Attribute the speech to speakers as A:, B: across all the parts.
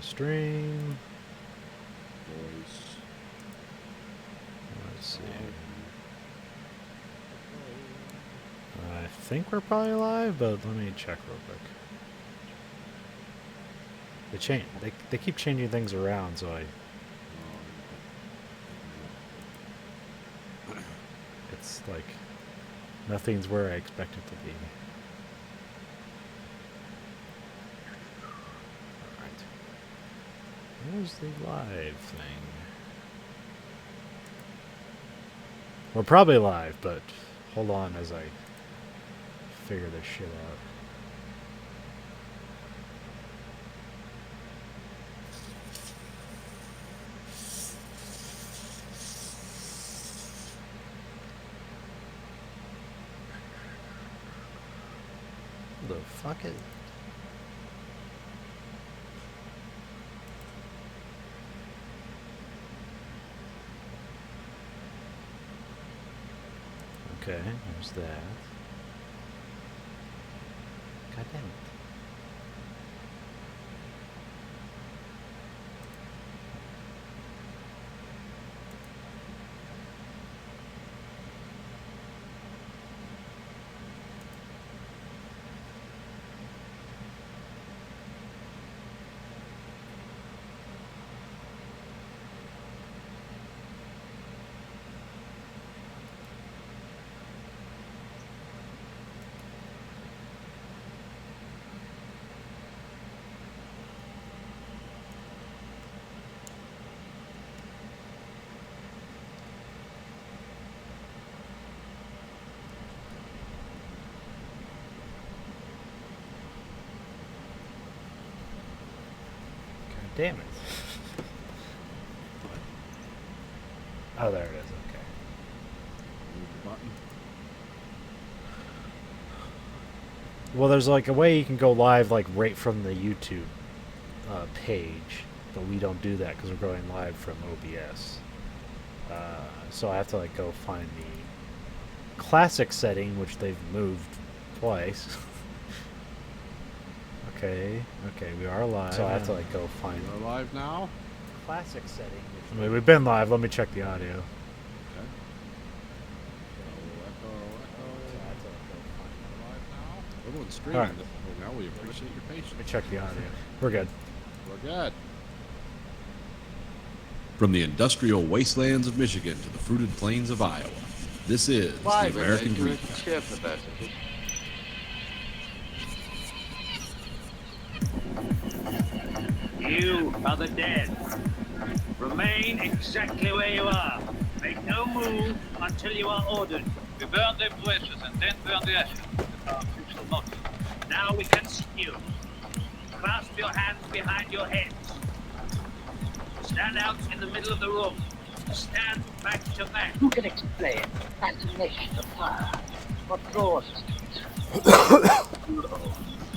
A: Stream.
B: Voice.
A: Let's see. I think we're probably live, but let me check real quick. They keep changing things around, so it's like nothing's where I expect it to be. Alright. Where's the live thing? We're probably live, but hold on as I figure this shit out. The fuck it? Okay, there's that. God damn it. Damn it. Oh, there it is. Okay.
B: Move the button.
A: Well, there's like a way you can go live like right from the YouTube page, but we don't do that because we're going live from OBS. So I have to like go find the classic setting, which they've moved twice. Okay, we are live. So I have to like go find
B: We're live now.
A: classic setting. I mean, we've been live. Let me check the audio.
B: Okay. So echo. We're live now. Everyone's streaming
A: All right.
B: this now. We appreciate your patience.
A: Let me check the audio. We're good.
B: We're good.
C: From the industrial wastelands of Michigan to the fruited plains of Iowa, this is the American Greencast.
D: You are the dead. Remain exactly where you are. Make no move until you are ordered.
E: We burn them to ashes and then burn the ashes. Our future motto.
D: Now we can see you. Clasp your hands behind your heads. Stand out in the middle of the room. Stand back to back.
F: Who can explain fascination of fire? What draws us to it?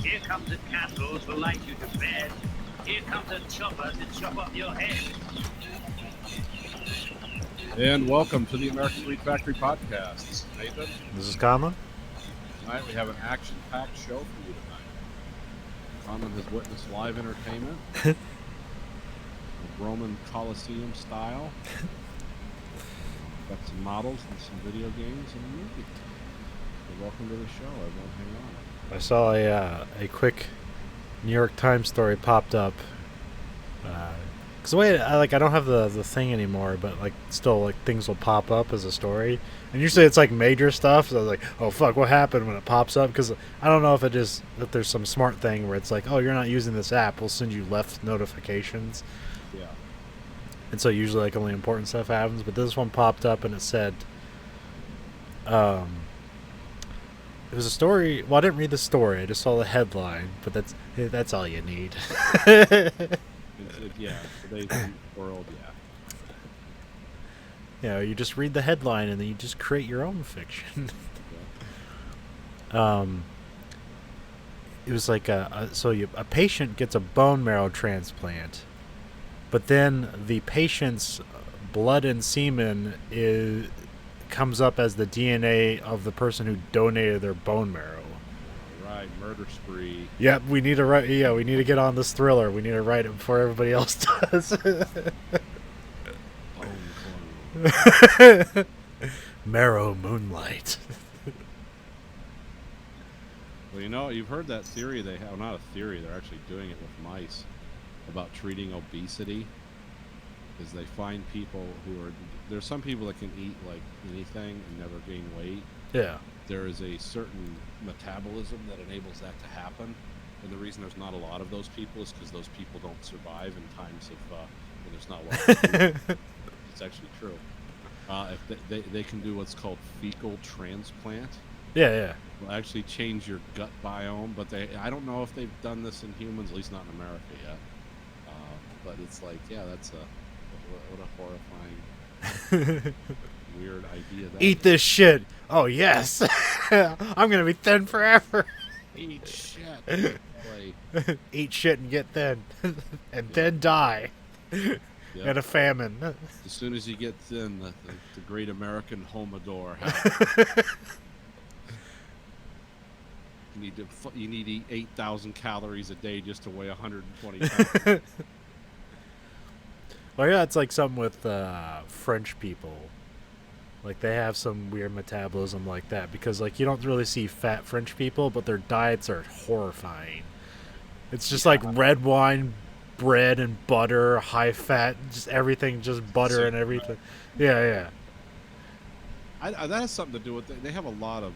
D: Here comes the candles will light you to bed. Here comes the chopper to chop off your head.
B: And welcome to the American Meat Factory podcast. This is Nathan.
A: This is Conlon.
B: Tonight we have an action-packed show for you tonight. Conlon has witnessed live entertainment, the Roman Coliseum style. Got some models and some video games and a movie. So welcome to the show, everyone. Hang on.
A: I saw a quick New York Times story popped up. Cause the way I don't have the thing anymore, but like still like things will pop up as a story, and usually it's like major stuff. So I was like, oh fuck, what happened when it pops up? Because I don't know if there's some smart thing where it's like, oh, you're not using this app, we'll send you left notifications.
B: Yeah.
A: And so usually like only important stuff happens. But this one popped up and it said, it was a story. Well, I didn't read the story. I just saw the headline. But that's all you need.
B: Yeah, today's world, yeah.
A: You know, you just read the headline and then you just create your own fiction. It was like a patient gets a bone marrow transplant, but then the patient's blood and semen comes up as the DNA of the person who donated their bone marrow.
B: Right, murder spree.
A: Yep, we need to write. Yeah, we need to get on this thriller. We need to write it before everybody else does.
B: Bone clone.
A: Marrow Moonlight.
B: Well, you know, you've heard that theory they have. Not a theory, they're actually doing it with mice about treating obesity. Is they find people who are. There's some people that can eat like anything and never gain weight.
A: Yeah.
B: There is a certain metabolism that enables that to happen. And the reason there's not a lot of those people is because those people don't survive in times of when there's not a lot of food. It's actually true. If they can do what's called fecal transplant.
A: Yeah, yeah.
B: Will actually change your gut biome, but I don't know if they've done this in humans, at least not in America yet. But it's like, yeah, that's what a horrifying, weird idea.
A: Eat this shit. Oh yes, I'm gonna be thin forever.
B: Eat shit. Like,
A: Eat shit and get thin, and then die in a famine.
B: as soon as you get thin, the great American Homodor happens. You need to eat 8,000 calories a day just to weigh 120 pounds.
A: Well, yeah, it's like something with French people. Like, they have some weird metabolism like that because, like, you don't really see fat French people, but their diets are horrifying. It's just like red wine, bread, and butter, high fat, just everything, just butter and everything. Yeah, yeah.
B: That has something to do with they have a lot of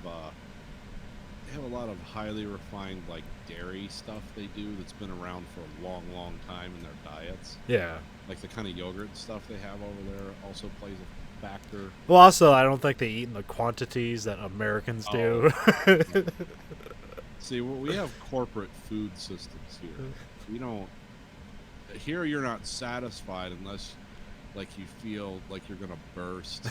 B: highly refined like dairy stuff they do that's been around for a long time in their diets.
A: Yeah.
B: Like the kind of yogurt stuff they have over there also plays a factor.
A: Well, also, I don't think they eat in the quantities that Americans do.
B: See, well, we have corporate food systems here. We don't. Here, you're not satisfied unless, like, you feel like you're gonna burst.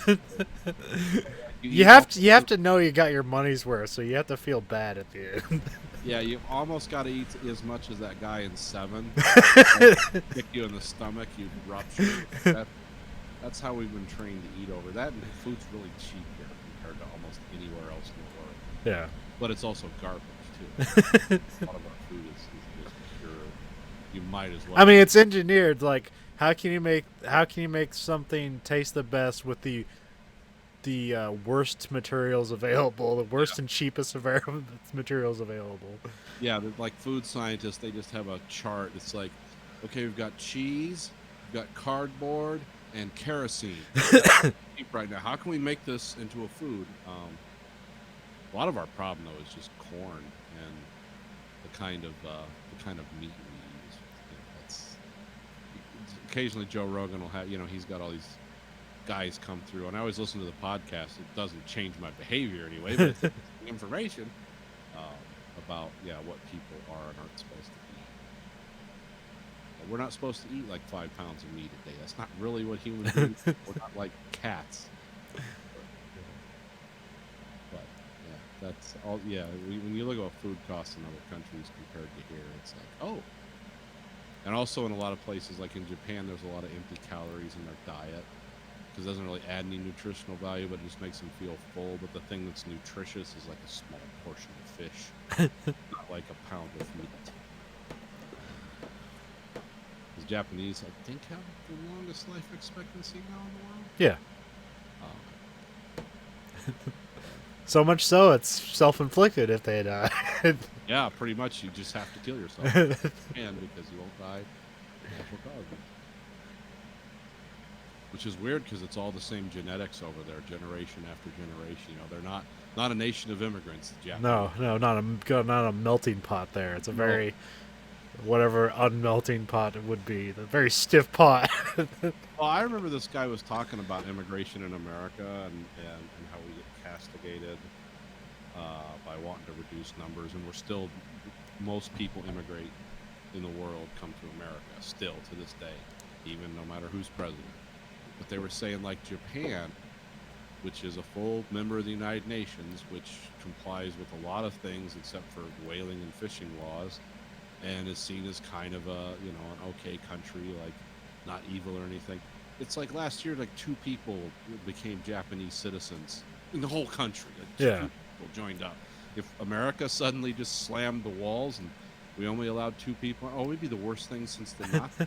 A: You have to know you got your money's worth, so you have to feel bad at the end.
B: Yeah, you almost got to eat as much as that guy in Seven. Kick you in the stomach, you rupture. That's how we've been trained to eat over that, and food's really cheap here compared to almost anywhere else in the world.
A: Yeah.
B: But it's also garbage too. A lot of our food is pure. You might as well.
A: I mean, it's engineered. Like, how can you make something taste the best with the worst materials available, the worst and cheapest materials available?
B: Yeah, like food scientists, they just have a chart. It's like, okay, we've got cheese, we've got cardboard, and kerosene. Cheap right now. How can we make this into a food? A lot of our problem though is just corn and the kind of meat we use. That's occasionally Joe Rogan will have, he's got all these guys come through, and I always listen to the podcast. It doesn't change my behavior anyway, but it's information about what people are and aren't supposed to eat. But we're not supposed to eat like 5 pounds of meat a day. That's not really what humans do. We're not like cats. But yeah, that's all. Yeah, when you look at what food costs in other countries compared to here, it's like, oh. And also in a lot of places, like in Japan, there's a lot of empty calories in their diet. Because it doesn't really add any nutritional value, but it just makes them feel full. But the thing that's nutritious is like a small portion of fish, not like a pound of meat. The Japanese, I think, have the longest life expectancy now in the world.
A: Yeah. So much so, it's self-inflicted if they die.
B: Yeah, pretty much. You just have to kill yourself. And because you won't die of natural causes. Which is weird because it's all the same genetics over there, generation after generation. They're not a nation of immigrants. The Japanese.
A: No, not a melting pot there. It's a very, whatever unmelting pot it would be, the very stiff pot.
B: Well, I remember this guy was talking about immigration in America and how we get castigated by wanting to reduce numbers, and most people immigrate in the world come to America still to this day, even no matter who's president. But they were saying, like, Japan, which is a full member of the United Nations, which complies with a lot of things except for whaling and fishing laws, and is seen as kind of an okay country, like not evil or anything. It's like last year, like 2 people became Japanese citizens in the whole country. Like 2 people joined up, if America suddenly just slammed the walls and we only allowed 2 people, oh, it'd be the worst thing since the Nazis.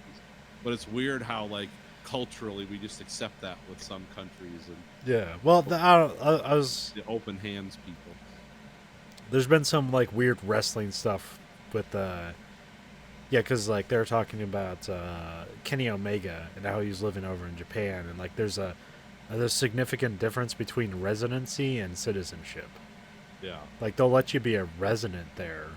B: But it's weird how like culturally we just accept that with some countries and
A: Yeah. Well, I was.
B: the open hands people.
A: There's been some like weird wrestling stuff with yeah, because like they were talking about Kenny Omega and how he's living over in Japan, and like there's a significant difference between residency and citizenship.
B: Yeah.
A: Like they'll let you be a resident there,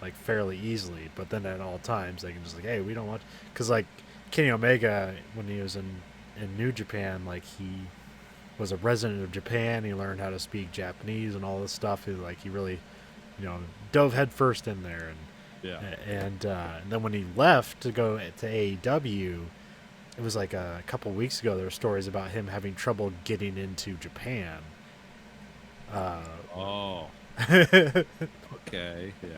A: like fairly easily, but then at all times they can just like, hey, we don't want, because like Kenny Omega when he was in New Japan, like he was a resident of Japan. He learned how to speak Japanese and all this stuff. He really, dove headfirst in there,
B: Yeah.
A: and then when he left to go to AEW, it was like a couple weeks ago. There were stories about him having trouble getting into Japan.
B: Oh. Okay. Yeah.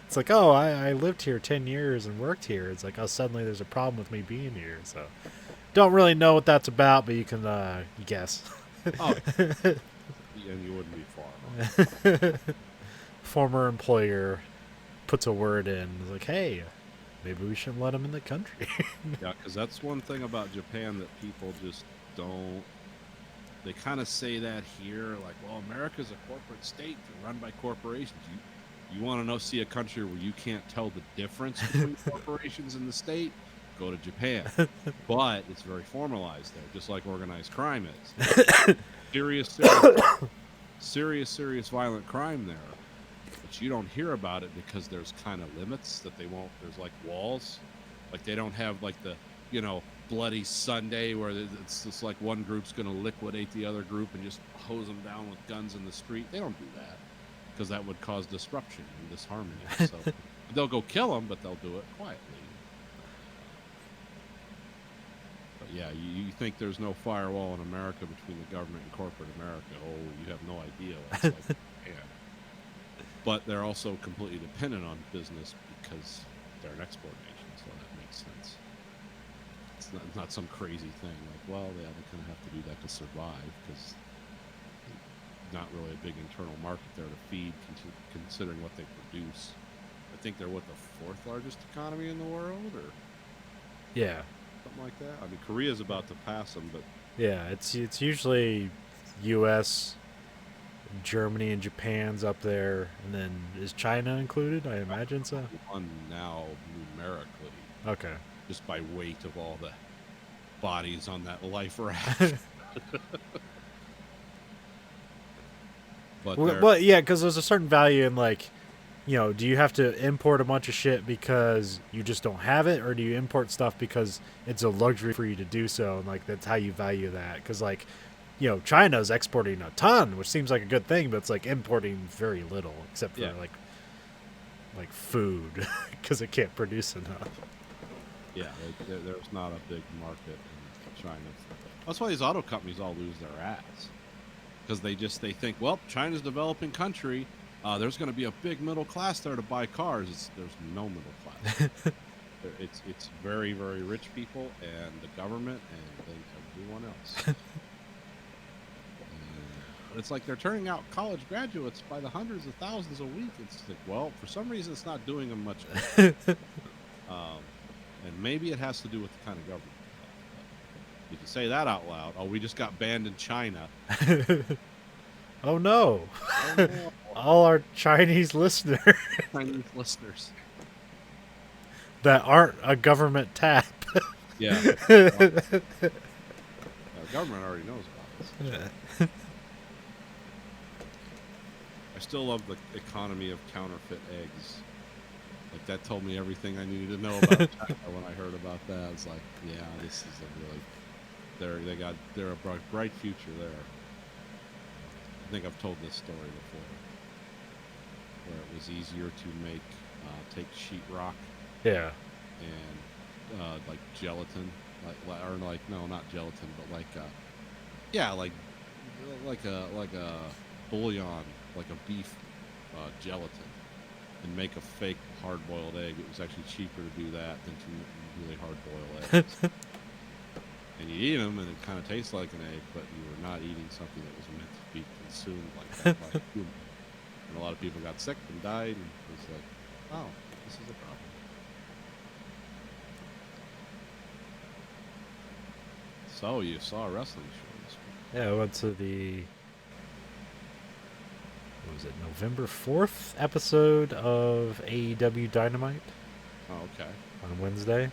A: It's like, oh, I lived here 10 years and worked here. It's like, oh, suddenly there's a problem with me being here. So, don't really know what that's about, but you can guess.
B: Oh. And you wouldn't be far wrong.
A: Former employer puts a word in, like, hey, maybe we shouldn't let him in the country.
B: Yeah, because that's one thing about Japan that people just don't. They kind of say that here, like, well, America's a corporate state run by corporations. You want to see a country where you can't tell the difference between corporations and the state? Go to Japan. But it's very formalized there, just like organized crime is. Serious violent crime there. But you don't hear about it because there's kind of limits that they won't. There's like walls. Like they don't have like the, Bloody Sunday where it's just like one group's going to liquidate the other group and just hose them down with guns in the street. They don't do that because that would cause disruption and disharmony. So they'll go kill them, but they'll do it quietly. But yeah, you think there's no firewall in America between the government and corporate America. Oh, you have no idea. It's like, yeah. But they're also completely dependent on business because they're an export nation, so that makes sense. It's not some crazy thing like, well, yeah, they kind of have to do that to survive because not really a big internal market there to feed, considering what they produce. I think they're the 4th largest economy in the world, or
A: Yeah.
B: something like that. I mean, Korea's about to pass them, but
A: Yeah, it's usually U.S., Germany, and Japan's up there, and then is China included? I imagine so.
B: one now numerically,
A: Okay.
B: just by weight of all the bodies on that life raft. But they're-
A: Well, yeah, because there's a certain value in like, do you have to import a bunch of shit because you just don't have it, or do you import stuff because it's a luxury for you to do so, and like that's how you value that? Because like, China's exporting a ton, which seems like a good thing, but it's like importing very little, except for
B: Yeah.
A: like food, because it can't produce enough.
B: yeah, there's not a big market in China. That's why these auto companies all lose their ass, because they think, well, China's a developing country. There's going to be a big middle class there to buy cars. There's no middle class. It's very, very rich people and the government and everyone else. But it's like they're turning out college graduates by the hundreds of thousands a week. It's like, well, for some reason, it's not doing them much good. And maybe it has to do with the kind of government. You can say that out loud. Oh, we just got banned in China.
A: Oh no!
B: Oh, no.
A: All our Chinese listeners
B: Chinese listeners.
A: that aren't a government tap.
B: Yeah. The government already knows about this. I still love the economy of counterfeit eggs. Like that told me everything I needed to know about China when I heard about that. It's like, yeah, this is a really they're a bright future there. I think I've told this story before, where it was easier to take sheetrock
A: Yeah.
B: and like gelatin, no, not gelatin, but like a bouillon, like a beef gelatin, and make a fake hard-boiled egg. It was actually cheaper to do that than to really hard-boil eggs. And you eat them, and it kind of tastes like an egg, but you were not eating something that was meant to be consumed like that by a human. And a lot of people got sick and died, and it's like, oh, this is a problem. So you saw a wrestling show this week?
A: Yeah, I went to the, what was it, November 4th episode of AEW Dynamite
B: Oh, okay.
A: on Wednesday.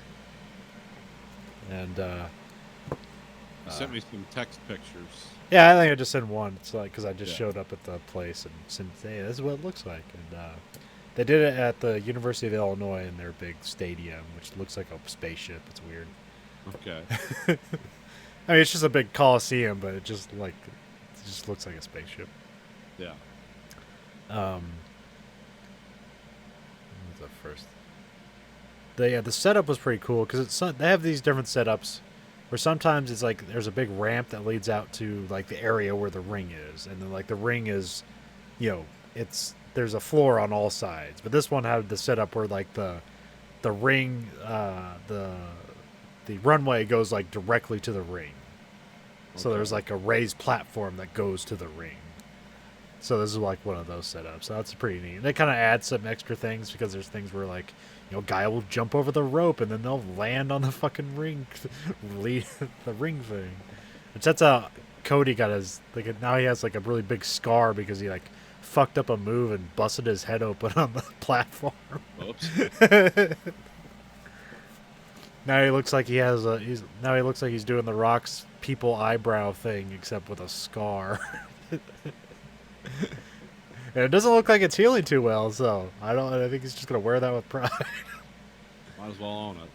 A: And,
B: You sent me some text pictures.
A: yeah, I think I just sent one. It's like, because I just
B: Yeah.
A: showed up at the place and said, hey, this is what it looks like. And they did it at the University of Illinois in their big stadium, which looks like a spaceship. It's weird.
B: Okay.
A: I mean, it's just a big coliseum, but it just looks like a spaceship.
B: Yeah.
A: What was that first? The setup was pretty cool because they have these different setups where sometimes it's like there's a big ramp that leads out to like the area where the ring is, and then like the ring is, there's a floor on all sides. But this one had the setup where like the ring, the runway goes like directly to the ring. So
B: Okay.
A: there's like a raised platform that goes to the ring. So this is like one of those setups. So that's pretty neat. They kind of add some extra things because there's things where like, guy will jump over the rope and then they'll land on the fucking ring, the ring thing. Which that's how Cody got his, like now he has like a really big scar because he like fucked up a move and busted his head open on the platform.
B: Oops.
A: Now he looks like he's doing the Rock's people eyebrow thing except with a scar. And it doesn't look like it's healing too well, so I think he's just gonna wear that with pride.
B: Might as well own it.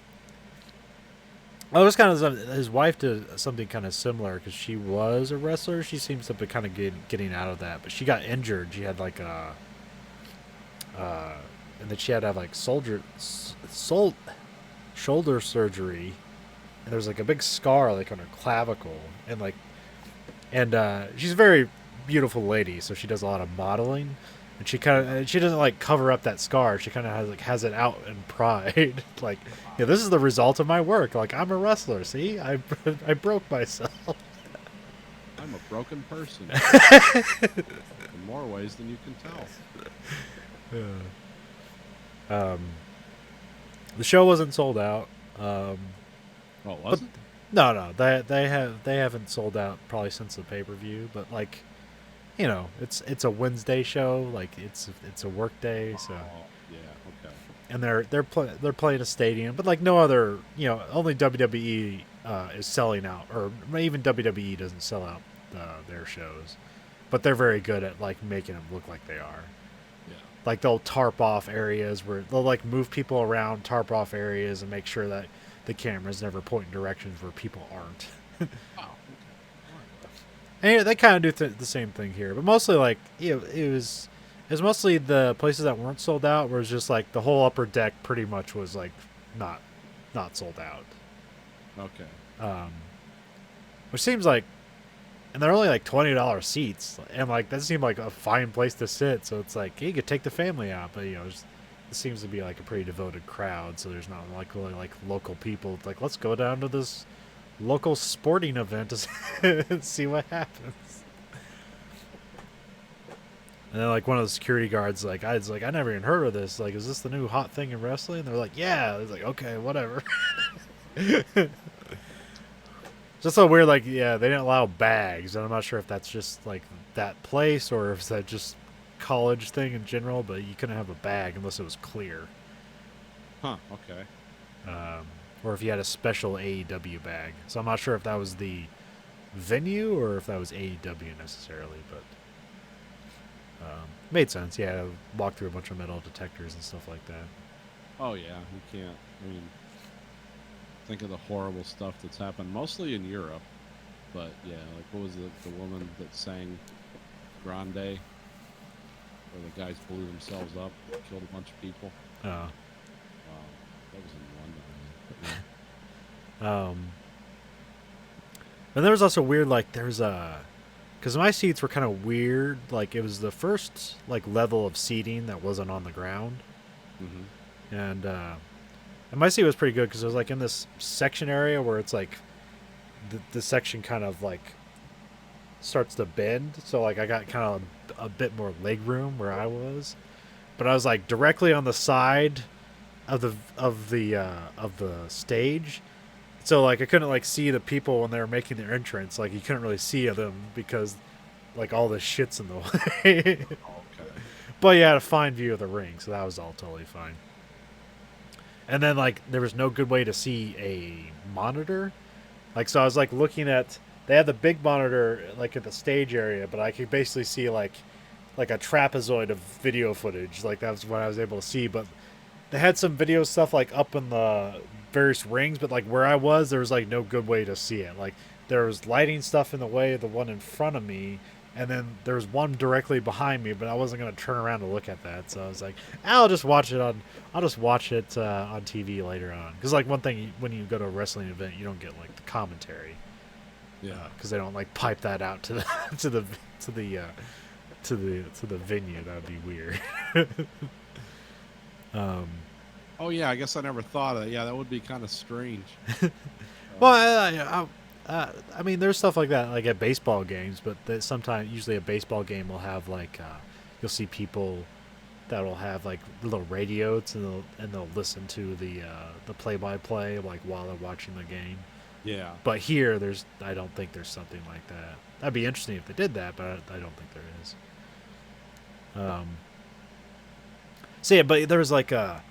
A: Well, it was kind of his wife did something kind of similar because she was a wrestler. She seems to be kind of getting out of that, but she got injured. She had like and then she had to have like shoulder surgery, and there's like a big scar like on her clavicle, and she's a very beautiful lady, so she does a lot of modeling, and she doesn't like cover up that scar. She kind of has it out in pride. Like, this is the result of my work. Like, I'm a wrestler. See, I broke myself.
B: I'm a broken person. In more ways than you can tell.
A: The show wasn't sold out.
B: Oh, it wasn't?
A: No, they haven't sold out probably since the pay-per-view, but like, it's a Wednesday show, like it's a work day, so
B: Oh, yeah, okay.
A: and they're playing a stadium, but like no other, only WWE is selling out, or even WWE doesn't sell out their shows, but they're very good at like making them look like they are.
B: Yeah.
A: Like they'll tarp off areas where they'll like move people around, tarp off areas, and make sure that the camera's never pointing directions where people aren't.
B: Oh, okay.
A: And they kind of do the same thing here, but mostly like it was mostly the places that weren't sold out, where it's just like the whole upper deck pretty much was like not sold out.
B: Okay.
A: Which seems like, and they're only like $20 seats, and like that seemed like a fine place to sit. So it's like, hey, you could take the family out, but it seems to be like a pretty devoted crowd. So there's not like really like local people. It's like, let's go down to this local sporting event to see what happens. And then like one of the security guards I never even heard of this. Like, is this the new hot thing in wrestling? And they're like, yeah. It's like, okay, whatever. Just so weird, like, yeah, they didn't allow bags, and I'm not sure if that's just like that place or if that just college thing in general, but you couldn't have a bag unless it was clear.
B: Huh, okay.
A: Or if you had a special AEW bag. So I'm not sure if that was the venue or if that was AEW necessarily, but made sense. Yeah, walk through a bunch of metal detectors and stuff like that.
B: Oh, yeah, you can't. I mean, think of the horrible stuff that's happened, mostly in Europe. But, yeah, like, what was the woman that sang Grande? Where the guys blew themselves up, killed a bunch of people. That was in London. But, yeah.
A: And there was also weird, like, because my seats were kind of weird. Like, it was the first, like, level of seating that wasn't on the ground.
B: Mm-hmm.
A: And my seat was pretty good because it was, like, in this section area where it's, like, the section kind of, like, starts to bend. So, like, I got kind of a bit more leg room where I was, but I was like directly on the side of the stage. So like I couldn't like see the people when they were making their entrance. Like you couldn't really see them because like all the shit's in the way.
B: Okay.
A: But you had a fine view of the ring, so that was all totally fine. And then like there was no good way to see a monitor. Like so I was like looking at they had the big monitor like at the stage area, but I could basically see like a trapezoid of video footage. Like that was what I was able to see, but they had some video stuff like up in the various rings, but like where I was there was like no good way to see it. Like there was lighting stuff in the way of the one in front of me, and then there was one directly behind me, but I wasn't going to turn around to look at that. So I was like, I'll just watch it on TV later on. Because like one thing, when you go to a wrestling event, you don't get like the commentary.
B: Yeah.
A: Because they don't like pipe that out to the to the venue. That would be weird.
B: Oh yeah, I guess I never thought of it. Yeah, that would be kind of strange.
A: Well, I mean, there's stuff like that, like at baseball games, but sometimes, usually a baseball game will have like, you'll see people that will have like little radios and they'll listen to the play-by-play like while they're watching the game.
B: Yeah.
A: But here, I don't think there's something like that. That'd be interesting if they did that, but I don't think there is. So yeah, but there's like a.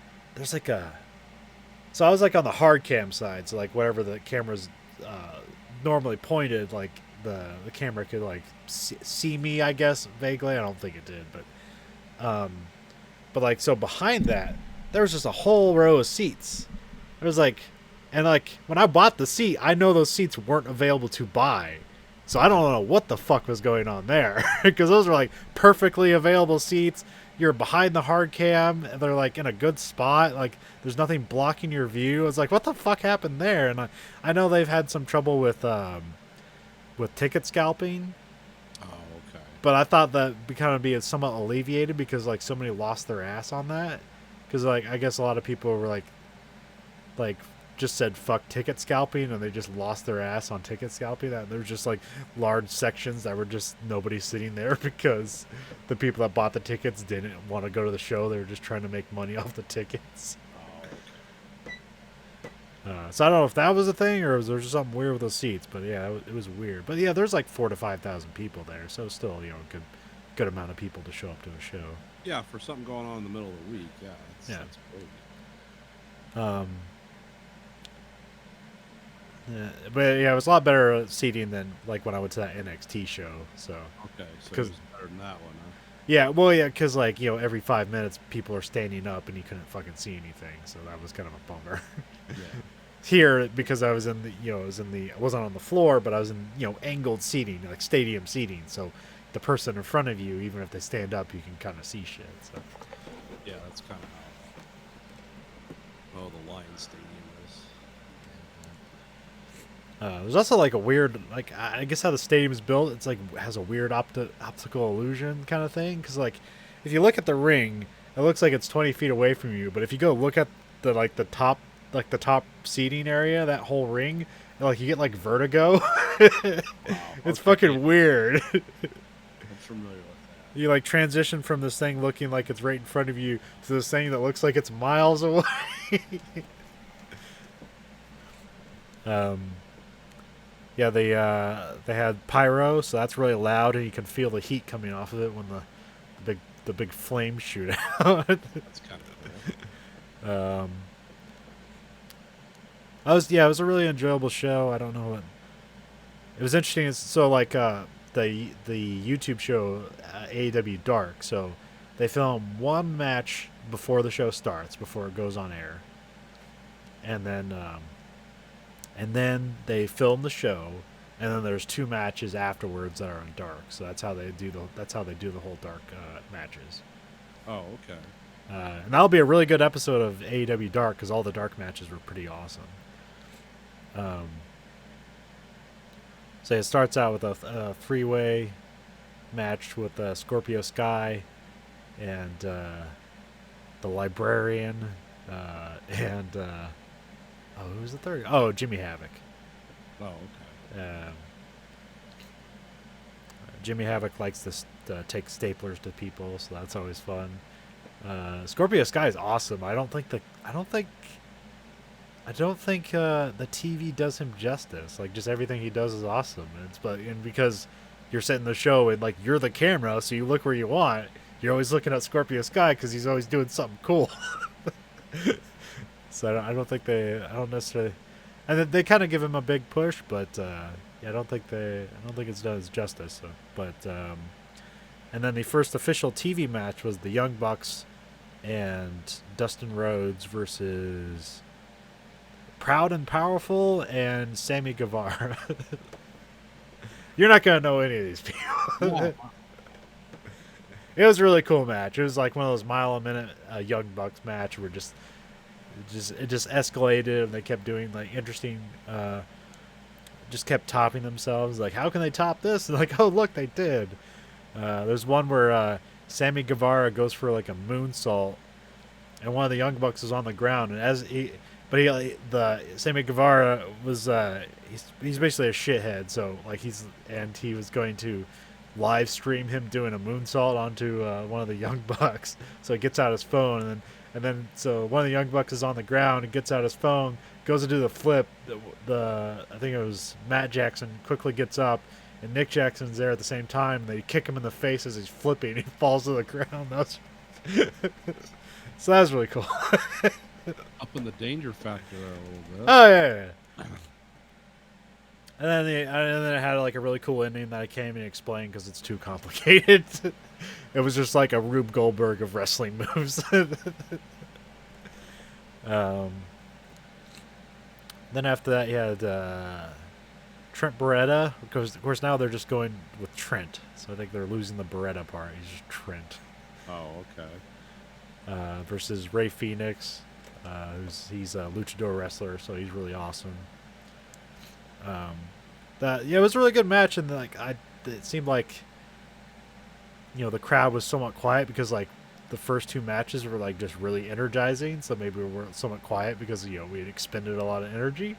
A: So I was like on the hard cam side, so like whatever the camera's normally pointed, like the camera could like see me, I guess, vaguely. I don't think it did, but like so behind that, there was just a whole row of seats. There was like, and like when I bought the seat, I know those seats weren't available to buy. So I don't know what the fuck was going on there, because those were like perfectly available seats. You're behind the hard cam, and they're like in a good spot. Like there's nothing blocking your view. It's like, what the fuck happened there? And I know they've had some trouble with ticket scalping.
B: Oh, okay.
A: But I thought that would kind of be somewhat alleviated because like so many lost their ass on that. Because like I guess a lot of people were like just said fuck ticket scalping, and they just lost their ass on ticket scalping. That there was just like large sections that were just nobody sitting there because the people that bought the tickets didn't want to go to the show. They were just trying to make money off the tickets. So I don't know if that was a thing or was there just something weird with those seats, but yeah, it was weird. But yeah, there's like 4,000 to 5,000 people there, so still, you know, a good amount of people to show up to a show.
B: Yeah, for something going on in the middle of the week, yeah, that's great.
A: Yeah, but yeah, it was a lot better seating than like when I went to that NXT show. So
B: Okay, so it was better than that one, huh?
A: yeah, well, yeah, because like you know, every 5 minutes people are standing up and you couldn't fucking see anything, so that was kind of a bummer.
B: Yeah.
A: Here, because I was in the, you know, I wasn't on the floor, but I was in, you know, angled seating, like stadium seating. So the person in front of you, even if they stand up, you can kind of see shit. So
B: Yeah, that's kind of how the Lions Stadium is.
A: there's also like a weird, like I guess how the stadium is built, it's like has a weird optical illusion kind of thing. Because like if you look at the ring, it looks like it's 20 feet away from you, but if you go look at the top seating area, that whole ring, like you get like vertigo. It's fucking weird.
B: I'm familiar with that.
A: You like transition from this thing looking like it's right in front of you to this thing that looks like it's miles away. Yeah, they had pyro, so that's really loud, and you can feel the heat coming off of it when the big flames shoot out.
B: That's kind of cool.
A: It was a really enjoyable show. I don't know what. It was interesting. So like the YouTube show AEW Dark. So they film one match before the show starts, before it goes on air, and then they film the show, and then there's 2 matches afterwards that are on Dark. So that's how they do the whole Dark matches.
B: Oh, okay.
A: And that'll be a really good episode of AEW Dark because all the Dark matches were pretty awesome. So it starts out with a 3-way match with Scorpio Sky and the Librarian and who's the third? Oh, Jimmy Havoc.
B: Oh, okay.
A: Jimmy Havoc likes to take staplers to people, so that's always fun. Scorpio Sky is awesome. I don't think the TV does him justice. Like, just everything he does is awesome. And because you're setting the show and like you're the camera, so you look where you want. You're always looking at Scorpio Sky because he's always doing something cool. So I don't necessarily, and they kind of give him a big push, but yeah, I don't think it's done his justice. So, and then the first official TV match was the Young Bucks and Dustin Rhodes versus Proud and Powerful and Sammy Guevara. You're not gonna know any of these people.
B: Yeah.
A: It was a really cool match. It was like one of those mile-a-minute Young Bucks match where it just escalated, and they kept doing like interesting, just kept topping themselves. Like, how can they top this? And like, oh look, they did. There's one where Sammy Guevara goes for like a moonsault, and one of the Young Bucks is on the ground, and Sammy Guevara was he's basically a shithead, so like he was going to live stream him doing a moonsault onto one of the Young Bucks. So he gets out his phone, and then so one of the Young Bucks is on the ground and gets out his phone, goes to do the flip. I think it was Matt Jackson quickly gets up, and Nick Jackson's there at the same time. And they kick him in the face as he's flipping. He falls to the ground. So that was really cool.
B: Up in the danger factor there a little bit.
A: Oh yeah. And then it had like a really cool ending that I can't even explain because it's too complicated. It was just like a Rube Goldberg of wrestling moves. Then after that, you had Trent Beretta, because of course now they're just going with Trent, so I think they're losing the Beretta part. He's just Trent.
B: Oh, okay.
A: Versus Ray Phoenix, he's a luchador wrestler, so he's really awesome. It was a really good match, and like it seemed like, you know, the crowd was somewhat quiet because like the first two matches were like just really energizing, so maybe we were somewhat quiet because, you know, we had expended a lot of energy.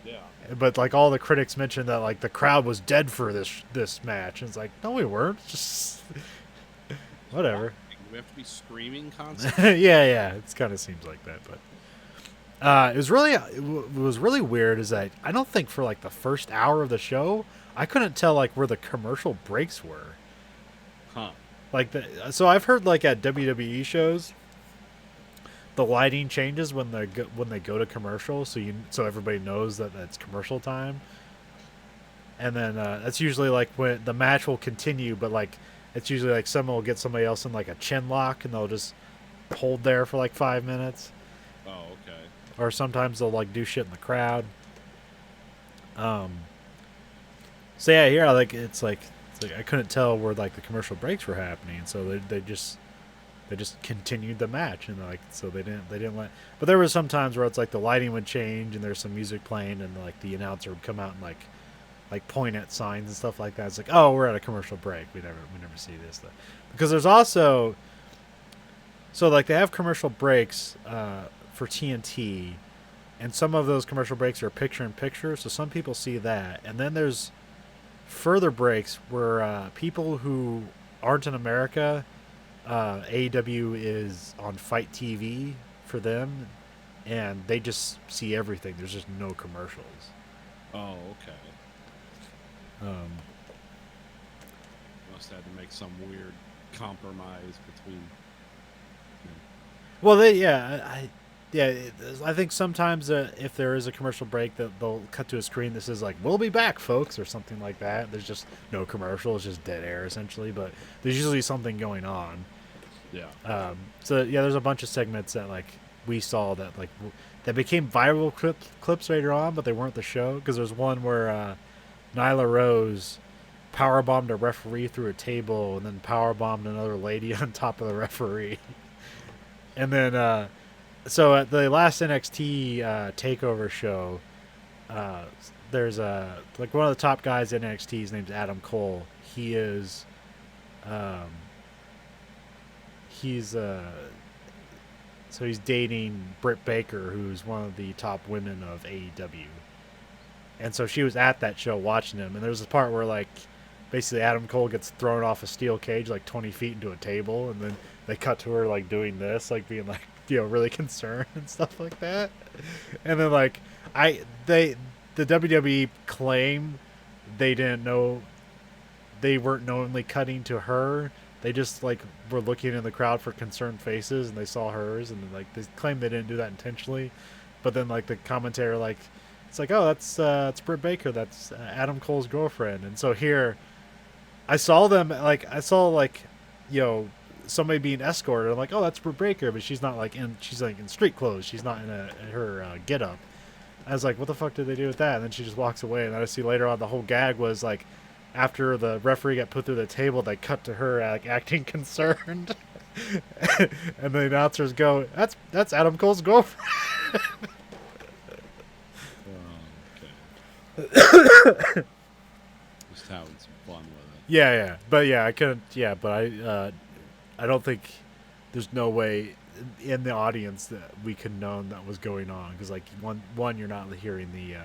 B: Yeah.
A: But like all the critics mentioned that like the crowd was dead for this match, and it's like, no, we weren't. Just whatever.
B: Do we have to be screaming constantly?
A: yeah, it kind of seems like that, but. It was really weird is that I don't think for like the first hour of the show I couldn't tell like where the commercial breaks were.
B: Huh.
A: Like so I've heard like at WWE shows the lighting changes when they go to commercial, so everybody knows that that's commercial time. And then that's usually like when the match will continue, but like it's usually like someone will get somebody else in like a chin lock and they'll just hold there for like 5 minutes.
B: Oh, okay.
A: Or sometimes they'll like do shit in the crowd. So yeah, here it's like I couldn't tell where like the commercial breaks were happening, so they just continued the match, and like so they didn't let. But there was some times where it's like the lighting would change and there's some music playing, and like the announcer would come out and like point at signs and stuff like that. It's like, oh, we're at a commercial break. We never see this stuff. Because there's also, so like they have commercial breaks for TNT, and some of those commercial breaks are picture in picture, so some people see that. And then there's further breaks where people who aren't in America, AEW is on Fight TV for them, and they just see everything. There's just no commercials.
B: Oh, okay. Must have to make some weird compromise between.
A: Well, I think sometimes if there is a commercial break, that they'll cut to a screen that says like, "We'll be back, folks," or something like that. There's just no commercial; it's just dead air essentially. But there's usually something going on.
B: Yeah.
A: So yeah, there's a bunch of segments that like we saw that like that became viral clips later on, but they weren't the show, because there's one where Nyla Rose powerbombed a referee through a table and then powerbombed another lady on top of the referee. And then, so at the last NXT takeover show, there's like one of the top guys in NXT. His name's Adam Cole. He is, so he's dating Britt Baker, who's one of the top women of AEW. And so she was at that show watching him, and there was a part where like basically Adam Cole gets thrown off a steel cage like 20 feet into a table, and then they cut to her like doing this, like being like really concerned and stuff like that. And then like the WWE claim they didn't know, they weren't knowingly cutting to her. They just like were looking in the crowd for concerned faces, and they saw hers, and like they claim they didn't do that intentionally. But then like the commentator like, it's like, oh, that's Britt Baker, that's Adam Cole's girlfriend. And so here, I saw somebody being escorted. I'm like, oh, that's Britt Baker, but she's not like she's like in street clothes. She's not in her get up. I was like, what the fuck did they do with that? And then she just walks away. And then I see later on the whole gag was like, after the referee got put through the table, they cut to her like acting concerned. And the announcers go, that's Adam Cole's girlfriend.
B: Okay. Just having some fun with it.
A: Yeah. But yeah, I couldn't. Yeah, but I don't think there's no way in the audience that we could known that was going on, because like one you're not hearing the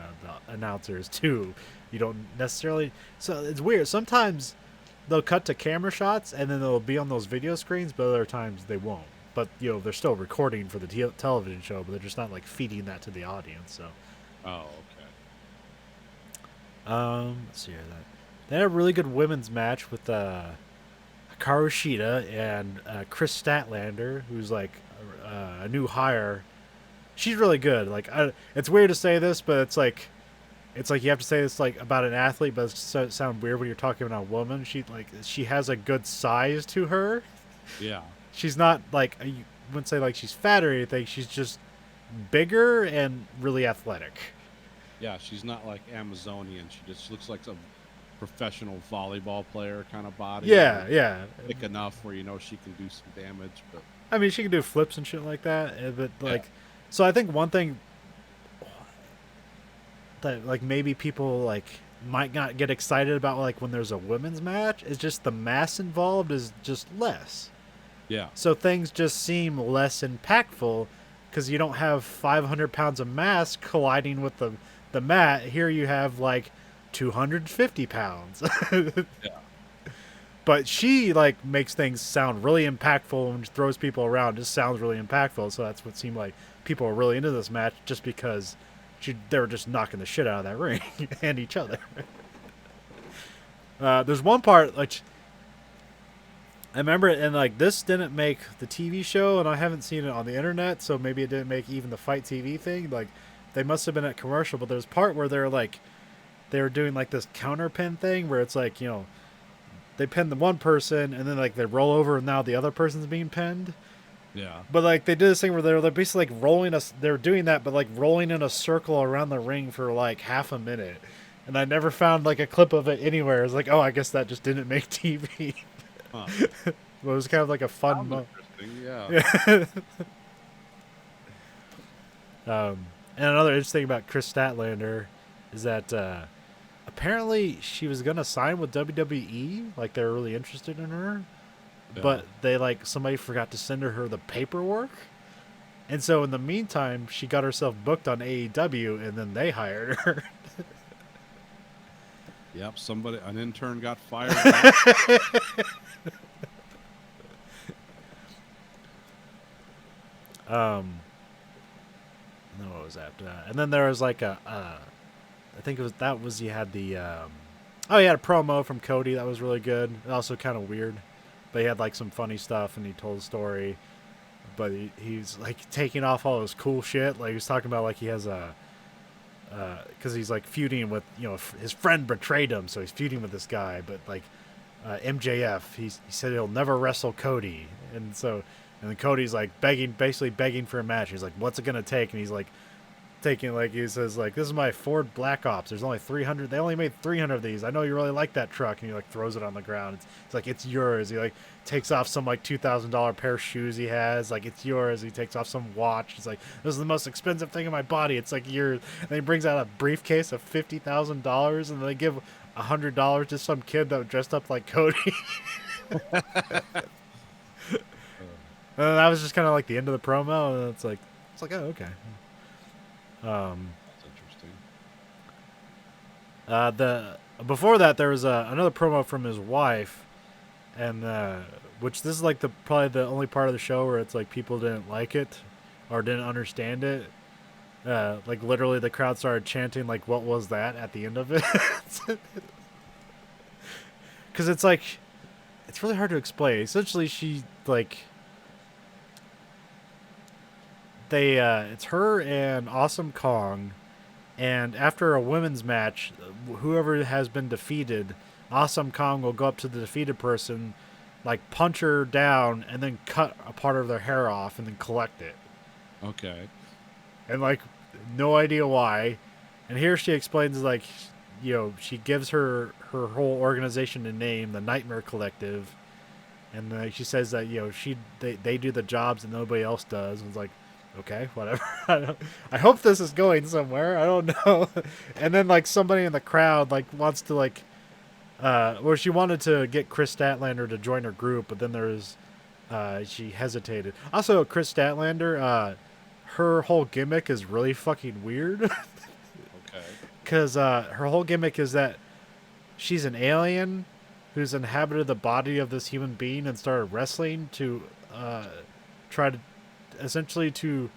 A: announcers. Two, you don't necessarily. So it's weird. Sometimes they'll cut to camera shots and then they'll be on those video screens, but other times they won't. But they're still recording for the television show, but they're just not like feeding that to the audience. So.
B: Oh, okay.
A: Let's see here. They had a really good women's match with Hikaru Shida and Chris Statlander, who's like a new hire. She's really good. Like, it's weird to say this, but it's like you have to say this like about an athlete, but it sounds weird when you're talking about a woman. She has a good size to her.
B: Yeah.
A: She's not like, you wouldn't say like she's fat or anything. She's just bigger and really athletic.
B: Yeah, she's not like Amazonian. She just looks like some professional volleyball player kind of body.
A: Yeah.
B: Thick enough where she can do some damage, but
A: I mean, she can do flips and shit like that. But like, so I think one thing that like maybe people like might not get excited about like when there's a women's match is just the mass involved is just less.
B: yeah.
A: So things just seem less impactful because you don't have 500 pounds of mass colliding with the mat. Here you have like 250 pounds.
B: Yeah.
A: But she like makes things sound really impactful and throws people around. Just sounds really impactful. So that's what seemed like people were really into this match, just because they were just knocking the shit out of that ring and each other. There's one part like I remember it, and like this didn't make the TV show, and I haven't seen it on the internet, so maybe it didn't make even the Fight TV thing. Like they must have been at commercial, but there's a part where they were doing like this counter pin thing where it's like, they pin the one person and then like they roll over and now the other person's being pinned.
B: Yeah.
A: But like they did this thing where they're basically like they're doing that, but like rolling in a circle around the ring for like half a minute. And I never found like a clip of it anywhere. It was like, oh, I guess that just didn't make TV.
B: Huh.
A: But it was kind of like a fun moment.
B: Interesting. Yeah.
A: And another interesting about Chris Statlander is that apparently she was gonna sign with WWE. Like they were really interested in her, but they like somebody forgot to send her the paperwork, and so in the meantime she got herself booked on AEW, and then they hired her.
B: Yep. An intern got fired.
A: No, what was that? And then there was like I think he had the he had a promo from Cody that was really good. Also kind of weird, but he had like some funny stuff and he told a story. But he's like taking off all his cool shit. Like he was talking about like he has because he's like feuding with his friend betrayed him, so he's feuding with this guy. But like MJF, he said he'll never wrestle Cody, and then Cody's like basically begging for a match. He's like, what's it gonna take? And he's like he says like, this is my Ford Black Ops. There's only 300. They only made 300 of these. I know you really like that truck. And he like throws it on the ground. It's like, it's yours. He like takes off some like $2,000 pair of shoes he has. Like, it's yours. He takes off some watch. He's like, this is the most expensive thing in my body. It's like yours. And he brings out a briefcase of $50,000, and they give $100 to some kid that was dressed up like Cody. That was just kind of like the end of the promo, and it's like, oh, okay.
B: That's interesting.
A: before that, there was another promo from his wife, and which this is like probably the only part of the show where it's like people didn't like it or didn't understand it. Like literally, the crowd started chanting like, "What was that?" at the end of it, because it's like it's really hard to explain. Essentially, she like it's her and Awesome Kong, and after a women's match, whoever has been defeated, Awesome Kong will go up to the defeated person, like punch her down, and then cut a part of their hair off and then collect it.
B: Okay.
A: And like no idea why. And here she explains like, you know, she gives her whole organization a name, the Nightmare Collective, and she says that, you know, they do the jobs that nobody else does. And it's like, okay, whatever. I hope this is going somewhere. I don't know. And then like somebody in the crowd like wants to like, well, she wanted to get Chris Statlander to join her group, but then she hesitated. Also, Chris Statlander, her whole gimmick is really fucking weird.
B: Okay.
A: Because her whole gimmick is that she's an alien who's inhabited the body of this human being and started wrestling to try to essentially to,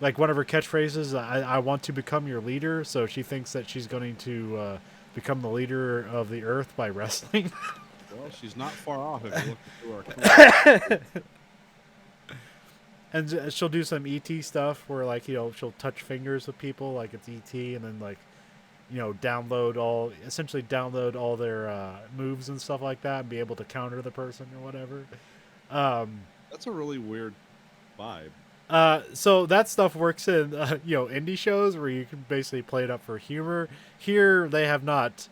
A: like, one of her catchphrases, I want to become your leader. So she thinks that she's going to become the leader of the earth by wrestling.
B: Well, she's not far off if you look through our tour.
A: And she'll do some ET stuff where, like, you know, she'll touch fingers with people like it's ET, and then, like, you know, download all their moves and stuff like that and be able to counter the person or whatever.
B: That's a really weird vibe.
A: So that stuff works in, you know, indie shows where you can basically play it up for humor. Here, they have not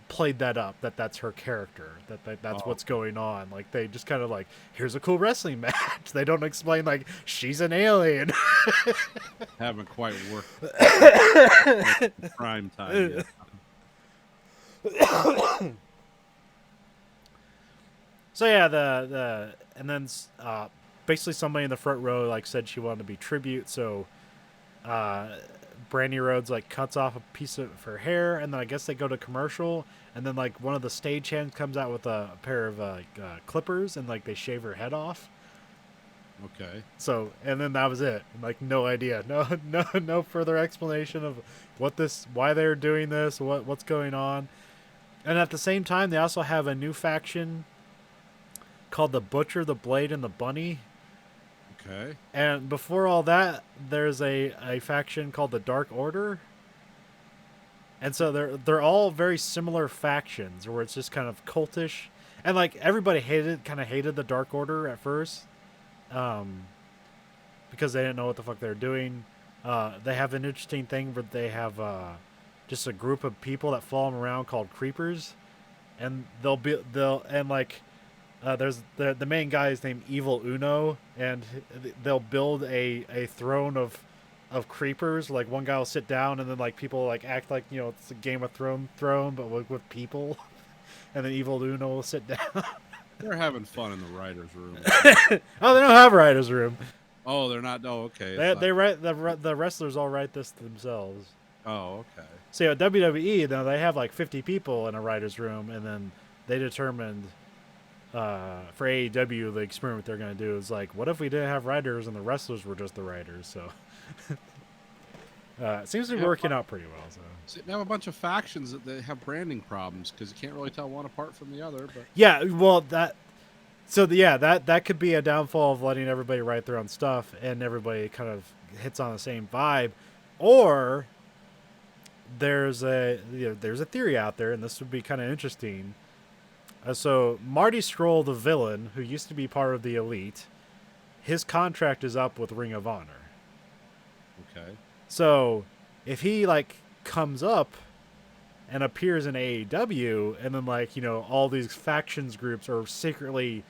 A: played that up, that's her character, that's what's going on. Like, they just kind of like, here's a cool wrestling match. They don't explain like she's an alien.
B: Haven't quite worked prime time yet.
A: So yeah, and then basically somebody in the front row like said she wanted to be tribute, so Brandy Rhodes like cuts off a piece of her hair, and then I guess they go to commercial, and then like one of the stagehands comes out with a pair of clippers, and like they shave her head off.
B: Okay.
A: So, and then that was it. Like, no idea, no further explanation of why they're doing this, what's going on. And at the same time, they also have a new faction called the Butcher, the Blade, and the Bunny.
B: Okay.
A: And before all that, there's a faction called the Dark Order. And so they're all very similar factions where it's just kind of cultish. And like everybody kind of hated the Dark Order at first. Because they didn't know what the fuck they were doing. They have an interesting thing where they have just a group of people that follow them around called Creepers. And there's the main guy is named Evil Uno, and they'll build a throne of creepers. Like, one guy will sit down, and then like people like act like, you know, it's a Game of Thrones throne, but with people. And then Evil Uno will sit down.
B: They're having fun in the writer's room.
A: Oh, they don't have a writer's room.
B: Oh, they're not. Oh, okay.
A: They write the wrestlers all write this themselves.
B: Oh, okay.
A: So at WWE, now they have like 50 people in a writer's room, and then they determined for AEW the experiment they're going to do is like, what if we didn't have writers and the wrestlers were just the writers? So it seems to be working out pretty well. So
B: They have a bunch of factions that have branding problems because you can't really tell one apart from the other. But
A: yeah, well that could be a downfall of letting everybody write their own stuff and everybody kind of hits on the same vibe, or there's a theory out there, and this would be kind of interesting. So Marty Scurll, the villain, who used to be part of the Elite, his contract is up with Ring of Honor.
B: okay.
A: So if he like comes up and appears in AEW, and then like, you know, all these factions groups are secretly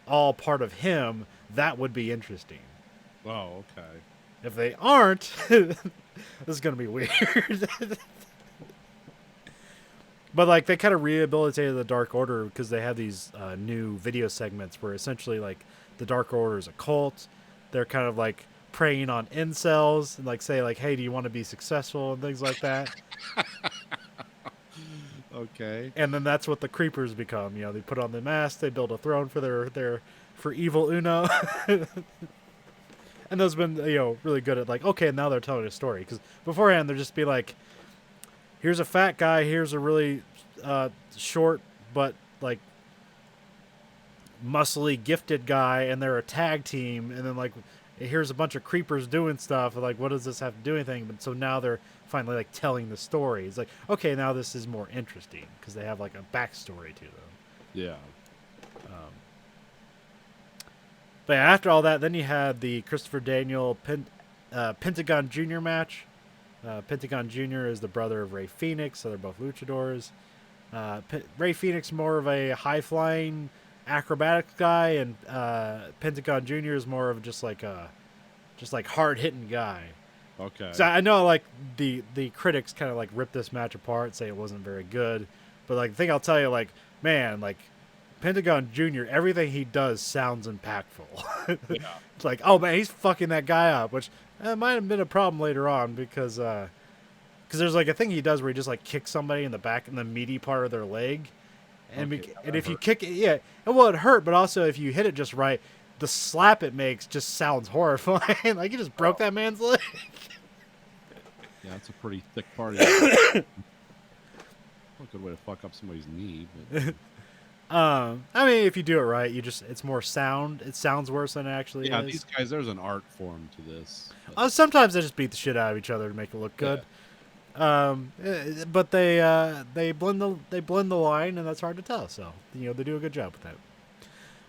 A: all part of him, that would be interesting.
B: Oh, okay.
A: If they aren't, this is gonna be weird. But like they kind of rehabilitated the Dark Order because they have these new video segments where essentially like the Dark Order is a cult. They're kind of like preying on incels and like say like, hey, do you want to be successful and things like that.
B: Okay.
A: And then that's what the creepers become. They put on the mask, they build a throne for evil Uno. And those been really good at like, okay, now they're telling a story, because beforehand they're just be like, here's a fat guy, here's a really short but like muscly gifted guy, and they're a tag team, and then like here's a bunch of creepers doing stuff, and like, what does this have to do anything? But so now they're finally like telling the story. It's like, okay, now this is more interesting because they have like a backstory to them.
B: Yeah.
A: But after all that, then you had the Christopher Daniel Pentagon Jr. match. Pentagon Jr. is the brother of Ray Phoenix, so they're both luchadors. Ray Phoenix more of a high-flying acrobatics guy, and Pentagon Jr. is more of just like hard-hitting guy.
B: Okay.
A: So I know like the critics kind of like ripped this match apart, say it wasn't very good, but like the thing I'll tell you, like, man, like Pentagon Jr., everything he does sounds impactful.
B: Yeah.
A: It's like, oh man, he's fucking that guy up, which might have been a problem later on, because there's like a thing he does where he just like kicks somebody in the back in the meaty part of their leg, and
B: Okay,
A: and if you
B: hurt.
A: kick it, yeah, well, it hurt, but also if you hit it just right, the slap it makes just sounds horrifying. Like you just broke that man's leg.
B: Yeah, that's a pretty thick part of it. Not a good way to fuck up somebody's knee. But
A: I mean, if you do it right, it's more sound. It sounds worse than it actually
B: yeah,
A: is.
B: these guys, there's an art form to this.
A: Sometimes they just beat the shit out of each other to make it look good. But they blend the line, and that's hard to tell. So they do a good job with that.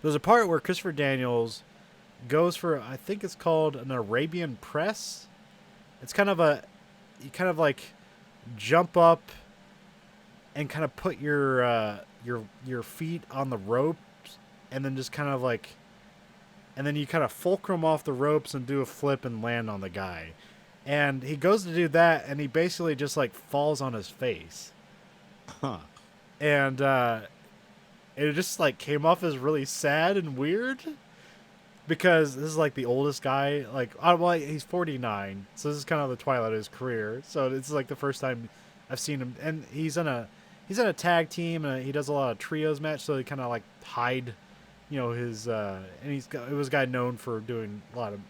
A: There's a part where Christopher Daniels goes for, I think it's called an Arabian press. It's kind of you kind of like jump up and kind of put your feet on the ropes, and then just kind of like, and then you kind of fulcrum off the ropes and do a flip and land on the guy. And he goes to do that, and he basically just like falls on his face.
B: Huh.
A: And it just like came off as really sad and weird, because this is like the oldest guy. Like, well, he's 49, so this is kind of the twilight of his career. So it's like the first time I've seen him, and he's in a tag team, and he does a lot of trios match. So he kind of like hide, his and it was a guy known for doing a lot of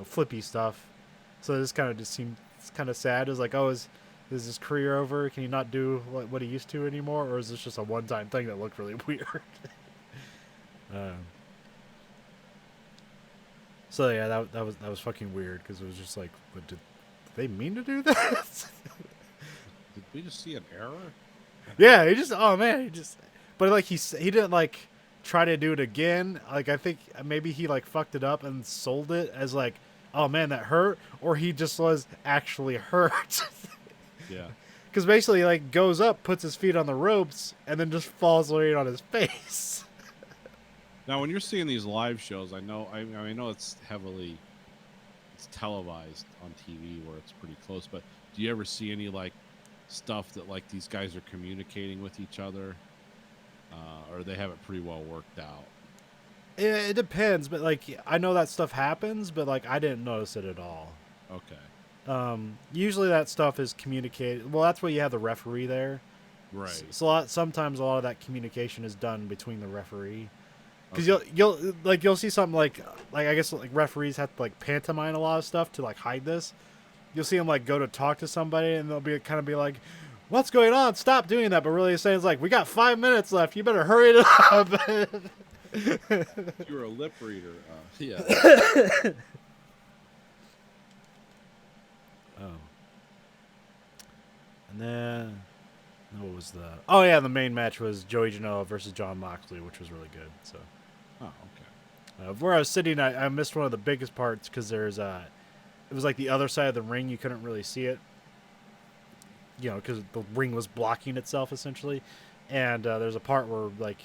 A: flippy stuff. So this kind of just seemed kind of sad. It was like, oh, is his career over? Can he not do what he used to anymore, or is this just a one-time thing that looked really weird? So yeah, that was fucking weird, because it was just like, what, did they mean to do that?
B: Did we just see an error?
A: Yeah, but like he didn't like try to do it again. Like I think maybe he like fucked it up and sold it as like, oh man, that hurt, or he just was actually hurt.
B: Yeah.
A: Because basically, he like goes up, puts his feet on the ropes, and then just falls right on his face.
B: Now, when you're seeing these live shows, I know it's televised on TV where it's pretty close, but do you ever see any like stuff that like these guys are communicating with each other, or they have it pretty well worked out?
A: It depends, but like I know that stuff happens, but like I didn't notice it at all.
B: Okay.
A: Usually that stuff is communicated. Well, that's why you have the referee there.
B: Right.
A: So sometimes a lot of that communication is done between the referee. Because you'll see something like I guess like referees have to like pantomime a lot of stuff to like hide this. You'll see them like go to talk to somebody, and they'll be like, "What's going on? Stop doing that!" But really, saying it's like, "We got 5 minutes left. You better hurry it up."
B: You're a lip reader. Yeah.
A: Oh. And then what was the? Oh yeah, the main match was Joey Janela versus Jon Moxley, which was really good. So.
B: Oh, okay.
A: Where I was sitting, I missed one of the biggest parts, because it was like the other side of the ring. You couldn't really see it, because the ring was blocking itself essentially. And there's a part where like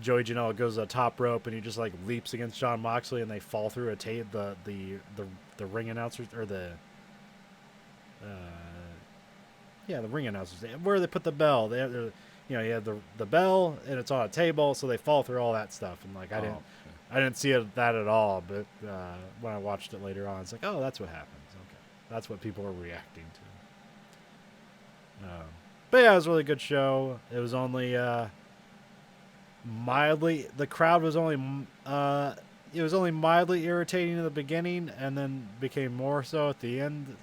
A: Joey Janela goes to the top rope, and he just like leaps against Jon Moxley, and they fall through a tape. The ring announcers, or the ring announcers, where they put the bell. You have the bell, and it's on a table, so they fall through all that stuff. And like I didn't see that at all, but when I watched it later on, it's like, oh, that's what happens. Okay, that's what people are reacting to. But yeah, it was a really good show. It was only mildly, the crowd was only it was only mildly irritating in the beginning, and then became more so at the end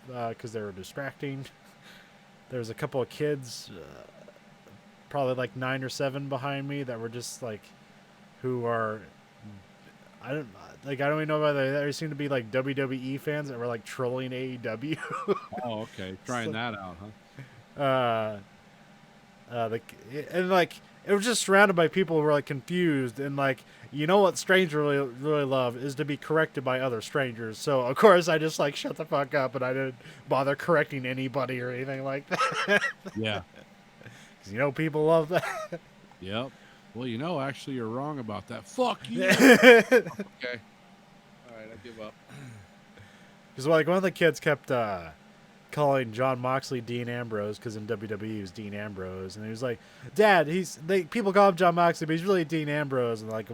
A: because they were distracting. There was a couple of kids, probably like 9 or 7 behind me, that were just like, who are, I don't even know whether they seem to be like WWE fans that were like trolling AEW.
B: Oh, okay. Trying that out, huh?
A: And like it was just surrounded by people who were like confused, and like, you know what strangers really love is to be corrected by other strangers. So of course I just like shut the fuck up, and I didn't bother correcting anybody or anything like that.
B: Yeah.
A: Because you know people love that.
B: Yep. Well, you know, actually, you're wrong about that. Fuck you. Okay. All right, I give up.
A: Because like one of the kids kept calling John Moxley Dean Ambrose, because in WWE he was Dean Ambrose, and he was like, "Dad, people call him John Moxley, but he's really Dean Ambrose." And like,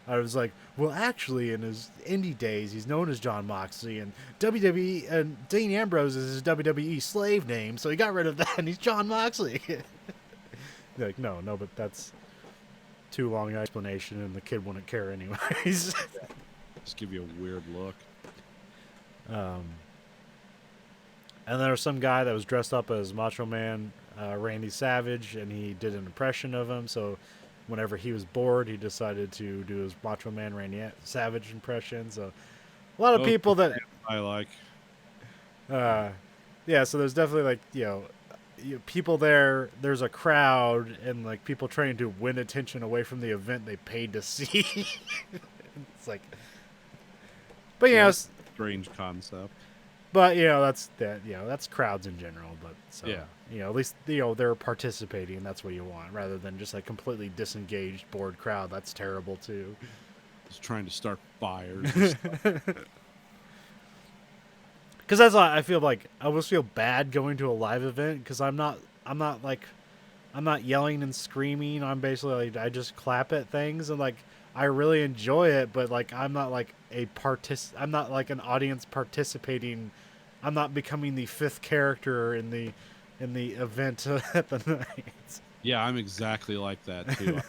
A: I was like, "Well, actually, in his indie days, he's known as John Moxley, and WWE and Dean Ambrose is his WWE slave name, so he got rid of that, and he's John Moxley." Like, no, but that's too long an explanation, and the kid wouldn't care anyways.
B: Just give you a weird look.
A: And there was some guy that was dressed up as Macho Man Randy Savage, and he did an impression of him. So whenever he was bored, he decided to do his Macho Man Randy Savage impression. So a lot of people that
B: I like.
A: yeah. So there's definitely like people there. There's a crowd, and like people trying to win attention away from the event they paid to see. It's like, but
B: Yeah. Strange concept.
A: But that's crowds in general. But so
B: Yeah.
A: at least they're participating. That's what you want, rather than just a completely disengaged, bored crowd. That's terrible too.
B: Just trying to start fires. and stuff.
A: Because that's why I feel like I always feel bad going to a live event, because I'm not yelling and screaming. I'm basically like, I just clap at things, and like I really enjoy it, but like I'm not like I'm not like an audience participating. I'm not becoming the fifth character in the event at the night.
B: Yeah, I'm exactly like that too.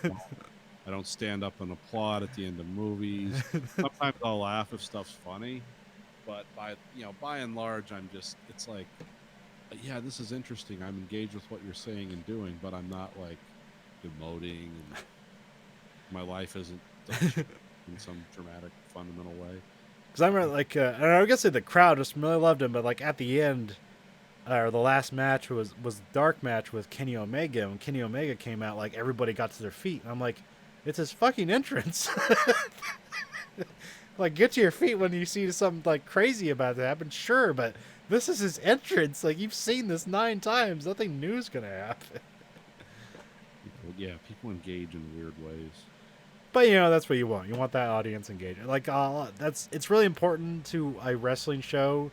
B: I don't stand up and applaud at the end of movies. Sometimes I'll laugh if stuff's funny, but by and large, it's like, yeah, this is interesting. I'm engaged with what you're saying and doing, but I'm not like emoting, and my life isn't in some dramatic, fundamental way.
A: Because I remember, like, and I guess the crowd just really loved him, but like at the end, or the last match was the dark match with Kenny Omega. When Kenny Omega came out, like everybody got to their feet, and I'm like, it's his fucking entrance. Like, get to your feet when you see something like crazy about to happen, sure, but this is his entrance. Like, you've seen this 9 times. Nothing new's gonna happen.
B: People engage in weird ways.
A: But that's what you want. You want that audience engagement. Like, it's really important to a wrestling show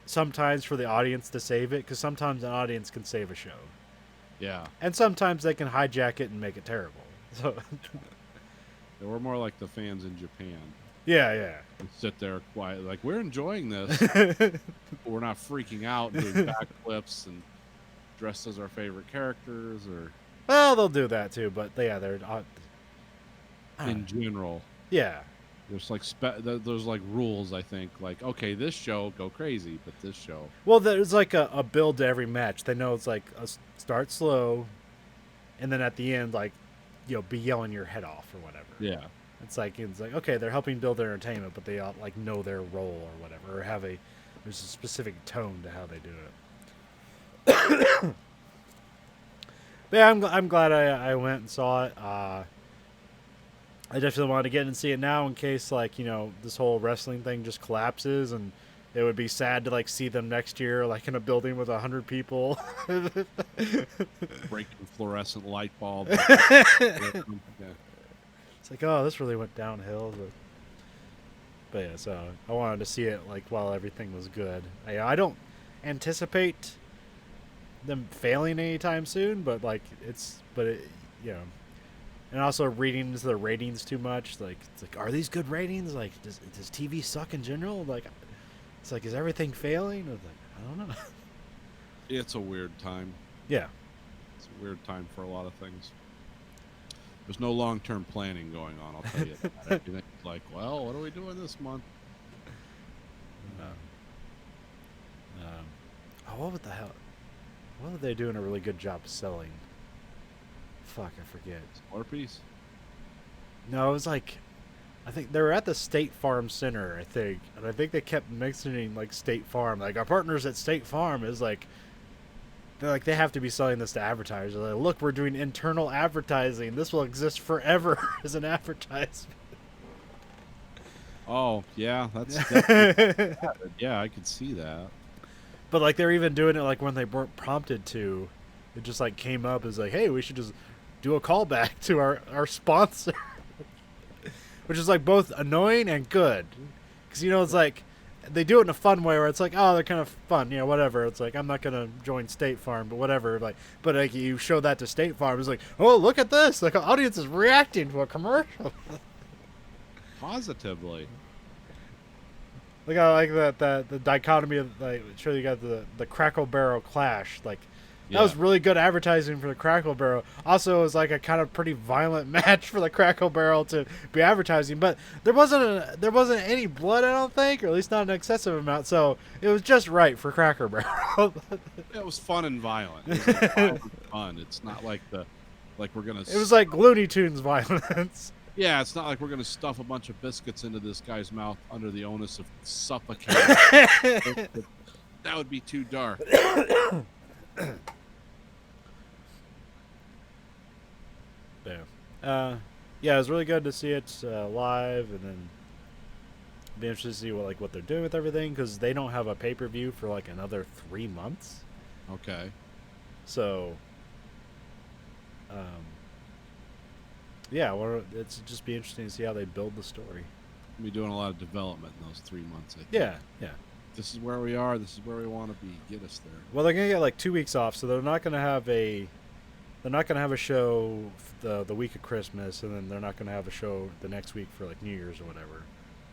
A: sometimes for the audience to save it, because sometimes an audience can save a show.
B: Yeah.
A: And sometimes they can hijack it and make it terrible. So
B: We're more like the fans in Japan.
A: yeah.
B: We sit there quiet, like, we're enjoying this. But we're not freaking out and doing backflips and dressed as our favorite characters, or
A: Well, they'll do that too, but they're
B: in general.
A: yeah.
B: There's like there's like rules, I think. Like, okay, this show go crazy, but this show.
A: Well, there's like a build to every match. They know it's like start slow, and then at the end, like, be yelling your head off or whatever.
B: Yeah.
A: It's like okay, they're helping build their entertainment, but they all like know their role or whatever, or there's a specific tone to how they do it. But yeah, I'm glad I went and saw it. I definitely wanted to get in and see it now in case like this whole wrestling thing just collapses, and it would be sad to like see them next year like in a building with 100 people.
B: Breaking fluorescent light bulb.
A: It's like, oh, this really went downhill. But yeah, so I wanted to see it like while everything was good. I don't anticipate them failing anytime soon, but like and also reading into the ratings too much. Like, it's like, are these good ratings? Like, does TV suck in general? Like, it's like, is everything failing? Or like, I don't know.
B: It's a weird time.
A: Yeah.
B: It's a weird time for a lot of things. There's no long-term planning going on, I'll tell you that. Everything's like, well, what are we doing this month?
A: What the hell? What are they doing a really good job selling? Fuck, I forget.
B: Slurpees?
A: No, it was like, I think they were at the State Farm Center, I think, and I think they kept mentioning like State Farm, like our partners at State Farm is like, they have to be selling this to advertisers. They're like, look, we're doing internal advertising. This will exist forever as an advertisement.
B: Oh, yeah, that's definitely yeah, I could see that.
A: But like they're even doing it like when they weren't prompted to. It just like came up as like, hey, we should just do a callback to our sponsor. Which is like both annoying and good. Because, you know, it's like they do it in a fun way where it's like, oh, they're kind of fun, you know, whatever. It's like, I'm not going to join State Farm, but whatever. Like, but like you show that to State Farm, it's like, oh, look at this. Like, an audience is reacting to a commercial.
B: Positively.
A: Like, I like that the dichotomy of, like, sure, you got the Crackle Barrel clash. Like, that was really good advertising for the Crackle Barrel. Also, it was like a kind of pretty violent match for the Crackle Barrel to be advertising. But there wasn't any blood, I don't think, or at least not an excessive amount. So it was just right for Cracker Barrel.
B: It was fun and violent. It was like violent fun. It's not like we're gonna.
A: It was like Looney Tunes violence.
B: Yeah, it's not like we're gonna stuff a bunch of biscuits into this guy's mouth under the onus of suffocating. That would be too dark.
A: Yeah, it was really good to see it live, and then be interested to see what they're doing with everything, because they don't have a pay-per-view for like another 3 months.
B: Okay.
A: So, yeah, well, it's just be interesting to see how they build the story.
B: We'll be doing a lot of development in those 3 months. I think.
A: Yeah.
B: This is where we are. This is where we want to be. Get us there.
A: Well, they're gonna get like 2 weeks off, so they're not gonna have a show the week of Christmas, and then they're not gonna have a show the next week for like New Year's or whatever.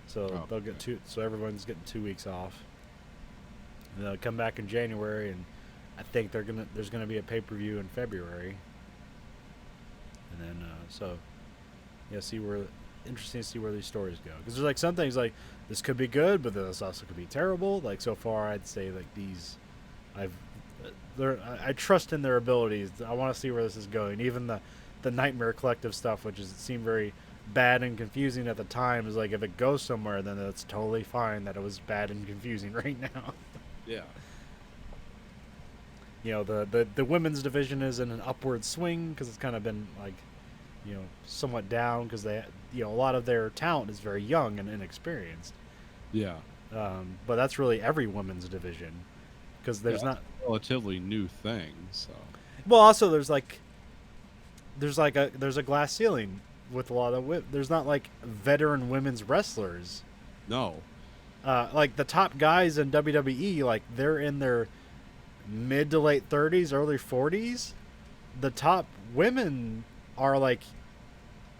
A: So they'll get so everyone's getting 2 weeks off, and they'll come back in January, and I think there's gonna be a pay-per-view in February, and then interesting to see where these stories go, because there's like some things like this could be good, but this also could be terrible. Like so far, I'd say like these, I trust in their abilities. I want to see where this is going. Even the Nightmare Collective stuff, which seemed very bad and confusing at the time, is like if it goes somewhere, then it's totally fine that it was bad and confusing right now.
B: Yeah.
A: You know, the women's division is in an upward swing because it's kind of been like, you know, somewhat down because they, you know, a lot of their talent is very young and inexperienced.
B: Yeah.
A: But that's really every women's division, because there's not
B: a relatively new thing. So.
A: Well, also there's a glass ceiling with a lot of there's not like veteran women's wrestlers.
B: No.
A: Like the top guys in WWE, like they're in their mid to late 30s, early 40s. The top women are like,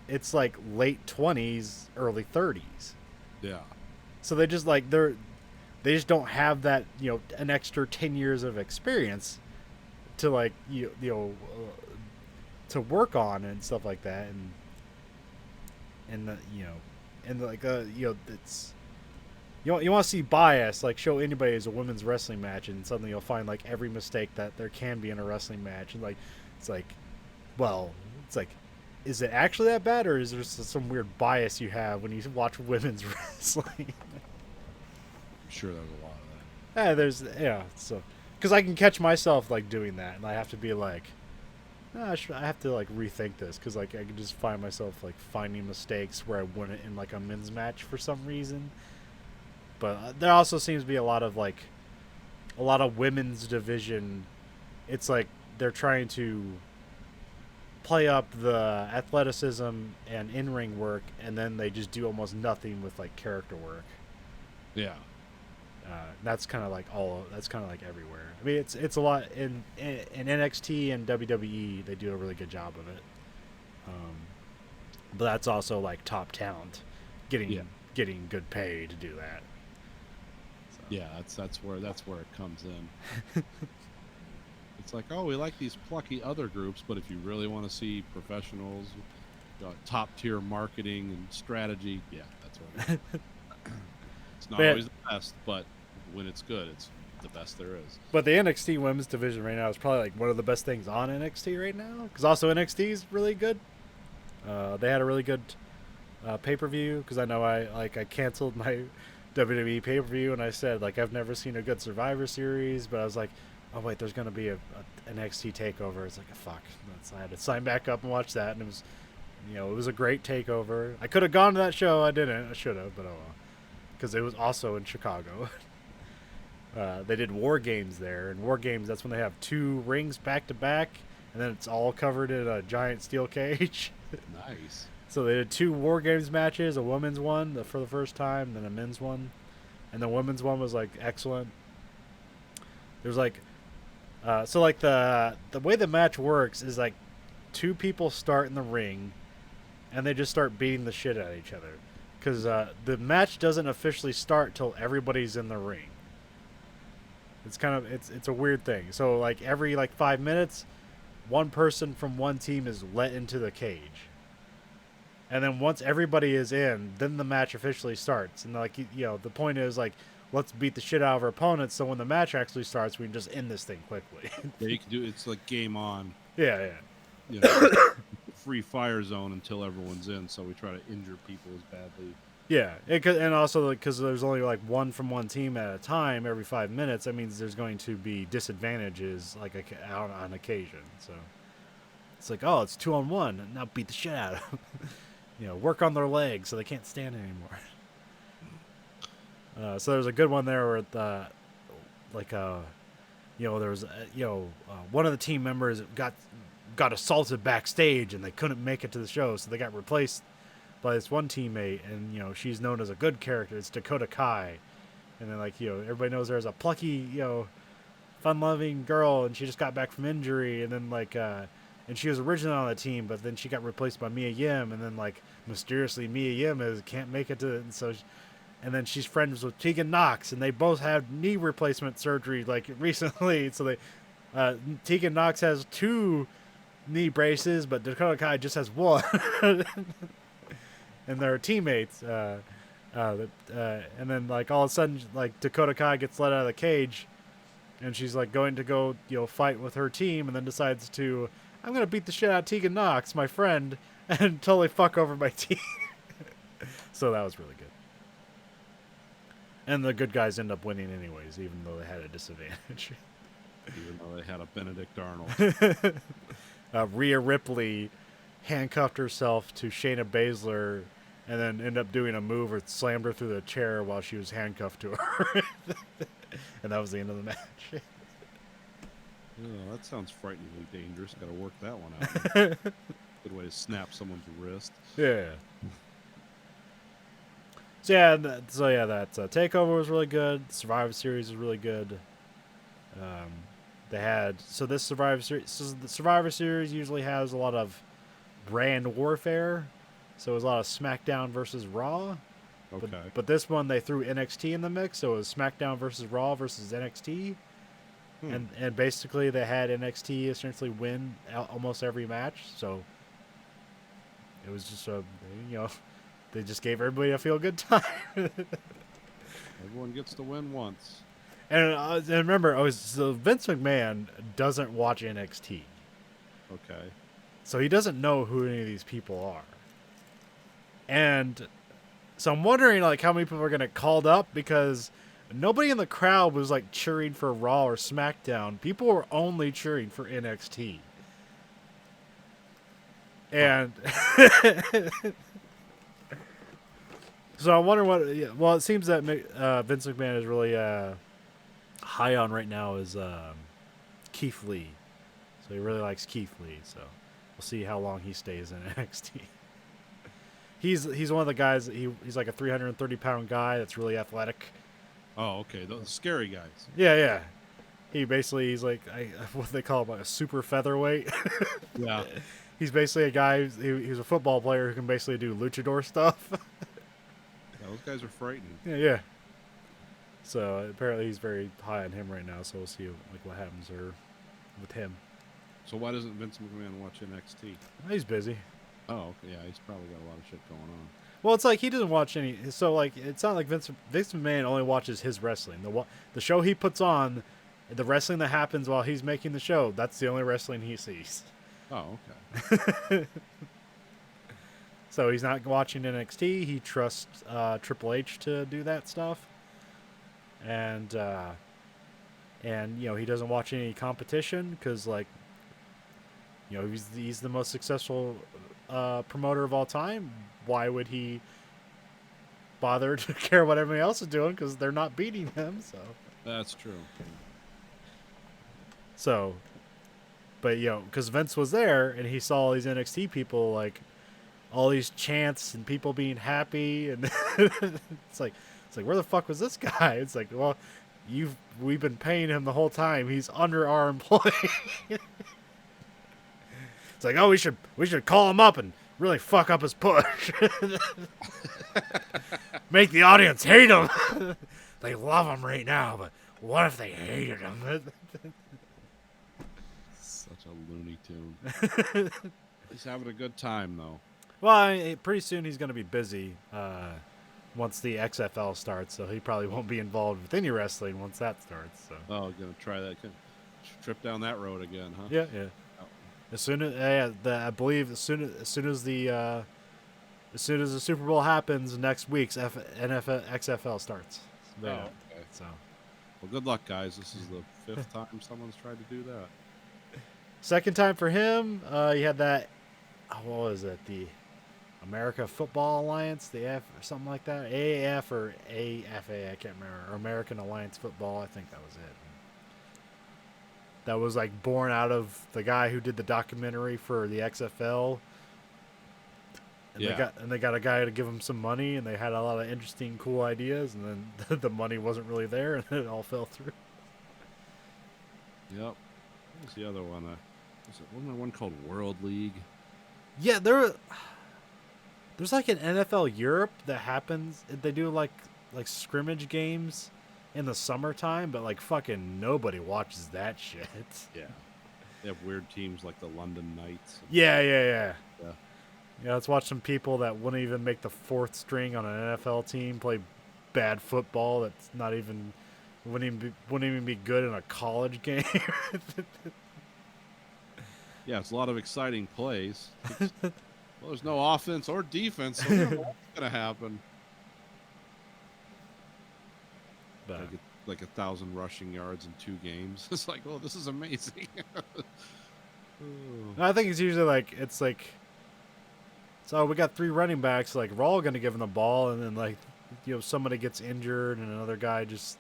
A: it's like late 20s, early 30s.
B: Yeah.
A: So they just they just don't have that, you know, an extra 10 years of experience to like to work on and stuff like that, and it's you want to see bias, like show anybody as a women's wrestling match, and suddenly you'll find like every mistake that there can be in a wrestling match, and like it's like, well, it's like, is it actually that bad, or is there some weird bias you have when you watch women's wrestling?
B: I'm sure there's a lot of that.
A: So because I can catch myself like doing that, and I have to be like, I have to like rethink this, because like I can just find myself like finding mistakes where I wouldn't in like a men's match for some reason. But there also seems to be a lot of women's division. It's like they're trying to play up the athleticism and in-ring work, and then they just do almost nothing with like character work.
B: Yeah.
A: That's kind of like everywhere. I mean, it's a lot in NXT and WWE. They do a really good job of it. But that's also like top talent getting good pay to do that. So.
B: Yeah, that's where it comes in. It's like, oh, we like these plucky other groups, but if you really want to see professionals, top tier marketing and strategy, yeah, that's what it is. It's not
A: Yeah.
B: always the best, but when it's good, it's the best there is.
A: But the NXT Women's Division right now is probably like one of the best things on NXT right now. Because also NXT is really good. They had a really good pay-per-view. Because I know I canceled my WWE pay-per-view and I said like I've never seen a good Survivor Series, but I was like, oh wait, there's gonna be a NXT takeover. It's like fuck. I had to sign back up and watch that, and it was, it was a great takeover. I could have gone to that show. I didn't. I should have, but oh well. Because it was also in Chicago. They did War Games there, and War Games, that's when they have 2 rings back to back, and then it's all covered in a giant steel cage.
B: Nice.
A: So they did 2 War Games matches, a women's one for the first time, then a men's one, and the women's one was like excellent. There's like, so like the way the match works is like 2 people start in the ring, and they just start beating the shit out of each other, because the match doesn't officially start till everybody's in the ring. It's kind of it's a weird thing. So like every like 5 minutes, one person from one team is let into the cage, and then once everybody is in, then the match officially starts. And like the point is like, let's beat the shit out of our opponents, so when the match actually starts, we can just end this thing quickly.
B: Yeah, you can do it's like game on.
A: Yeah.
B: Free fire zone until everyone's in. So we try to injure people as badly.
A: Yeah, and also because there's only like one from one team at a time every 5 minutes, that means there's going to be disadvantages like out on occasion. So it's like, oh, it's 2-on-1, now beat the shit out of them. Work on their legs so they can't stand anymore. So there's a good one there where there was one of the team members got assaulted backstage and they couldn't make it to the show, so they got replaced by this one teammate, and she's known as a good character. It's Dakota Kai, and then everybody knows her as a plucky, fun-loving girl, and she just got back from injury, and then and she was originally on the team, but then she got replaced by Mia Yim, and then mysteriously Mia Yim can't make it to, and then she's friends with Tegan Knox, and they both had knee replacement surgery recently, so Tegan Knox has 2 knee braces, but Dakota Kai just has 1. And they're teammates, and then all of a sudden Dakota Kai gets let out of the cage, and she's going to go fight with her team, and then decides to, I'm gonna beat the shit out of Tegan Knox, my friend, and totally fuck over my team. So that was really good. And the good guys end up winning anyways, even though they had a disadvantage.
B: Even though they had a Benedict Arnold.
A: Rhea Ripley handcuffed herself to Shayna Baszler, and then ended up doing a move or slammed her through the chair while she was handcuffed to her. And that was the end of the match.
B: Oh, that sounds frighteningly dangerous. Got to work that one out. Good way to snap someone's wrist.
A: Yeah. That Takeover was really good. Survivor Series was really good. The Survivor Series usually has a lot of brand warfare, so it was a lot of SmackDown versus Raw.
B: Okay.
A: But this one they threw NXT in the mix, so it was SmackDown versus Raw versus NXT, and basically they had NXT essentially win almost every match. So it was just they just gave everybody a feel good time.
B: Everyone gets to win once.
A: And remember, so Vince McMahon doesn't watch NXT.
B: Okay.
A: So he doesn't know who any of these people are. And so I'm wondering how many people are going to get called up, because nobody in the crowd was cheering for Raw or SmackDown. People were only cheering for NXT. And so I wonder it seems that Vince McMahon is really high on right now is Keith Lee. So he really likes Keith Lee, so we'll see how long he stays in NXT. He's one of the guys. He's like a 330-pound guy that's really athletic.
B: Oh, okay. Those scary guys.
A: Yeah. He's what they call him, a super featherweight.
B: Yeah.
A: He's basically a guy. He's a football player who can basically do luchador stuff.
B: Yeah, those guys are frightening.
A: Yeah. So apparently he's very high on him right now. So we'll see what happens there. with him.
B: So why doesn't Vince McMahon watch NXT?
A: He's busy.
B: Oh, okay, yeah, he's probably got a lot of shit going on.
A: Well, it's like he doesn't watch any. So like, it's not like Vince McMahon only watches his wrestling. The show he puts on, the wrestling that happens while he's making the show. That's the only wrestling he sees.
B: Oh, okay.
A: So he's not watching NXT. He trusts Triple H to do that stuff, and he doesn't watch any competition because like, he's the most successful promoter of all time. Why would he bother to care what everybody else is doing? Because they're not beating him.
B: That's true.
A: So, but because Vince was there and he saw all these NXT people, like all these chants and people being happy, and it's like where the fuck was this guy? It's like, well, we've been paying him the whole time. He's under our employee. It's like, oh, we should call him up and really fuck up his push. Make the audience hate him. They love him right now, but what if they hated him?
B: Such a Looney Tune. He's having a good time, though.
A: Well, pretty soon he's going to be busy once the XFL starts, so he probably won't be involved with any wrestling once that starts. So.
B: Oh, gonna try that trip down that road again, huh?
A: Yeah. As soon as I believe as soon as the Super Bowl happens next week's XFL starts.
B: Oh, okay.
A: So.
B: Well, good luck, guys. This is the 5th time someone's tried to do that.
A: Second time for him. He had that. What was it? The America Football Alliance, the F or something like that. AAF or AFA, I can't remember. Or American Alliance Football. I think that was it. That was like born out of the guy who did the documentary for the XFL. And they got a guy to give them some money, and they had a lot of interesting, cool ideas, and then the money wasn't really there, and it all fell through.
B: Yep. What was the other one? Wasn't there one called World League?
A: Yeah, there's like an NFL Europe that happens. They do like scrimmage games in the summertime, but like fucking nobody watches that shit.
B: Yeah. They have weird teams like the London Knights.
A: Yeah, let's watch some people that wouldn't even make the 4th string on an NFL team play bad football that's not even wouldn't even be good in a college game.
B: Yeah, it's a lot of exciting plays. Well, there's no offense or defense, so we don't know what's going to happen.
A: But,
B: Like 1,000 rushing yards in 2 games. It's like, oh, this is amazing.
A: I think it's usually like so we got 3 running backs. Like we're all going to give them the ball, and then like somebody gets injured, and another guy just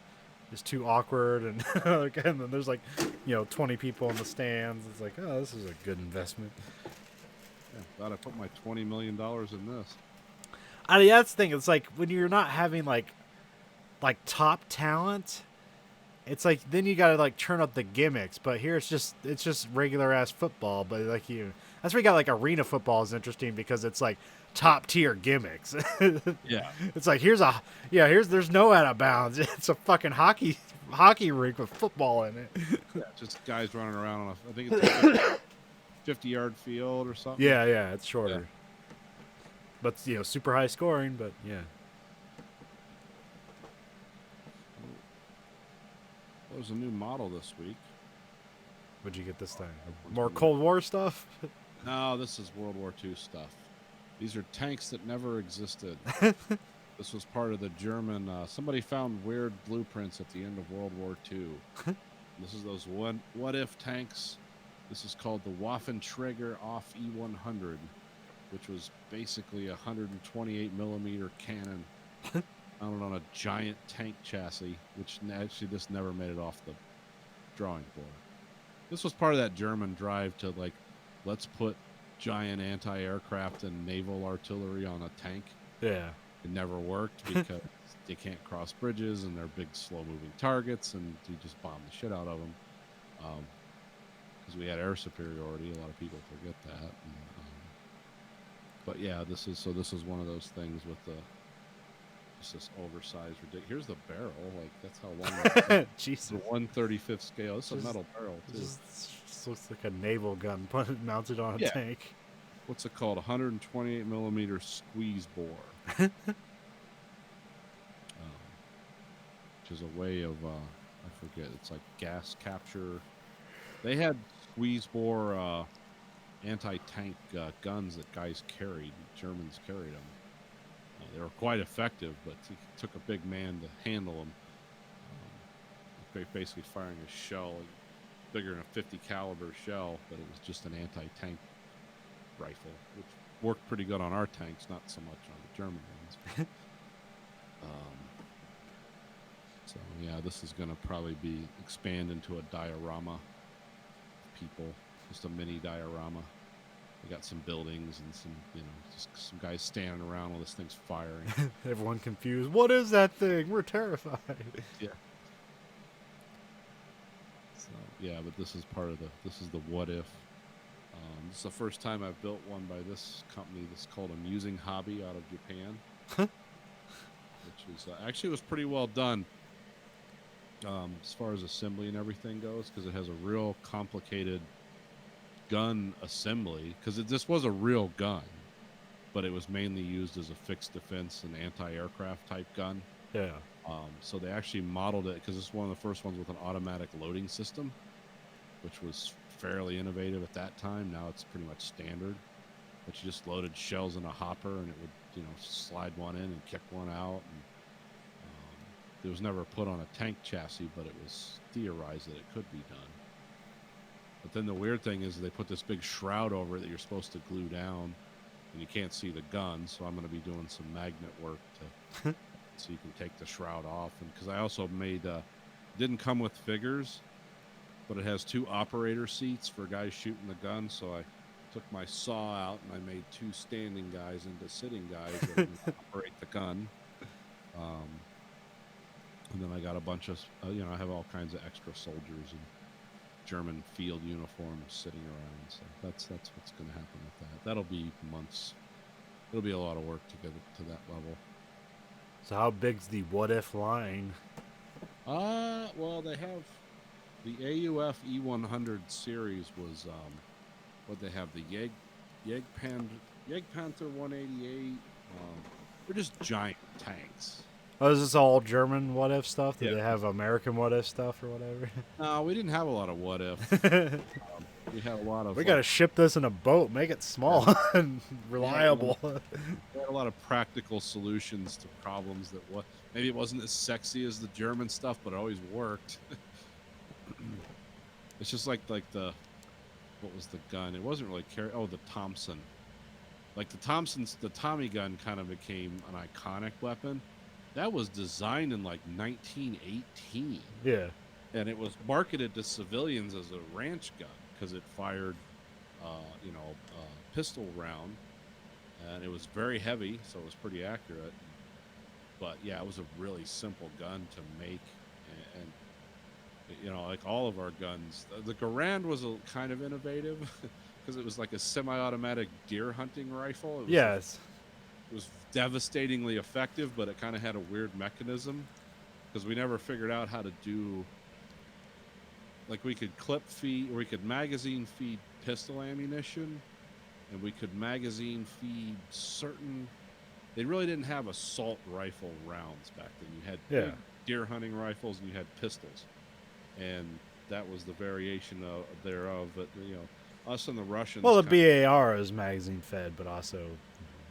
A: is too awkward, and and then there's like 20 people in the stands. It's like, oh, this is a good investment.
B: Yeah, glad I put my $20 million in this.
A: Yeah, that's the thing. It's like when you're not having like top talent, it's like then you gotta like turn up the gimmicks. But here it's just regular ass football. But like that's where you got like arena football is interesting because it's like top tier gimmicks.
B: Yeah,
A: it's like there's no out of bounds. It's a fucking hockey rink with football in it.
B: Yeah, just guys running around on I think it's a 50-yard field or something.
A: Yeah, it's shorter.
B: Yeah.
A: But super high scoring. But yeah.
B: There's a new model this week.
A: What'd you get this time? More Cold War stuff?
B: No, this is World War II stuff. These are tanks that never existed. This was part of the German. Somebody found weird blueprints at the end of World War II. This is those what if tanks. This is called the Waffenträger Off E100, which was basically a 128 millimeter cannon mounted on a giant tank chassis, which actually just never made it off the drawing board. This was part of that German drive to like, let's put giant anti-aircraft and naval artillery on a tank.
A: Yeah.
B: It never worked because they can't cross bridges and they're big, slow-moving targets, and you just bomb the shit out of them. Because we had air superiority. A lot of people forget that. And, but yeah, this is one of those things with the oversized, ridiculous. Here's the barrel. Like, that's how long. The
A: Jesus.
B: 1/35th scale. It's a
A: Just-
B: metal barrel too.
A: Just looks like a naval gun mounted on a
B: Yeah.
A: tank.
B: What's it called? 128 millimeter squeeze bore. Which is a way of I forget. It's like gas capture. They had squeeze bore anti-tank guns that guys carried. Germans carried them. They were quite effective, but it took a big man to handle them. Basically firing a shell bigger than a 50 caliber shell, but it was just an anti-tank rifle, which worked pretty good on our tanks, not so much on the German ones. So yeah, this is going to probably be expand into a diorama of people, just a mini diorama. We got some buildings and some, just some guys standing around while this thing's firing.
A: Everyone confused. What is that thing? We're terrified.
B: Yeah. So yeah, but this is part of this is the what if. This is the first time I've built one by this company. This is called Amusing Hobby out of Japan, which is actually was pretty well done as far as assembly and everything goes, because it has a real complicated gun assembly. Because this was a real gun, but it was mainly used as a fixed defense and anti-aircraft type gun.
A: Yeah.
B: So they actually modeled it, because this is one of the first ones with an automatic loading system, which was fairly innovative at that time. Now it's pretty much standard. But you just loaded shells in a hopper, and it would, slide one in and kick one out. And it was never put on a tank chassis, but it was theorized that it could be done. But then the weird thing is they put this big shroud over it that you're supposed to glue down, and you can't see the gun. So I'm going to be doing some magnet work to so you can take the shroud off. And because I also made didn't come with figures, but it has 2 operator seats for guys shooting the gun. So I took my saw out and I made 2 standing guys into sitting guys that can operate the gun. And then I got a bunch of, I have all kinds of extra soldiers in German field uniforms sitting around. So that's what's going to happen with that. That'll be months. It'll be a lot of work to get it to that level.
A: So how big's the what if line?
B: Well, they have the AUF E100 series was what they have, the Jagdpanther 188. They're just giant tanks.
A: Oh, is this all German what if stuff? Did
B: Yeah.
A: they have American what if stuff or whatever?
B: No, we didn't have a lot of what if. We had a lot of.
A: We gotta ship this in a boat, make it small and reliable.
B: We had a lot of practical solutions to problems that maybe it wasn't as sexy as the German stuff, but it always worked. It's just like the what was the gun? It wasn't really the Thompson. Like the Tommy gun kind of became an iconic weapon. That was designed in like 1918.
A: Yeah.
B: And it was marketed to civilians as a ranch gun because it fired, pistol round, and it was very heavy, so it was pretty accurate. But yeah, it was a really simple gun to make, and like all of our guns, the Garand was a kind of innovative because it was like a semi-automatic deer hunting rifle. It was
A: Yes.
B: It was devastatingly effective, but it kind of had a weird mechanism because we never figured out how to do. Like we could clip feed, or we could magazine feed pistol ammunition, and we could magazine feed certain. They really didn't have assault rifle rounds back then. You had big deer hunting rifles, and you had pistols, and that was the variation thereof. But us and the Russians.
A: Well, the BAR is magazine fed, but also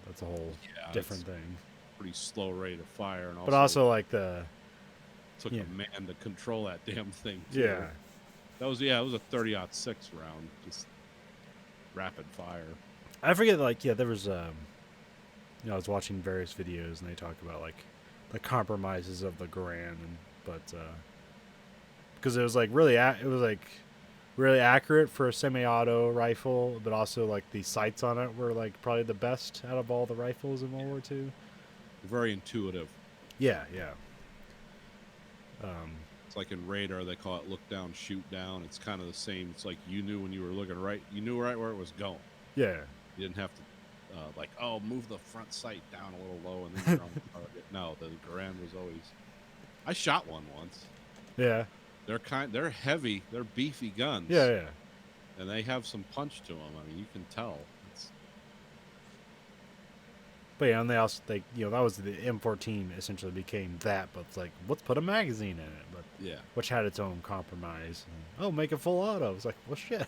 A: that's a whole different thing.
B: Pretty slow rate of fire, and
A: but also like
B: took a man to control that damn thing. Too.
A: Yeah.
B: That was it was a 30-06 round, just rapid fire.
A: I forget, there was I was watching various videos and they talk about like the compromises of the Garand, but because it was like really really accurate for a semi-auto rifle, but also like the sights on it were like probably the best out of all the rifles in World War II.
B: Very intuitive.
A: Yeah.
B: It's like in radar, they call it look down, shoot down. It's kind of the same. It's like you knew when you were looking right, you knew right where it was going.
A: Yeah.
B: You didn't have to move the front sight down a little low and then you're on the target. No, the Garand was always. I shot one once.
A: Yeah.
B: They're heavy. They're beefy guns.
A: Yeah, yeah.
B: And they have some punch to them. I mean, you can tell.
A: But yeah, and they also that was the M14 essentially became that, but it's like let's put a magazine in it, but
B: Yeah.
A: which had its own compromise. Oh, make it full auto. It's like, well, shit.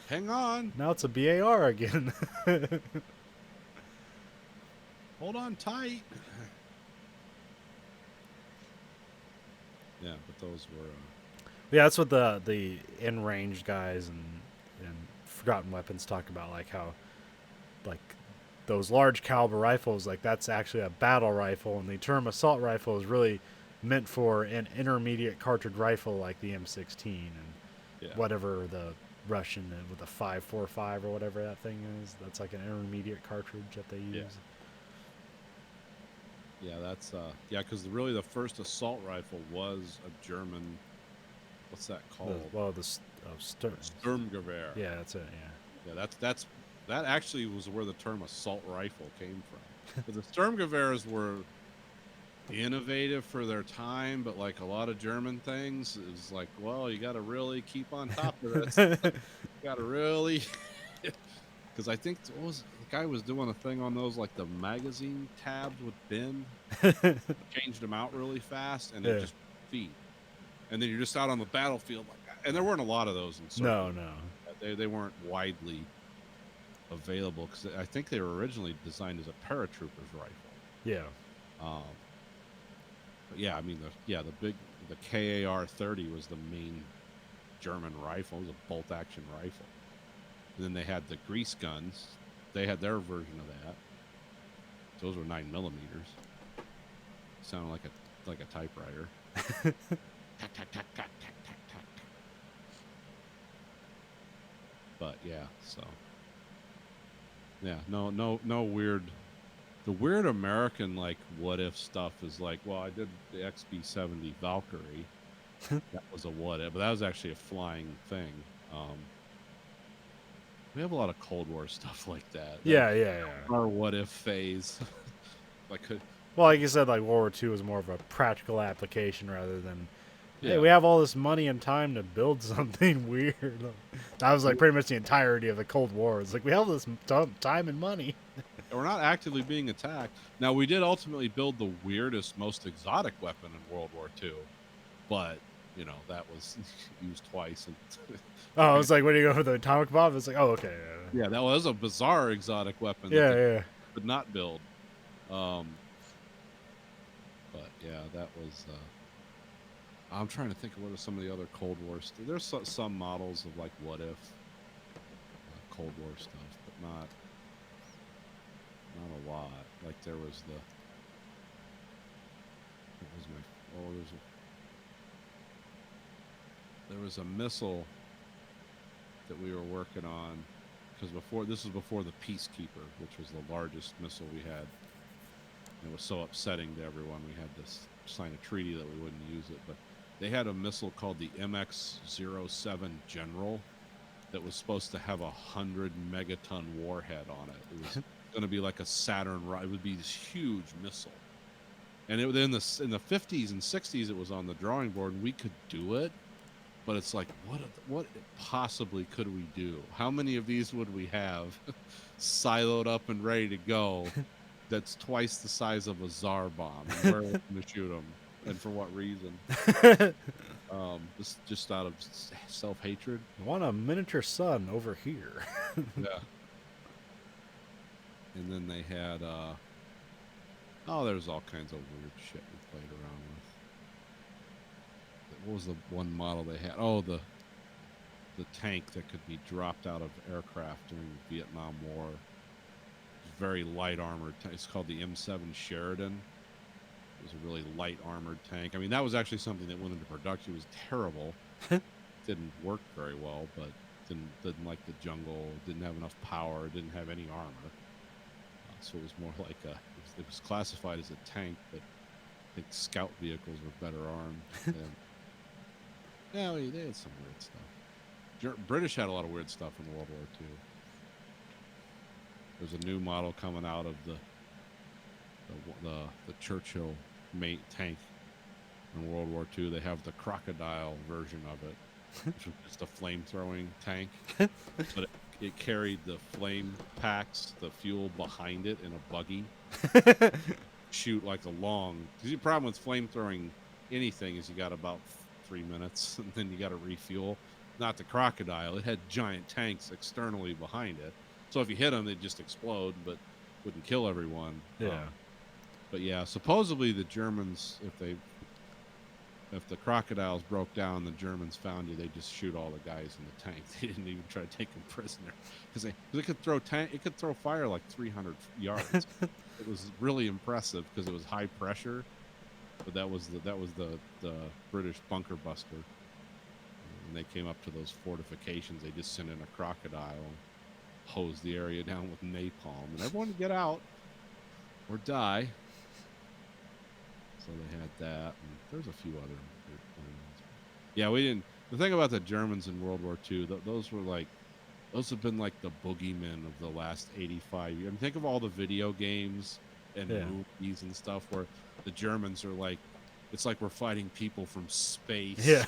B: Hang on.
A: Now it's a BAR again.
B: Hold on tight. Yeah, but those were.
A: Yeah, that's what the in range guys and Forgotten Weapons talk about, like how like those large caliber rifles, like that's actually a battle rifle, and the term assault rifle is really meant for an intermediate cartridge rifle like the M16 and
B: Yeah.
A: whatever the Russian with the 5.45 or whatever that thing is. That's like an intermediate cartridge that they use.
B: Yeah, that's because really the first assault rifle was a German. What's that called? Sturmgewehr.
A: Yeah, that's it. Yeah.
B: Yeah, that actually was where the term assault rifle came from. But the Sturmgewehrs were innovative for their time, but like a lot of German things, it was like, well, you got to really keep on top of this. You got to really, because I think the guy was doing a thing on those, like the magazine tabs with bin, changed them out really fast, and it just feed. And then you're just out on the battlefield, and there weren't a lot of those in Serbia.
A: No.
B: They weren't widely available because I think they were originally designed as a paratrooper's rifle.
A: Yeah.
B: But yeah, I mean the KAR-30 was the main German rifle. It was a bolt action rifle. And then they had the grease guns. They had their version of that. Those were 9mm. Sounded like a typewriter. Tack, tack, tack, tack, tack, tack, tack. But yeah, so yeah, no weird. The weird American like what if stuff is like, well, I did the XB-70 Valkyrie. That was a what if, but that was actually a flying thing. We have a lot of Cold War stuff like that.
A: Yeah.
B: Our what if phase.
A: Well, like you said, like World War II was more of a practical application rather than, hey, we have all this money and time to build something weird. That was like pretty much the entirety of the Cold War. It's like we have this time and money.
B: We're not actively being attacked. Now, we did ultimately build the weirdest, most exotic weapon in World War II, but that was used twice. And
A: oh, it's like when you go for the atomic bomb, it's like, oh, okay.
B: Yeah, that was a bizarre exotic weapon.
A: Yeah.
B: Could not build. But yeah, that was. I'm trying to think of what are some of the other Cold War stuff. There's some models of like what if Cold War stuff, but not a lot. Like there was there was a missile that we were working on because this was before the Peacekeeper, which was the largest missile we had. And it was so upsetting to everyone. We had to sign a treaty that we wouldn't use it, but they had a missile called the MX-07 General that was supposed to have 100 megaton warhead on it. It was going to be like a Saturn. It would be this huge missile. And in the 50s and 60s, it was on the drawing board, and we could do it. But it's like, what possibly could we do? How many of these would we have siloed up and ready to go? That's twice the size of a Tsar bomb. And where are we going to shoot them? And for what reason? Just out of self-hatred.
A: I want a miniature sun over here.
B: Yeah. And then they had, there's all kinds of weird shit we played around with. What was the one model they had? Oh, the tank that could be dropped out of aircraft during the Vietnam War. Very light armored tank. It's called the M7 Sheridan. It was a really light armored tank. I mean, that was actually something that went into production. It was terrible. Didn't work very well, but didn't like the jungle. Didn't have enough power. Didn't have any armor. So it was more like it was classified as a tank, but I think scout vehicles were better armed. Yeah, they had some weird stuff. British had a lot of weird stuff in World War II. There's a new model coming out of the the Churchill tank in World War II. They have the crocodile version of it, which was just a flame-throwing tank, but it carried the flame packs, the fuel behind it in a buggy. Shoot like a long. Because the problem with flame-throwing anything is you got about 3 minutes, and then you got to refuel. Not the crocodile. It had giant tanks externally behind it. So if you hit them, they'd just explode, but wouldn't kill everyone.
A: Yeah.
B: But yeah, supposedly the Germans, if the crocodiles broke down, the Germans found you, they just shoot all the guys in the tank. They didn't even try to take them prisoner because it could throw fire like 300 yards. It was really impressive because it was high pressure. But that was the British bunker buster. When they came up to those fortifications, they just sent in a crocodile and hosed the area down with napalm, and everyone would get out or die. So they had that, and there's a few other weird plans. Yeah, we didn't. The thing about the Germans in World War II, those have been like the boogeymen of the last 85 years. I mean, think of all the video games and movies and stuff where the Germans are like, it's like we're fighting people from space.
A: Yeah.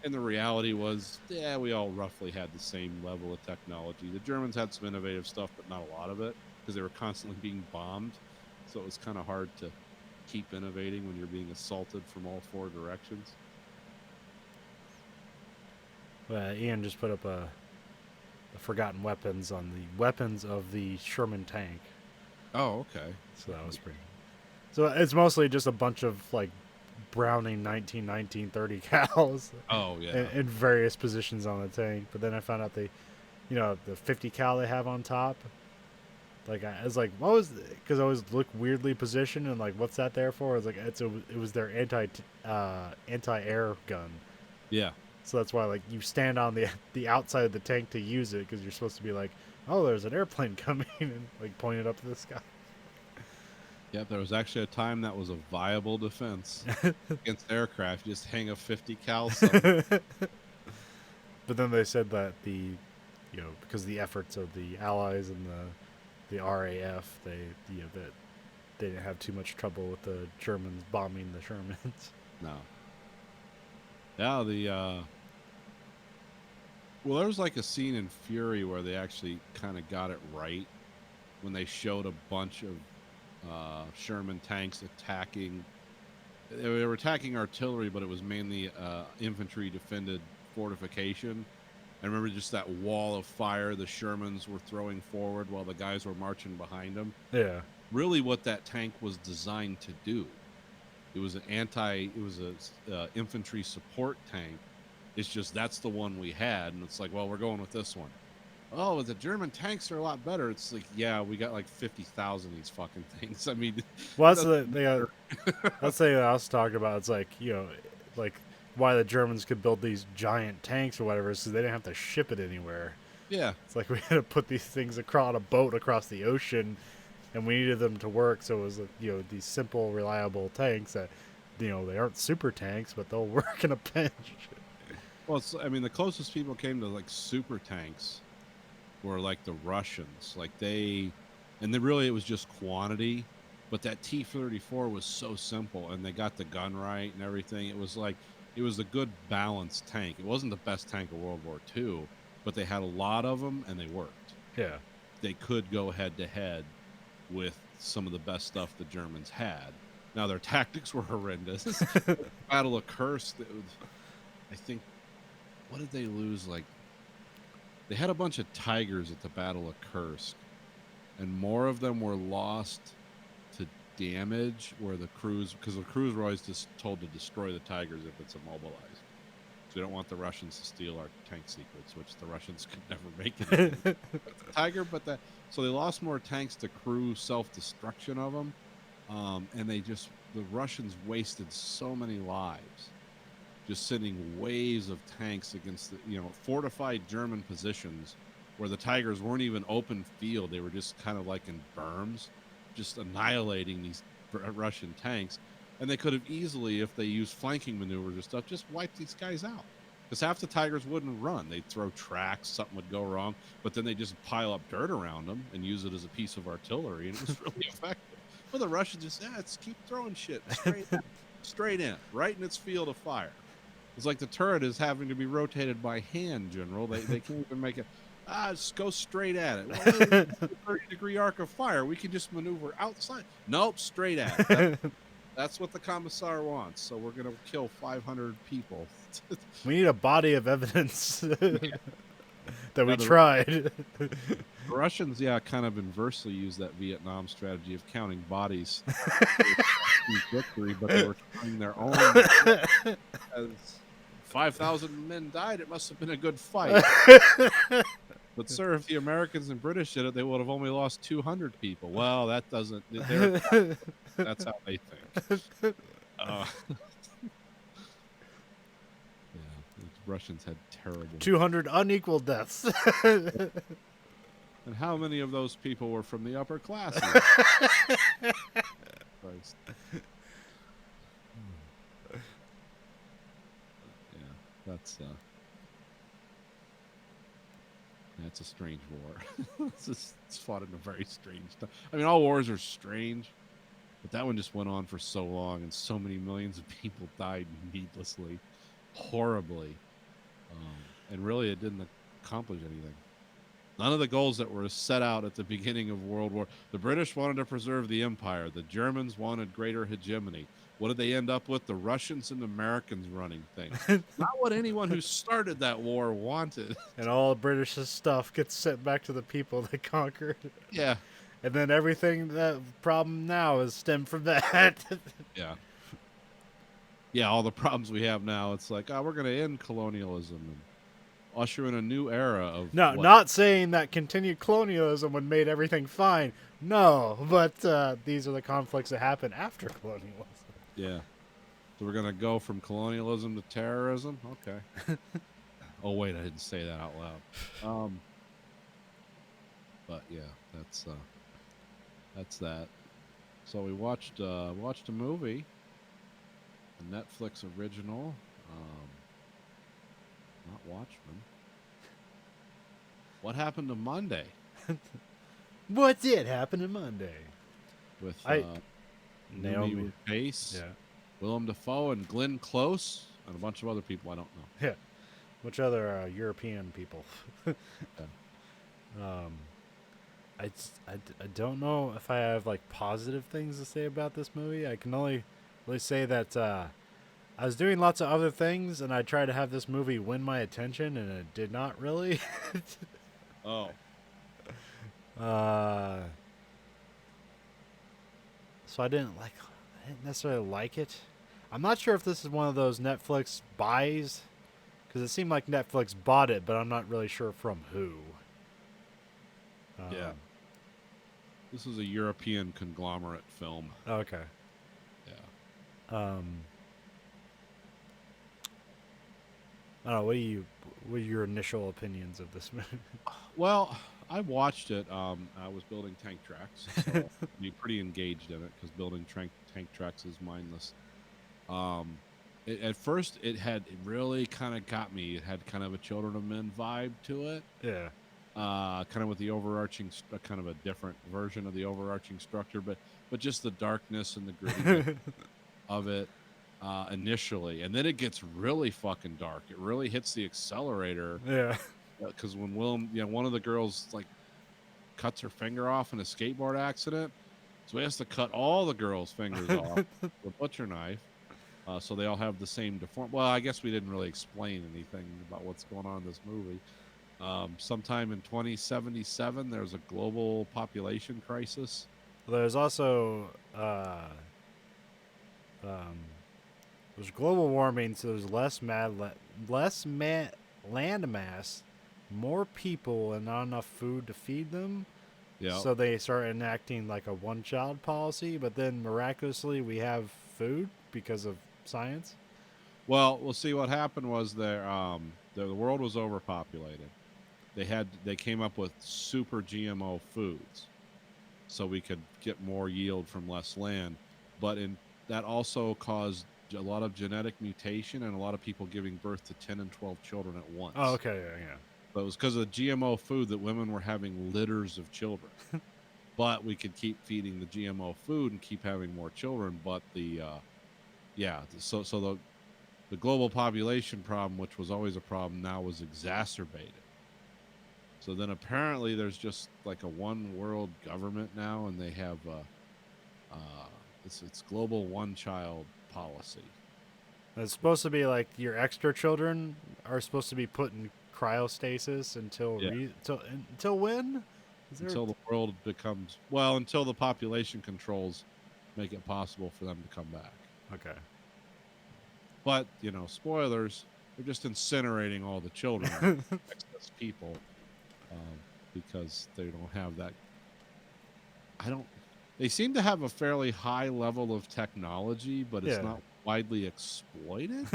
B: And the reality was, yeah, we all roughly had the same level of technology. The Germans had some innovative stuff, but not a lot of it because they were constantly being bombed. So it was kind of hard to keep innovating when you're being assaulted from all four directions.
A: Ian just put up the forgotten weapons on the weapons of the Sherman tank.
B: Oh, okay.
A: So that was pretty. So it's mostly just a bunch of like Browning 1930 cals.
B: Oh yeah.
A: In various positions on the tank, but then I found out the 50 cal they have on top. Like I was like, what was? Because I always look weirdly positioned and like, what's that there for? I was like, it was their anti-air gun.
B: Yeah.
A: So that's why like you stand on the outside of the tank to use it because you're supposed to be like, oh, there's an airplane coming and like point it up to the sky.
B: Yeah, there was actually a time that was a viable defense against aircraft. Just hang a 50 cal somewhere.
A: But then they said that because of the efforts of the Allies and the RAF, they that they didn't have too much trouble with the Germans bombing the Shermans.
B: No. Yeah, well, there was like a scene in Fury where they actually kind of got it right when they showed a bunch of Sherman tanks attacking. They were attacking artillery, but it was mainly infantry defended fortification. I remember just that wall of fire the Shermans were throwing forward while the guys were marching behind them.
A: Yeah.
B: Really, what that tank was designed to do. It was a infantry support tank. It's just that's the one we had, and it's like, well, we're going with this one. Oh, the German tanks are a lot better. It's like, yeah, we got like 50,000 of these fucking things. I mean,
A: well, that's the thing. That's the thing I was talking about. It's like like why the Germans could build these giant tanks or whatever, is because they didn't have to ship it anywhere.
B: Yeah,
A: it's like we had to put these things on a boat across the ocean, and we needed them to work. So it was these simple, reliable tanks that they aren't super tanks, but they'll work in a pinch.
B: Well, the closest people came to like super tanks were like the Russians. Like it was just quantity, but that T-34 was so simple, and they got the gun right and everything. It was a good balanced tank. It wasn't the best tank of World War II, but they had a lot of them and they worked.
A: Yeah,
B: they could go head to head with some of the best stuff the Germans had. Now their tactics were horrendous. Battle of Kursk, I think, what did they lose? Like, they had a bunch of Tigers at the Battle of Kursk, and more of them were lost to damage, where because the crews were always just told to destroy the Tigers if it's immobilized. So we don't want the Russians to steal our tank secrets, which the Russians could never make it. The Tiger, so they lost more tanks to crew self-destruction of them, and the Russians wasted so many lives. Just sending waves of tanks against the fortified German positions where the Tigers weren't even open field. They were just kind of like in berms, just annihilating these Russian tanks. And they could have easily, if they used flanking maneuvers or stuff, just wiped these guys out. Because half the Tigers wouldn't run. They'd throw tracks, something would go wrong, but then they just pile up dirt around them and use it as a piece of artillery, and it was really effective. Well, the Russians just let's keep throwing shit straight in, right in its field of fire. It's like the turret is having to be rotated by hand, General. They can't even make it. Just go straight at it. Well, 30-degree arc of fire. We can just maneuver outside. Nope, straight at it. That's what the commissar wants. So we're gonna kill 500 people.
A: We need a body of evidence that we
B: the-
A: tried.
B: The Russians, kind of inversely use that Vietnam strategy of counting bodies in victory, but they were counting their own. As 5,000 men died, it must have been a good fight. But sir, if the Americans and British did it, they would have only lost 200 people. Well, that doesn't. That's how they think. The Russians had terrible.
A: 200 unequal deaths.
B: And how many of those people were from the upper classes? Christ. That's a strange war. It's fought in a very strange time. I mean, all wars are strange, but that one just went on for so long, and so many millions of people died needlessly, horribly, and really it didn't accomplish anything. None of the goals that were set out at the beginning of World War. The British wanted to preserve the empire. The Germans wanted greater hegemony. What did they end up with? The Russians and Americans running things. Not what anyone who started that war wanted.
A: And all the British stuff gets sent back to the people they conquered.
B: Yeah.
A: And then everything, that problem now is stemmed from that.
B: Yeah. Yeah, all the problems we have now, it's like, we're going to end colonialism and usher in a new era of...
A: No,
B: what?
A: not saying that continued colonialism would made everything fine. No, but these are the conflicts that happen after colonialism.
B: Yeah. So we're going to go from colonialism to terrorism? Okay. Oh, wait, I didn't say that out loud. But, yeah, that's that. So we watched a movie, a Netflix original, not Watchmen. What happened to Monday?
A: What did happen on Monday?
B: With
A: Naomi
B: Pace,
A: Yeah.
B: Willem Dafoe, and Glenn Close, and a bunch of other people I don't know.
A: Yeah. Which other European people? I don't know if I have like positive things to say about this movie. I can only really say that I was doing lots of other things, and I tried to have this movie win my attention, and it did not really.
B: Oh.
A: So I didn't necessarily like it. I'm not sure if this is one of those Netflix buys, because it seemed like Netflix bought it, but I'm not really sure from who.
B: Yeah. This is a European conglomerate film.
A: Okay.
B: Yeah.
A: I don't know. What are your initial opinions of this movie?
B: Well, I watched it. I was building tank tracks, so I'd be pretty engaged in it because building tank tracks is mindless. At first, it really kind of got me. It had kind of a Children of Men vibe to it.
A: Yeah.
B: Kind of with the overarching, kind of a different version of the overarching structure, but just the darkness and the grittiness of it initially, and then it gets really fucking dark. It really hits the accelerator.
A: Yeah.
B: Because when Willem, one of the girls like cuts her finger off in a skateboard accident, so he has to cut all the girls' fingers off with a butcher knife. So they all have the same deform. Well, I guess we didn't really explain anything about what's going on in this movie. Sometime in 2077, there's a global population crisis.
A: There's also there's global warming, so there's less land mass, more people, and not enough food to feed them.
B: Yeah.
A: So they start enacting like a one-child policy, but then miraculously we have food because of science.
B: Well, we'll see. What happened was the world was overpopulated. They came up with super GMO foods, so we could get more yield from less land. But that also caused a lot of genetic mutation and a lot of people giving birth to 10 and 12 children at once.
A: Oh, okay, yeah.
B: But it was because of the GMO food that women were having litters of children. but we could keep feeding the GMO food and keep having more children. But so the global population problem, which was always a problem, now was exacerbated. So then apparently there's just like a one world government now, and they have it's global one child policy.
A: It's supposed to be like your extra children are supposed to be put in cryostasis until
B: Yeah.
A: until when?
B: Until the world becomes until the population controls make it possible for them to come back.
A: Okay.
B: But spoilers, they're just incinerating all the children, excess people, because they don't have that. They seem to have a fairly high level of technology, but it's
A: Yeah.
B: not widely exploited.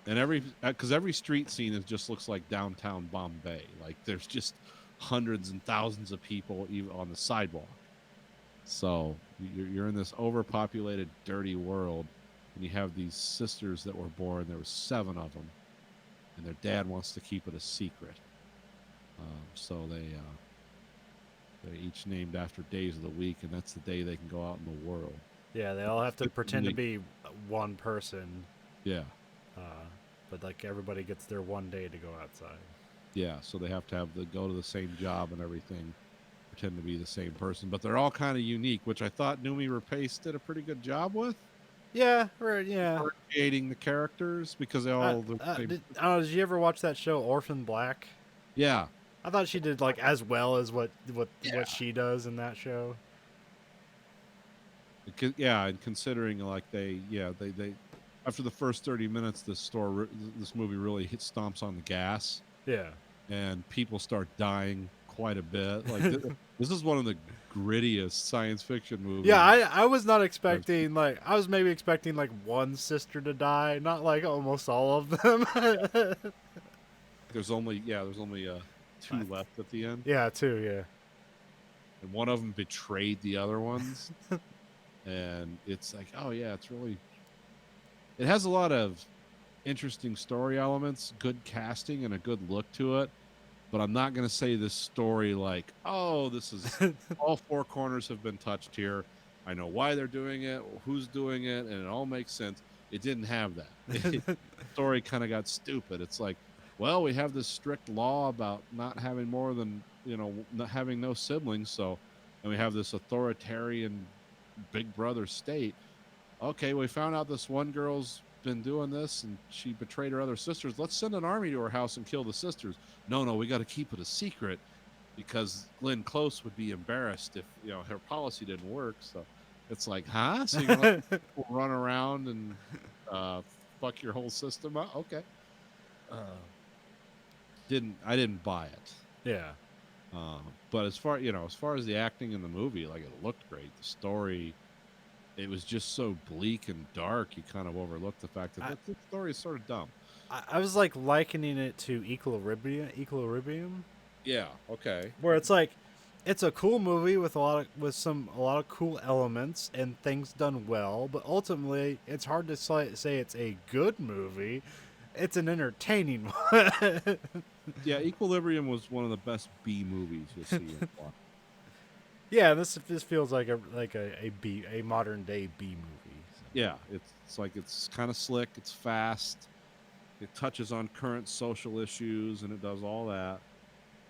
B: And because every street scene just looks like downtown Bombay. Like there's just hundreds and thousands of people even on the sidewalk. So you're in this overpopulated, dirty world, and you have these sisters that were born. There were 7 of them, and their dad wants to keep it a secret. So they're each named after days of the week, and that's the day they can go out in the world.
A: Yeah, they all have to pretend to be one person.
B: Yeah.
A: But like everybody gets their one day to go outside.
B: Yeah, so they have to go to the same job and everything, pretend to be the same person, but they're all kind of unique, which I thought Noomi Rapace did a pretty good job with.
A: Yeah, right. Yeah.
B: Creating the characters because they all.
A: Did you ever watch that show Orphan Black?
B: Yeah.
A: I thought she did like as well as what she does in that show.
B: Yeah, and considering like they after the first 30 minutes, this movie really stomps on the gas.
A: Yeah.
B: And people start dying quite a bit. Like this is one of the grittiest science fiction movies.
A: Yeah, I was not expecting I was maybe expecting like one sister to die, not like almost all of them.
B: There's only 2 left at the end.
A: Yeah, 2, yeah.
B: And one of them betrayed the other ones. And it's like, oh yeah, it has a lot of interesting story elements, good casting, and a good look to it. But I'm not going to say this story like, oh, this is all 4 corners have been touched here. I know why they're doing it, who's doing it, and it all makes sense. It didn't have that. The story kind of got stupid. It's like, well, we have this strict law about not having more than, not having no siblings. And we have this authoritarian big brother state. Okay, we found out this one girl's been doing this and she betrayed her other sisters. Let's send an army to her house and kill the sisters. No, we got to keep it a secret because Glenn Close would be embarrassed if her policy didn't work. So it's like, huh? So you're gonna let people run around and fuck your whole system up? Okay. I didn't buy it.
A: Yeah.
B: But as far as the acting in the movie, like, it looked great. The story, it was just so bleak and dark. You kind of overlooked the fact that the story is sort of dumb.
A: I was like likening it to Equilibrium.
B: Yeah. Okay.
A: Where it's like, it's a cool movie with a lot of cool elements and things done well, but ultimately it's hard to say it's a good movie. It's an entertaining one.
B: Yeah, Equilibrium was one of the best B movies you'll see in a while.
A: Yeah, this feels like a modern day B movie. So.
B: Yeah, it's like, it's kind of slick, it's fast, it touches on current social issues, and it does all that.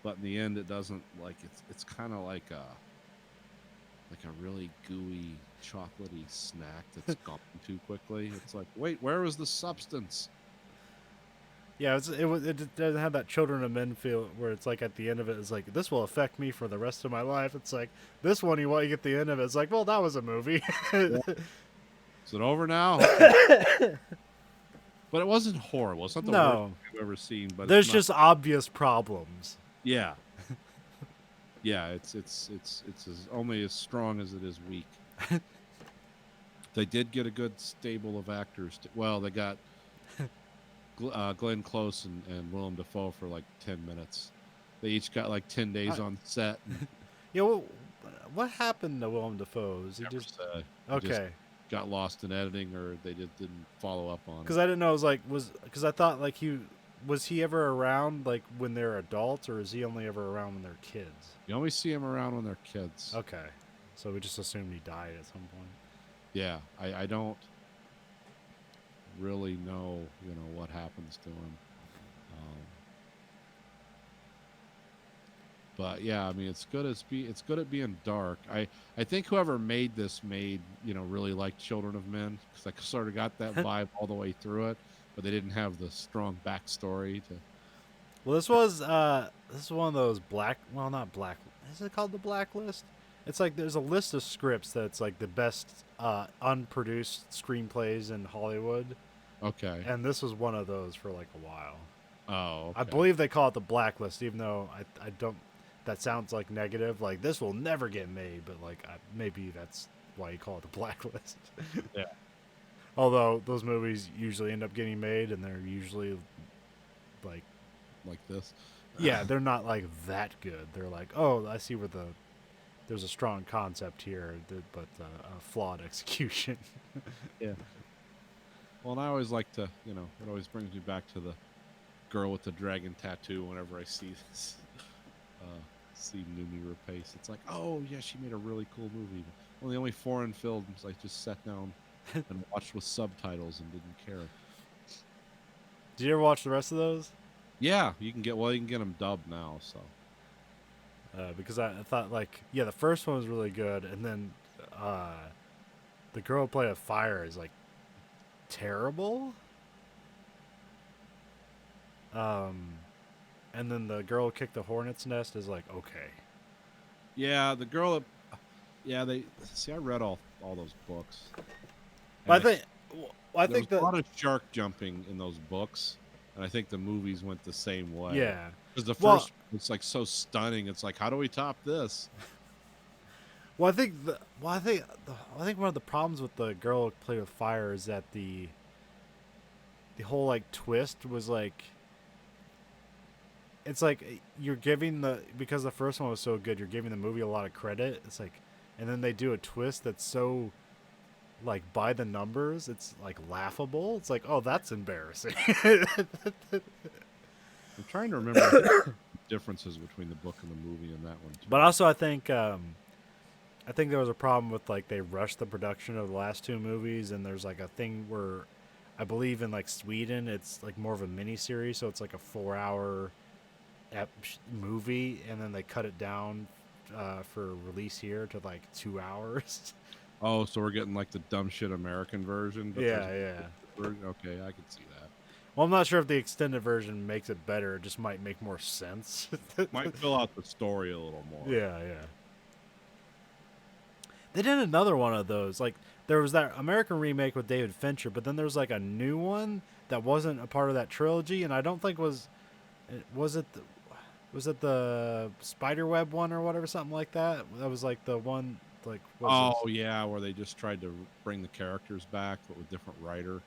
B: But in the end, it doesn't, like, it's kind of like a really gooey, chocolatey snack that's gone too quickly. It's like, wait, where was the substance?
A: Yeah, it doesn't have that Children of Men feel where it's like at the end of it, it's like, this will affect me for the rest of my life. It's like, this one, you get the end of it, it's like, well, that was a movie.
B: Yeah. Is it over now? But it wasn't horrible. It's not the worst I've ever seen. But
A: there's just obvious problems.
B: Yeah. Yeah, it's only as strong as it is weak. They did get a good stable of actors. They got Glenn Close and Willem Dafoe for like 10 minutes. They each got like 10 days on set.
A: Yeah, well, what happened to Willem Dafoe? Is he
B: Never
A: just
B: said.
A: okay?
B: Just got lost in editing, or they just didn't follow up on it.
A: Because I didn't know because I thought like was he ever around like when they're adults, or is he only ever around when they're kids?
B: You only see him around when they're kids.
A: Okay, so we just assumed he died at some point.
B: Yeah, I don't really know, what happens to him. But yeah, I mean, it's good at being dark. I think whoever made this really liked Children of Men, because I sort of got that vibe all the way through it, but they didn't have the strong backstory to.
A: Well, this is one of those not black. Is it called the blacklist? It's like there's a list of scripts that's like the best unproduced screenplays in Hollywood,
B: Okay.
A: and this was one of those for like a while.
B: Oh, okay.
A: I believe they call it the blacklist, even though I don't. That sounds like negative. Like this will never get made, but like maybe that's why you call it the blacklist.
B: Yeah.
A: Although those movies usually end up getting made, and they're usually like
B: this.
A: yeah, they're not like that good. They're like, oh, I see where there's a strong concept here, but a flawed execution.
B: Yeah. Well, and I always like to, it always brings me back to the girl with the dragon tattoo whenever I see this. See Noomi Rapace. It's like, oh yeah, she made a really cool movie. One of the only foreign films I just sat down and watched with subtitles and didn't care.
A: Did you ever watch the rest of those?
B: Yeah, you can get them dubbed now. So
A: Because I thought like the first one was really good, and then the girl who played a fire is like terrible. And then the girl who kicked the hornet's nest is like okay.
B: yeah, the girl. They see. I read all those books.
A: But I
B: There
A: think
B: was a lot of shark jumping in those books, and I think the movies went the same way.
A: yeah.
B: Because the
A: Well-
B: first, it's like so stunning. It's like, how do we top this?
A: Well, I think one of the problems with the girl who played with fire is that the whole like twist was like it's like you're giving because the first one was so good, you're giving the movie a lot of credit. It's like, and then they do a twist that's so like by the numbers, it's like laughable. It's like, oh, that's embarrassing.
B: I'm trying to remember the differences between the book and the movie in that one too.
A: But also, I think there was a problem with like they rushed the production of the last two movies, and there's like a thing where I believe in like Sweden, it's like more of a mini series, so it's like a 4-hour movie, and then they cut it down for release here to like 2 hours.
B: Oh, so we're getting like the dumb shit American version. But
A: Yeah.
B: Okay, I can see that.
A: Well, I'm not sure if the extended version makes it better. It just might make more sense.
B: Might fill out the story a little more.
A: Yeah. They did another one of those. Like there was that American remake with David Fincher, but then there was like a new one that wasn't a part of that trilogy, and I don't think was it the Spiderweb one or whatever, something like that. That was like the one like.
B: Yeah, where they just tried to bring the characters back, but with different writer.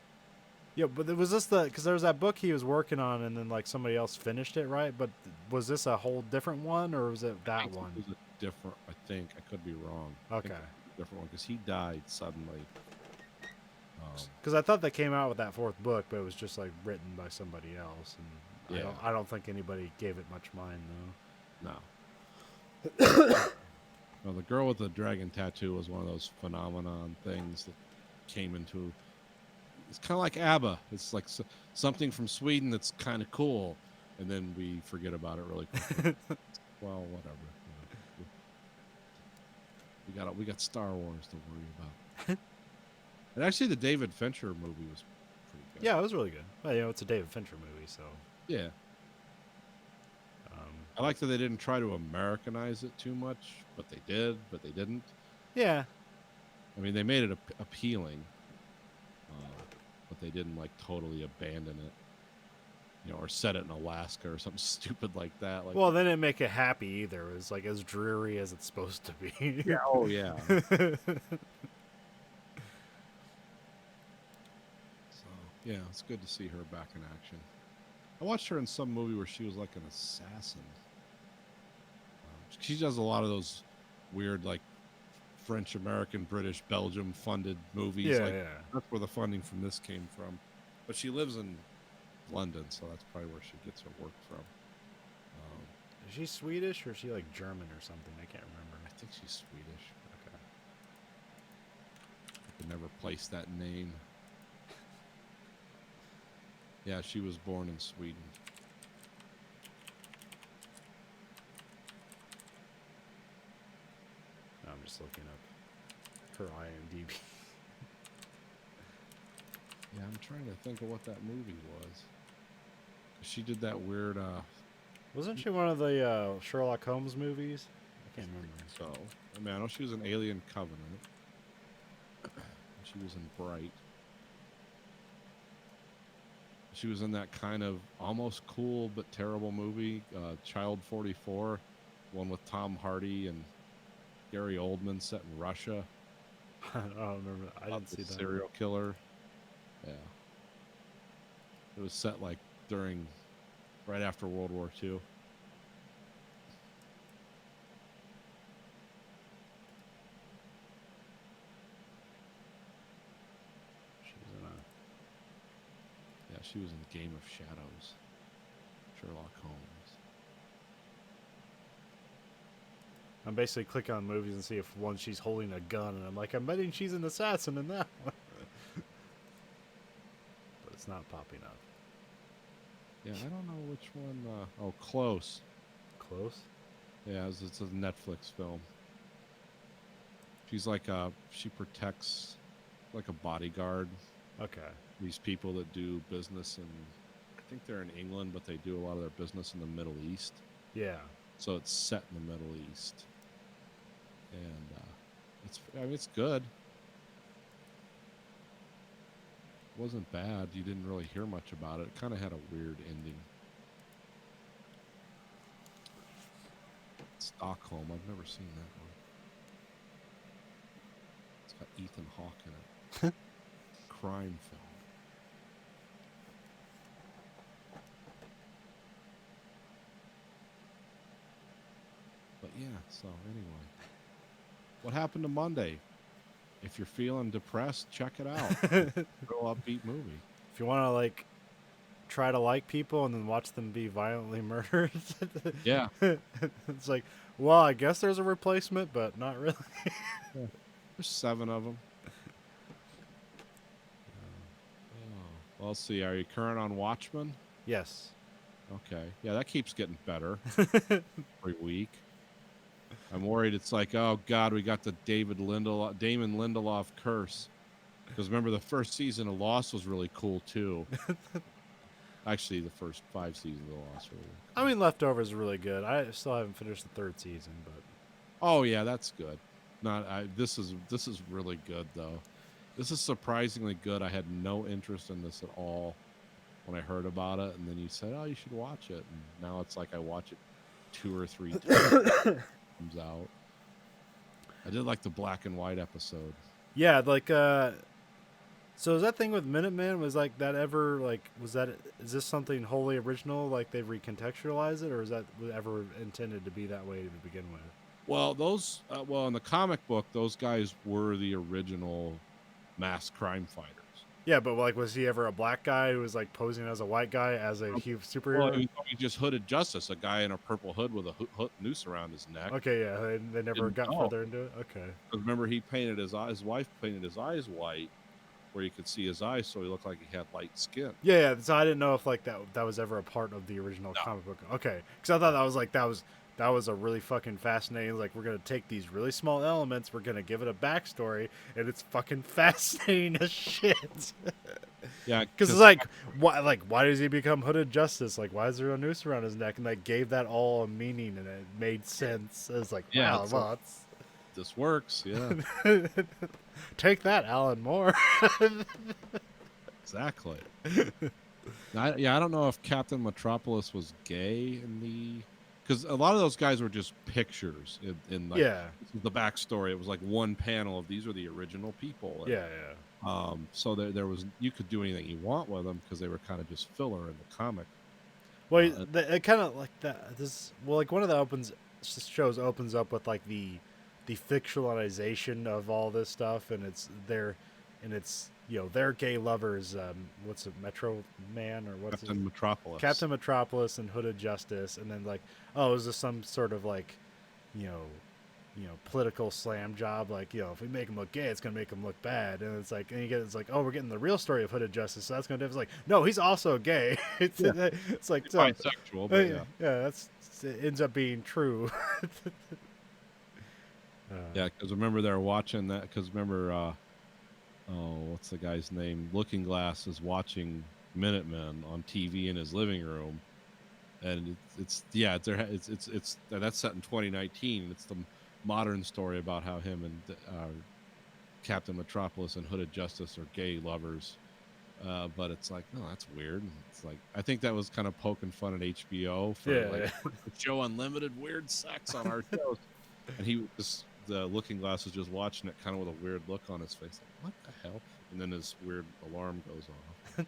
A: Yeah, but was this because there was that book he was working on, and then like somebody else finished it, right? But was this a whole different one, or was it that one?
B: It was a different. I think I could be wrong.
A: Okay.
B: Different one because he died suddenly.
A: Because I thought they came out with that fourth book, but it was just like written by somebody else, and
B: Yeah.
A: I don't think anybody gave it much mind though.
B: No. No, the girl with the dragon tattoo was one of those phenomenon things that came into. It's kind of like ABBA. It's like something from Sweden that's kind of cool, and then we forget about it really quickly. Well, whatever. We got Star Wars to worry about. And actually, the David Fincher movie was pretty good.
A: Yeah, it was really good. Well, it's a David Fincher movie, so.
B: Yeah. I like that they didn't try to Americanize it too much, but they did, but they didn't.
A: Yeah.
B: I mean, they made it appealing, but they didn't like totally abandon it, or set it in Alaska or something stupid like that. Like,
A: Well, they didn't make it happy either. It was like as dreary as it's supposed to be.
B: yeah, oh yeah. So yeah, it's good to see her back in action. I watched her in some movie where she was like an assassin. She does a lot of those weird, like French, American, British, Belgium funded movies.
A: Yeah,
B: like,
A: yeah.
B: That's where the funding from this came from. But she lives in London, so that's probably where she gets her work from.
A: Is she Swedish or is she like German or something? I can't remember.
B: I think she's Swedish.
A: Okay.
B: I could never place that name. Yeah, she was born in Sweden.
A: No, I'm just looking up her IMDb.
B: Yeah, I'm trying to think of what that movie was. She did that weird.
A: Wasn't she one of the Sherlock Holmes movies? I can't remember.
B: So, I mean, I know she was in Alien Covenant. She was in Bright. She was in that kind of almost cool but terrible movie, Child 44, one with Tom Hardy and Gary Oldman set in Russia.
A: I don't remember. I
B: about
A: didn't see
B: the
A: that.
B: serial killer. Yeah. It was set like right after World War II.
A: She's in a.
B: Yeah, she was in Game of Shadows. Sherlock Holmes.
A: I'm basically clicking on movies and see if one she's holding a gun, and I'm like, I'm betting she's an assassin in that one. But it's not popping up.
B: Yeah, I don't know which one. Oh, Close.
A: Close?
B: Yeah, it's a Netflix film. She's she protects like a bodyguard.
A: Okay.
B: These people that do business I think they're in England, but they do a lot of their business in the Middle East.
A: Yeah.
B: So it's set in the Middle East, and it's good. It wasn't bad. You didn't really hear much about it. It kind of had a weird ending. Stockholm. I've never seen that one. It's got Ethan Hawke in it. Crime film. But yeah, so anyway. What happened to Monday? If you're feeling depressed, check it out. Real upbeat movie.
A: If you want to, like, try to like people and then watch them be violently murdered.
B: Yeah.
A: It's like, well, I guess there's a replacement, but not really.
B: There's 7 of them. Well, let's see. Are you current on Watchmen?
A: Yes.
B: Okay. Yeah, that keeps getting better every week. I'm worried it's like, oh, God, we got the Damon Lindelof curse. Because remember, the first season of Lost was really cool, too. Actually, the first 5 seasons of Lost were really cool.
A: I mean, Leftovers is really good. I still haven't finished the 3rd season, but
B: Oh, yeah, that's good. This is really good, though. This is surprisingly good. I had no interest in this at all when I heard about it, and then you said, oh, you should watch it. And now it's like I watch it 2 or 3 times. Comes out. I did like the black and white episode.
A: yeah, like, so is that thing with Minutemen, was like that ever, like, is this something wholly original, like they recontextualize it, or is that ever intended to be that way to begin with?
B: Well, in the comic book, those guys were the original mass crime fighters.
A: Yeah, but like, was he ever a black guy who was like posing as a white guy as a superhero?
B: Well, he just hooded Justice, a guy in a purple hood with a noose around his neck.
A: Okay, yeah, they never
B: Didn't
A: got
B: know.
A: further into it. Okay.
B: Remember, his wife painted his eyes white, where you could see his eyes, so he looked like he had light skin.
A: Yeah, so I didn't know if like that was ever a part of the original
B: No.
A: comic book. Okay, because I thought that was a really fucking fascinating. Like, we're gonna take these really small elements, we're gonna give it a backstory, and it's fucking fascinating as shit.
B: Yeah,
A: Because it's like, why does he become Hooded Justice? Like, why is there a noose around his neck? And they gave that all a meaning, and it made sense. It was like,
B: Yeah,
A: wow,
B: it's
A: well,
B: like- this works. Yeah,
A: take that, Alan Moore.
B: exactly. I don't know if Captain Metropolis was gay because a lot of those guys were just pictures in like
A: Yeah,
B: this is the backstory. It was like one panel of these are the original people. And,
A: yeah.
B: So there was you could do anything you want with them because they were kind of just filler in the comic.
A: Well, it kind of like that. Like one of the shows opens up with like the fictionalization of all this stuff, and it's their gay lovers. What's it, Metro Man or what's
B: Captain
A: it?
B: Metropolis.
A: Captain Metropolis and Hooded Justice, and then like, oh, is this some sort of like, you know, political slam job? Like, if we make him look gay, it's gonna make him look bad. And it's like, it's like, oh, we're getting the real story of Hooded Justice, so that's gonna do. It's like, no, he's also gay. It's like so,
B: Bisexual, but yeah.
A: it ends up being true.
B: Yeah, because remember they're watching that. Because remember, what's the guy's name? Looking Glass is watching Minutemen on TV in his living room, and it's that's set in 2019. It's the modern story about how him and Captain Metropolis and Hooded Justice are gay lovers. But it's like, no, that's weird. It's like, I think that was kind of poking fun at HBO for show unlimited weird sex on our shows. And the Looking Glass was just watching it kind of with a weird look on his face. Like, what the hell? And then his weird alarm goes off.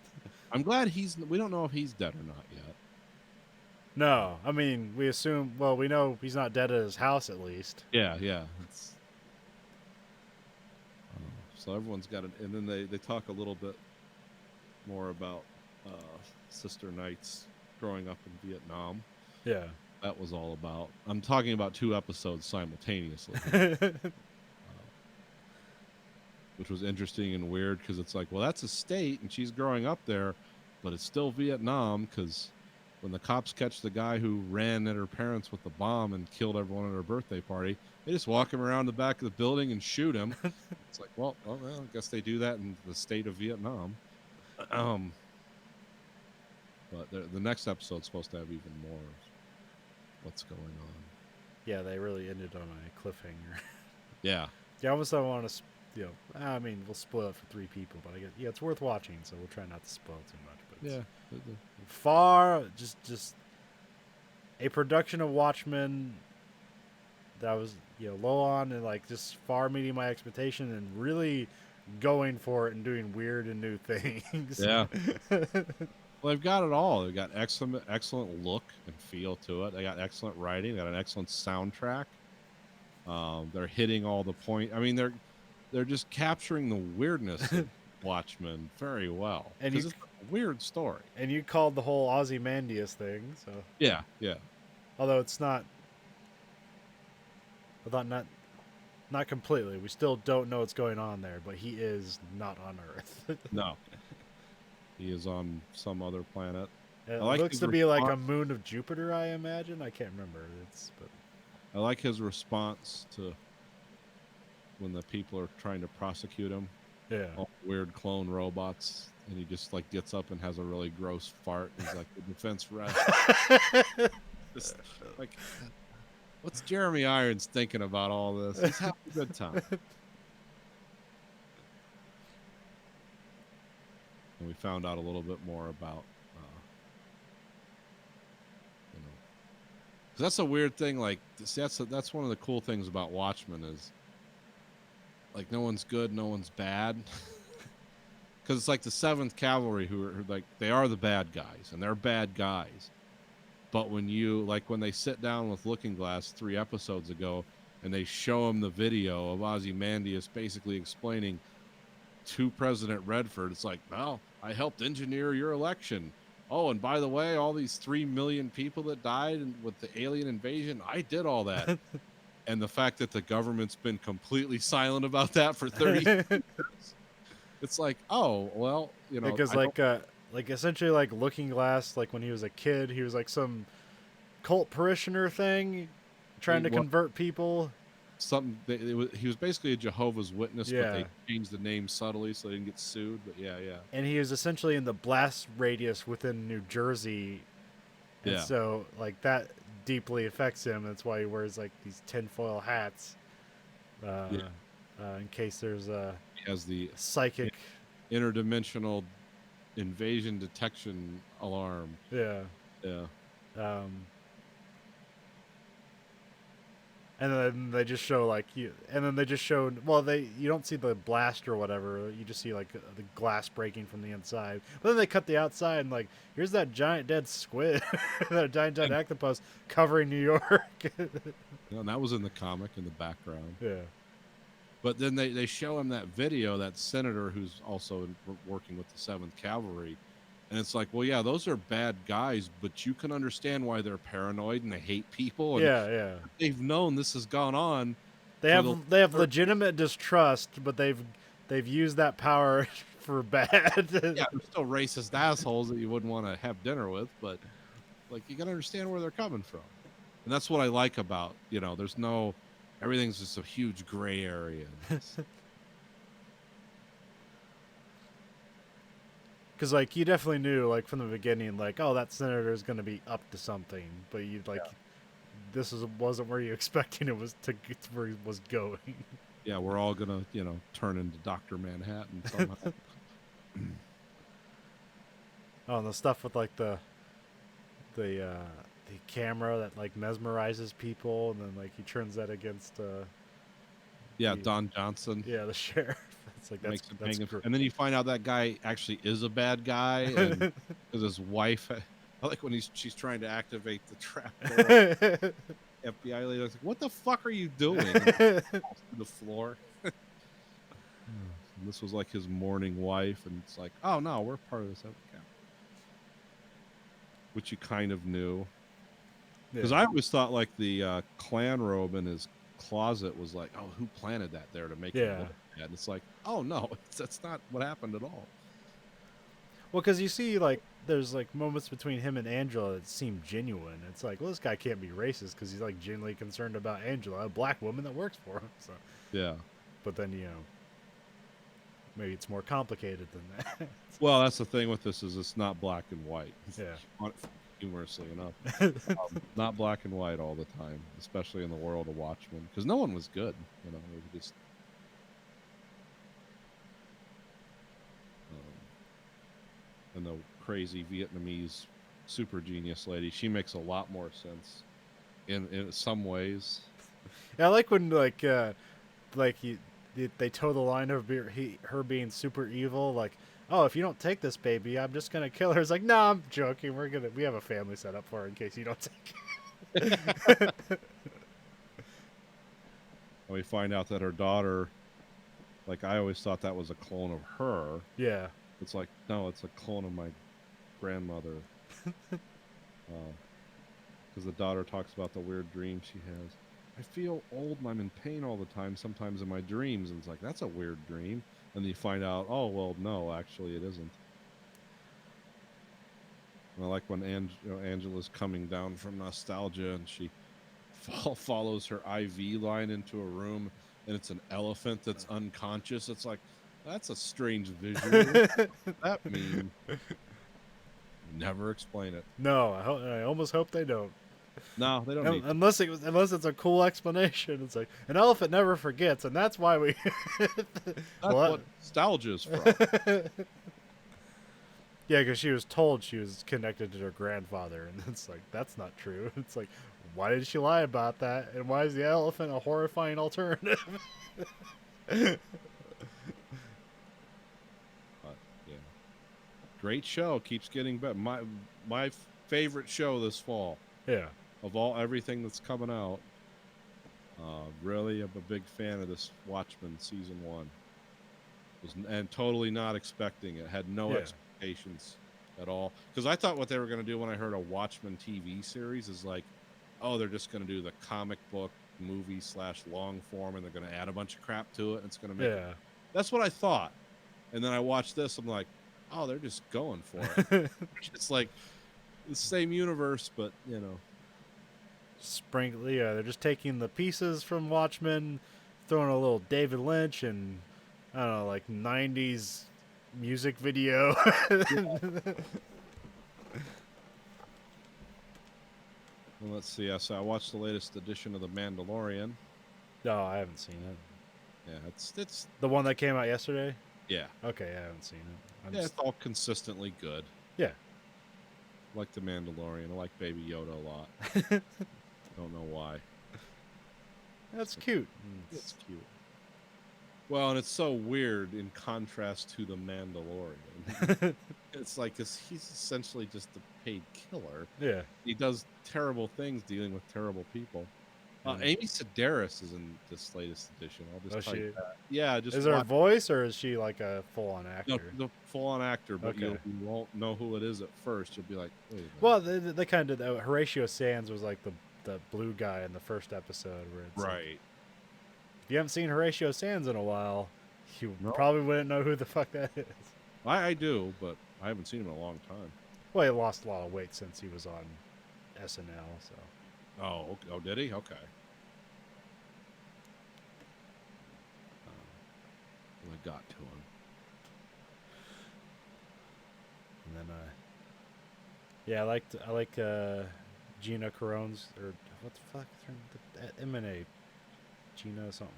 B: I'm glad we don't know if he's dead or not yet.
A: No, I mean, we know he's not dead at his house at least.
B: Yeah. So everyone's got it. And then they talk a little bit more about Sister Knight's growing up in Vietnam.
A: Yeah.
B: That was all about. I'm talking about 2 episodes simultaneously, which was interesting and weird because it's like, well, that's a state and she's growing up there, but it's still Vietnam because when the cops catch the guy who ran at her parents with the bomb and killed everyone at her birthday party, they just walk him around the back of the building and shoot him. It's like, well, I guess they do that in the state of Vietnam. But the next episode's supposed to have even more what's going on.
A: Yeah, they really ended on a cliffhanger.
B: Yeah.
A: Yeah, I almost don't want to, I mean, we'll spoil it for 3 people, but I guess, it's worth watching, so we'll try not to spoil too much. But far, just a production of Watchmen that was, low on and like just far meeting my expectation and really going for it and doing weird and new things.
B: Yeah. Well, they've got it all. They've got excellent look and feel to it. They got excellent writing. They got an excellent soundtrack. They're hitting all the point. I mean, they're just capturing the weirdness of Watchmen very well. And it's a weird story.
A: And you called the whole Ozymandias thing, so
B: yeah.
A: Although it's not, I thought not completely. We still don't know what's going on there, but he is not on Earth.
B: No. He is on some other planet.
A: It looks to be like a moon of Jupiter, I imagine. I can't remember. But
B: I like his response to when the people are trying to prosecute him.
A: Yeah.
B: All weird clone robots. And he just like gets up and has a really gross fart. He's like, the defense rest. Just, like, what's Jeremy Irons thinking about all this? He's having a good time. And we found out a little bit more about, because that's a weird thing. Like, that's one of the cool things about Watchmen is, like, no one's good, no one's bad. Because it's like the 7th Cavalry who are like, they are the bad guys, and they're bad guys. But when they sit down with Looking Glass 3 episodes ago, and they show him the video of Ozymandias basically explaining to President Redford, it's like, well, I helped engineer your election. Oh, and by the way, all these 3 million people that died with the alien invasion, I did all that. And the fact that the government's been completely silent about that for 30 years, it's like, oh, well,
A: because like essentially like Looking Glass, like when he was a kid, he was like some cult parishioner thing, trying to convert people.
B: He was basically a Jehovah's Witness, but they changed the name subtly so they didn't get sued. But yeah.
A: And he was essentially in the blast radius within New Jersey, and so like that deeply affects him. That's why he wears like these tinfoil hats, in case there's
B: he has the
A: psychic
B: interdimensional invasion detection alarm.
A: Yeah. And then they just show you don't see the blast or whatever. You just see like the glass breaking from the inside. But then they cut the outside and like, here's that giant dead squid, that giant dead octopus covering New York.
B: And that was in the comic in the background.
A: Yeah.
B: But then they show him that video, that senator who's also working with the 7th Cavalry. And it's like, well, yeah, those are bad guys, but you can understand why they're paranoid and they hate people. And
A: Yeah.
B: they've known this has gone on.
A: They
B: for
A: have
B: the-
A: legitimate distrust, but they've used that power for bad.
B: Yeah, they're still racist assholes that you wouldn't want to have dinner with, but like you got to understand where they're coming from. And that's what I like about, there's no, everything's just a huge gray area.
A: Because like you definitely knew like from the beginning, like, oh, that senator is going to be up to something, but you like this wasn't where you expecting it was to get where he was going.
B: Yeah, we're all gonna, turn into Dr. Manhattan somehow.
A: Oh, and the stuff with like the camera that like mesmerizes people, and then like he turns that against
B: Yeah, Don Johnson.
A: the sheriff. It's like
B: Makes him
A: that's
B: hang
A: gr-
B: and then you find out that guy actually is a bad guy, and because his wife, I like when she's trying to activate the trap door. FBI lady looks like, "What the fuck are you doing?" And falls to the floor. And this was like his mourning wife, and it's like, "Oh no, we're part of this other camp," which you kind of knew, because I always thought like the clan robe in his closet was like, "Oh, who planted that there to make him look bad?" And it's like, "Oh no, that's not what happened at all."
A: Well, because you see, like, there's like moments between him and Angela that seem genuine. It's like, well, this guy can't be racist because he's like genuinely concerned about Angela, a black woman that works for him. So,
B: Yeah.
A: but then maybe it's more complicated than that.
B: Well, that's the thing with this is it's not black and white.
A: Yeah.
B: Humorously enough, not black and white all the time, especially in the world of Watchmen, because no one was good. It was just. And the crazy Vietnamese super genius lady, she makes a lot more sense in some ways.
A: Yeah, I like when like they toe the line of her being super evil. Like, oh, if you don't take this baby, I'm just gonna kill her. It's like, no, I'm joking. We have a family set up for her in case you don't take it.
B: And we find out that her daughter, like I always thought that was a clone of her.
A: Yeah.
B: It's like, no, it's a clone of my grandmother. Because the daughter talks about the weird dream she has. I feel old and I'm in pain all the time, sometimes in my dreams. And it's like, that's a weird dream. And then you find out, oh, well, no, actually it isn't. And I like when Angela's coming down from nostalgia and she follows her IV line into a room and it's an elephant that's unconscious. It's like, that's a strange visual. What does that mean? Never explain it.
A: No, I almost hope they don't.
B: No, they don't need to.
A: Unless it's a cool explanation. It's like an elephant never forgets, and that's why we.
B: That's what nostalgia is from.
A: Yeah, because she was told she was connected to her grandfather, and it's like that's not true. It's like, why did she lie about that? And why is the elephant a horrifying alternative?
B: Yeah, great show. Keeps getting better. My favorite show this fall.
A: Yeah.
B: Of everything that's coming out. Really, I'm a big fan of this Watchmen season 1. And totally not expecting it. Had no expectations at all. Because I thought what they were going to do when I heard a Watchmen TV series is like, oh, they're just going to do the comic book movie / long form, and they're going to add a bunch of crap to it, and it's going to make it. That's what I thought. And then I watched this, I'm like, oh, they're just going for it. It's like the same universe, but
A: Sprinkle, they're just taking the pieces from Watchmen, throwing a little David Lynch and I don't know, like 90s music video.
B: Well, let's see. So I watched the latest edition of The Mandalorian.
A: No, I haven't seen it.
B: Yeah, it's
A: The one that came out yesterday?
B: yeah.
A: Okay, I haven't seen it.
B: It's all consistently good.
A: Yeah.
B: I like The Mandalorian. I like Baby Yoda a lot. Don't know why.
A: That's cute.
B: It's cute. Well, and it's so weird in contrast to The Mandalorian. It's like, 'cause he's essentially just a paid killer.
A: Yeah.
B: He does terrible things dealing with terrible people. Amy Sedaris is in this latest edition. I'll just
A: Oh,
B: tell
A: she-
B: you that. Yeah, just
A: Is there a
B: watch.
A: voice or is she like a full-on
B: No,
A: actor?
B: the full-on actor, but
A: Okay.
B: you won't know who it is at first. You'll be like, wait a minute.
A: Well, they kind of did that. Horatio Sands was like the blue guy in the first episode, where it's like,
B: right.
A: if you haven't seen Horatio Sands in a while, you
B: No.
A: probably wouldn't know who the fuck that is.
B: I do, but I haven't seen him in a long time.
A: Well, he lost a lot of weight since he was on SNL, so.
B: Oh, okay. Oh, did he? Okay. I got to him.
A: And then, yeah, I like Gina Carone's, or what the fuck is her name? M&A, Gina something.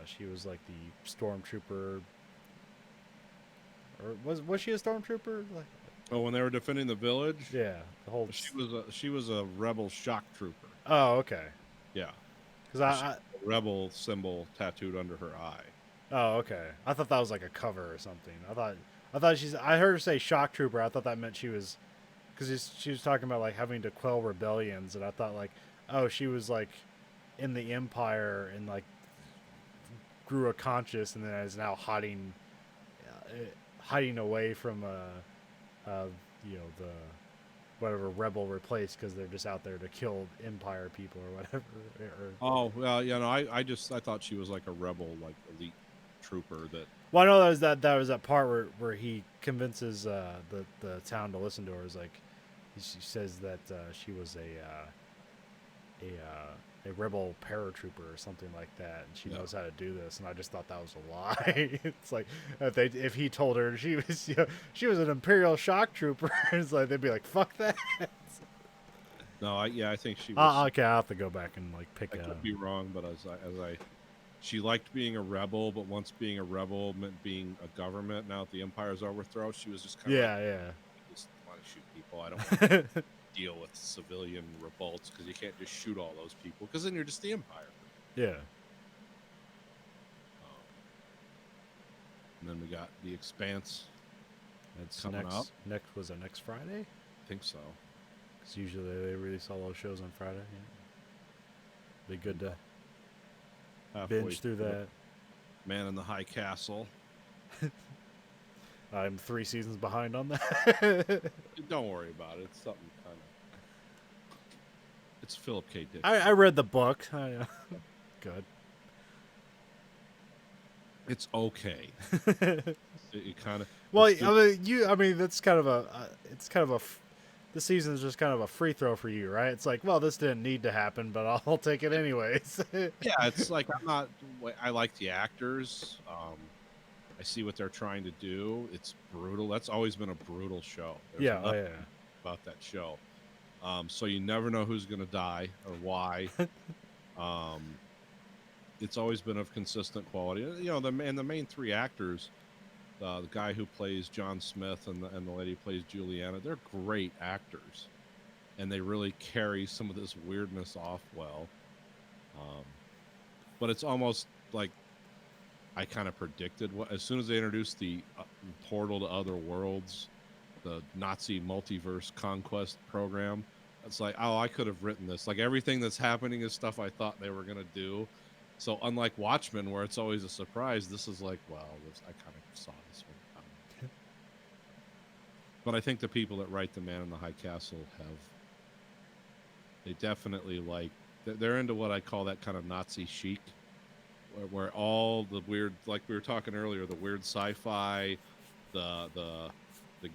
A: She was like the stormtrooper, or was she a stormtrooper? Like,
B: Oh, when they were defending the village,
A: yeah, the whole.
B: she was a rebel shock trooper.
A: Oh, okay.
B: Yeah,
A: Because I
B: a rebel symbol tattooed under her eye.
A: oh, okay. I thought that was like a cover or something. I thought I heard her say shock trooper. I thought that meant she was, because she was talking about like having to quell rebellions, and I thought like, oh, she was like in the Empire and like grew a conscience, and then is now hiding away from you know, the whatever rebel replaced, because they're just out there to kill Empire people or whatever.
B: Oh well, you know, I thought she was like a rebel, like elite trooper that.
A: Well, I know that was that part where he convinces the town to listen to her. Is like she says that she was a rebel paratrooper or something like that, and she
B: Yeah.
A: knows how to do this. And I just thought that was a lie. It's like if he told her she was she was an Imperial shock trooper, it's like they'd be like, fuck that.
B: No, I think she was.
A: Okay, I'll have to go back and like pick
B: I
A: it
B: could
A: up.
B: be wrong, but she liked being a rebel, but once being a rebel meant being a government. Now at the Empire's overthrow, she was just kind of
A: Yeah,
B: I just want to shoot people. I don't want to deal with civilian revolts because you can't just shoot all those people because then you're just the Empire.
A: yeah.
B: And then we got the Expanse.
A: It's
B: coming up.
A: next was it next Friday?
B: I think so.
A: Because usually they release all those shows on Friday. Yeah. Be good to
B: Halfway
A: binge through that.
B: Man in the High Castle.
A: I'm 3 seasons behind on that.
B: Don't worry about it. It's something kind of. It's Philip K. Dick.
A: I read the book. Good.
B: It's okay. it kind of.
A: Well, I mean, that's kind of it's kind of this season is just kind of a free throw for you, right? It's like, well, this didn't need to happen, but I'll take it anyways.
B: Yeah, it's like I'm not. I like the actors. I see what they're trying to do. It's brutal. That's always been a brutal show. There's
A: Yeah, oh,
B: nothing
A: yeah.
B: about that show. So you never know who's going to die or why. It's always been of consistent quality. You know, the main 3 actors, the guy who plays John Smith and the lady who plays Juliana, they're great actors, and they really carry some of this weirdness off well. But it's almost like I kind of predicted as soon as they introduced the portal to other worlds, the Nazi multiverse conquest program. It's like, oh, I could have written this. Like everything that's happening is stuff I thought they were gonna do. So unlike Watchmen, where it's always a surprise, this is like, well, I kind of saw this one coming. But I think the people that write The Man in the High Castle they definitely they're into what I call that kind of Nazi chic, where all the weird, like we were talking earlier, the weird sci-fi, the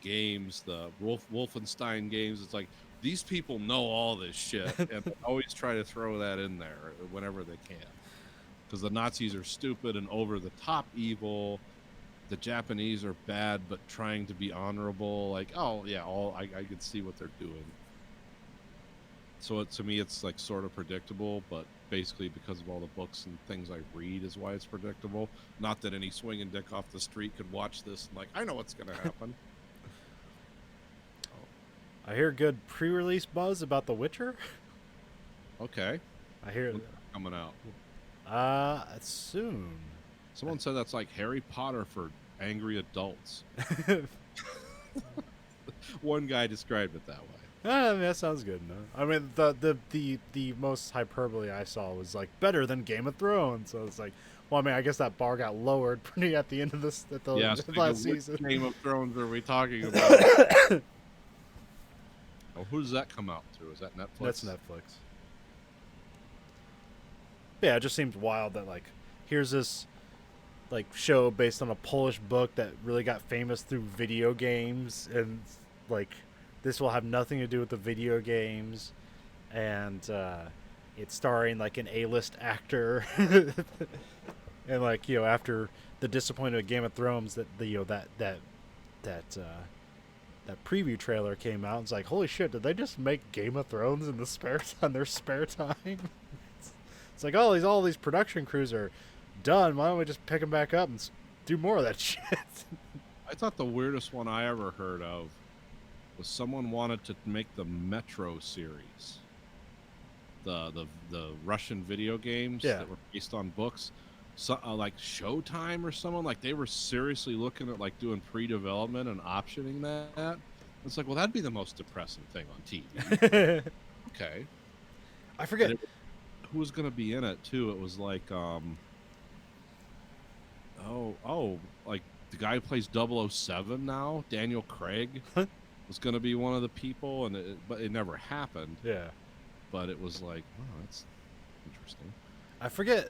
B: games, the Wolfenstein games. It's like these people know all this shit, and they always try to throw that in there whenever they can. Because the Nazis are stupid and over-the-top evil. The Japanese are bad but trying to be honorable. Like, oh, yeah, I could see what they're doing. So to me, it's like sort of predictable, but basically because of all the books and things I read is why it's predictable. Not that any swinging dick off the street could watch this and like, I know what's going to happen.
A: I hear good pre-release buzz about The Witcher.
B: Okay.
A: I hear
B: Coming out.
A: it's soon.
B: Someone said that's like Harry Potter for angry adults. One guy described it that way.
A: I mean, that sounds good. No? I mean, the most hyperbole I saw was like better than Game of Thrones. So it's like, well, I mean, I guess that bar got lowered pretty at the end of this at the
B: Yes.
A: last
B: Which
A: season.
B: Game of Thrones are we talking about? Oh, who does that come out to? Is that Netflix?
A: That's Netflix. Yeah, it just seems wild that like here's this like show based on a Polish book that really got famous through video games, and like this will have nothing to do with the video games, and it's starring like an A-list actor, and like after the disappointment of Game of Thrones that that preview trailer came out, it's like, holy shit, did they just make Game of Thrones in their spare time? It's like, oh, all these production crews are done. Why don't we just pick them back up and do more of that shit?
B: I thought the weirdest one I ever heard of was someone wanted to make the Metro series, the Russian video games that were based on books. So, like Showtime or someone, like they were seriously looking at like doing pre-development and optioning that. It's like, well, that'd be the most depressing thing on TV. Okay,
A: I forget
B: who was going to be in it too. It was like, like the guy who plays 007 now, Daniel Craig, was going to be one of the people, but it never happened.
A: Yeah,
B: but it was like, oh, that's interesting.
A: I forget.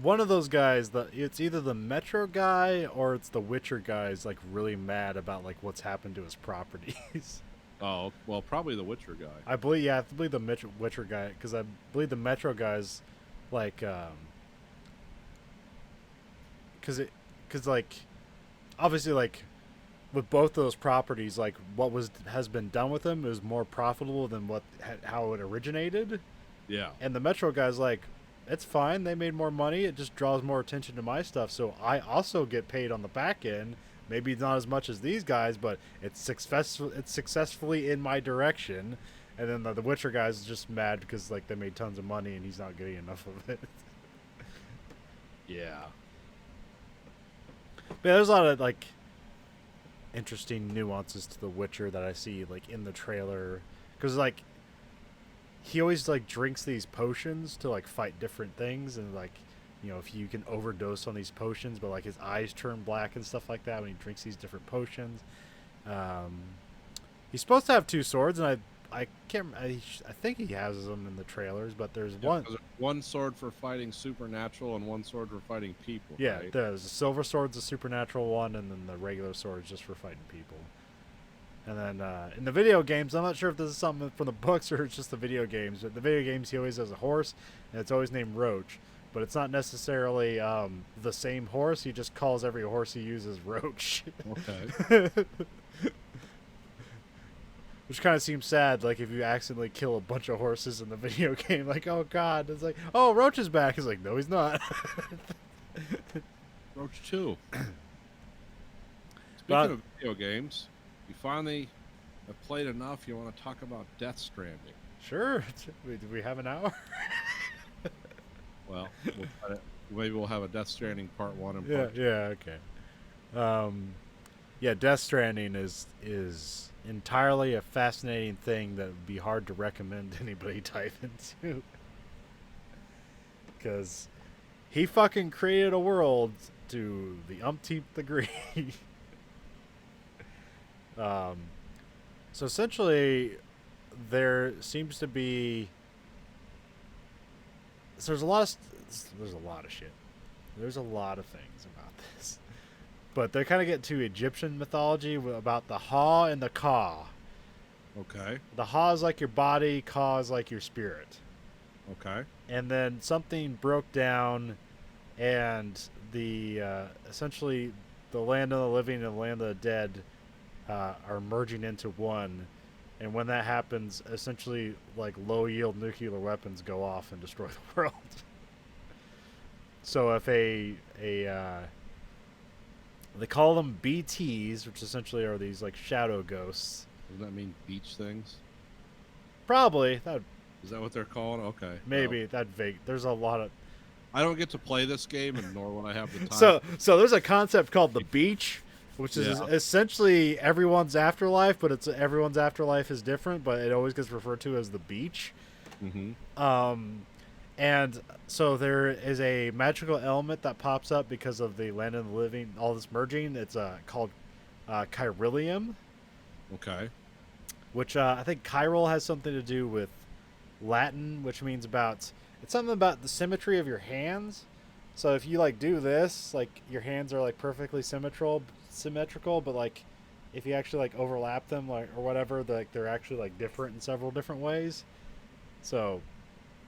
A: One of those guys, it's either the Metro guy or it's the Witcher guy is like really mad about like what's happened to his properties.
B: Oh, well, probably the Witcher guy.
A: I believe the Witcher guy, because I believe the Metro guy's like, because like, obviously like, with both those properties, like what has been done with them is more profitable than how it originated.
B: Yeah.
A: And the Metro guy's like, it's fine. They made more money. It just draws more attention to my stuff. So I also get paid on the back end. Maybe not as much as these guys, but it's successful. It's successfully in my direction. And then the Witcher guy's just mad because like they made tons of money and he's not getting enough of it.
B: Yeah.
A: But there's a lot of like interesting nuances to the Witcher that I see like in the trailer, because like he always like drinks these potions to like fight different things, and like if you can overdose on these potions, but like his eyes turn black and stuff like that when he drinks these different potions. He's supposed to have two swords, and I can't. I think he has them in the trailers, but there's
B: one sword for fighting supernatural and one sword for fighting people.
A: Yeah,
B: right?
A: there's the silver sword's a supernatural one, and then the regular sword's just for fighting people. And then in the video games, I'm not sure if this is something from the books or it's just the video games. But the video games, he always has a horse, and it's always named Roach. But it's not necessarily the same horse. He just calls every horse he uses Roach.
B: Okay.
A: Which kind of seems sad, like if you accidentally kill a bunch of horses in the video game, like, oh god, it's like, oh, Roach is back. It's like, no, he's not.
B: Roach 2. Speaking of video games, you finally have played enough. You want to talk about Death Stranding?
A: Sure. Do we have an hour?
B: Well, maybe we'll have a Death Stranding part 1 and part 2.
A: Yeah, okay. Yeah, Death Stranding is entirely a fascinating thing that would be hard to recommend anybody dive into. Because he fucking created a world to the umpteenth degree. So essentially, there seems to be... So there's a lot of shit. There's a lot of things about this. But they kind of get to Egyptian mythology about the Ha and the Ka.
B: Okay.
A: The Ha is like your body, Ka is like your spirit.
B: Okay.
A: And then something broke down, and the essentially the land of the living and the land of the dead are merging into one. And when that happens, essentially, like low-yield nuclear weapons go off and destroy the world. So if they call them BTs, which essentially are these like shadow ghosts.
B: Doesn't that mean beach things?
A: Probably
B: Is that what they're calling? Okay.
A: maybe
B: Well,
A: that vague. There's a lot of.
B: I don't get to play this game, and nor will I have the time.
A: So there's a concept called the beach, which is
B: Yeah.
A: essentially everyone's afterlife, but it's everyone's afterlife is different, but it always gets referred to as the beach.
B: Mm-hmm.
A: And so there is a magical element that pops up because of the land of the living, all this merging. It's called Chiralium,
B: Okay.
A: which I think chiral has something to do with Latin, which means it's something about the symmetry of your hands. So if you like do this, like your hands are like perfectly symmetrical, but like if you actually like overlap them, like or whatever, they're actually like different in several different ways. So,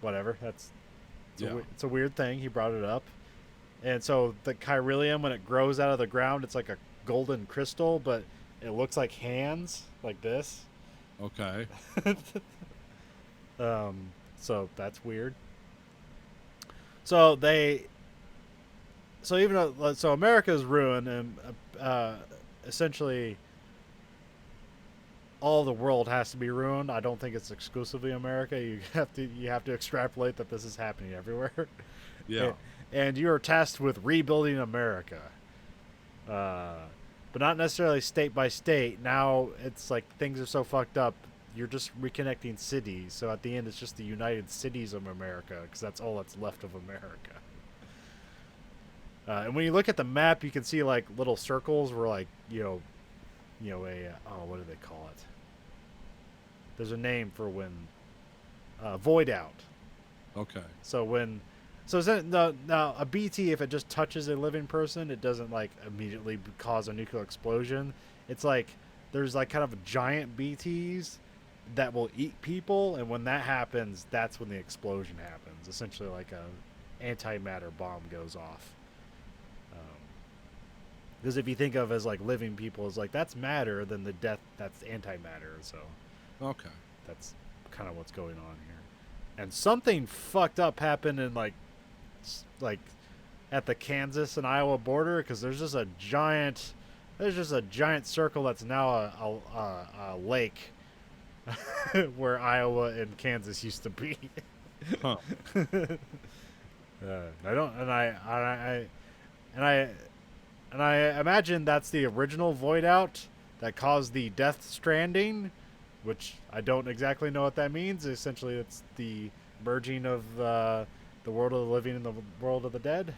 A: whatever. It's a weird thing. He brought it up, and so the chiralium, when it grows out of the ground, it's like a golden crystal, but it looks like hands, like this.
B: Okay.
A: So that's weird. So America is ruined, and essentially all the world has to be ruined. I don't think it's exclusively America. You have to extrapolate that this is happening everywhere.
B: Yeah.
A: And you are tasked with rebuilding America, but not necessarily state by state. Now it's like things are so fucked up. You're just reconnecting cities. So at the end, it's just the United Cities of America, because that's all that's left of America. And when you look at the map, you can see like little circles where like what do they call it? There's a name for when void out.
B: Okay.
A: Now a BT, if it just touches a living person, it doesn't like immediately cause a nuclear explosion. It's like there's like kind of giant BTs that will eat people, and when that happens, that's when the explosion happens. Essentially, like a antimatter bomb goes off. Because if you think of as like living people as like that's matter, then the death that's antimatter. So
B: Okay.
A: that's kind of what's going on here. And something fucked up happened in like at the Kansas and Iowa border, because there's just a giant circle that's now a lake where Iowa and Kansas used to be.
B: Huh.
A: I imagine that's the original void out that caused the Death Stranding, which I don't exactly know what that means. Essentially, it's the merging of the world of the living and the world of the dead.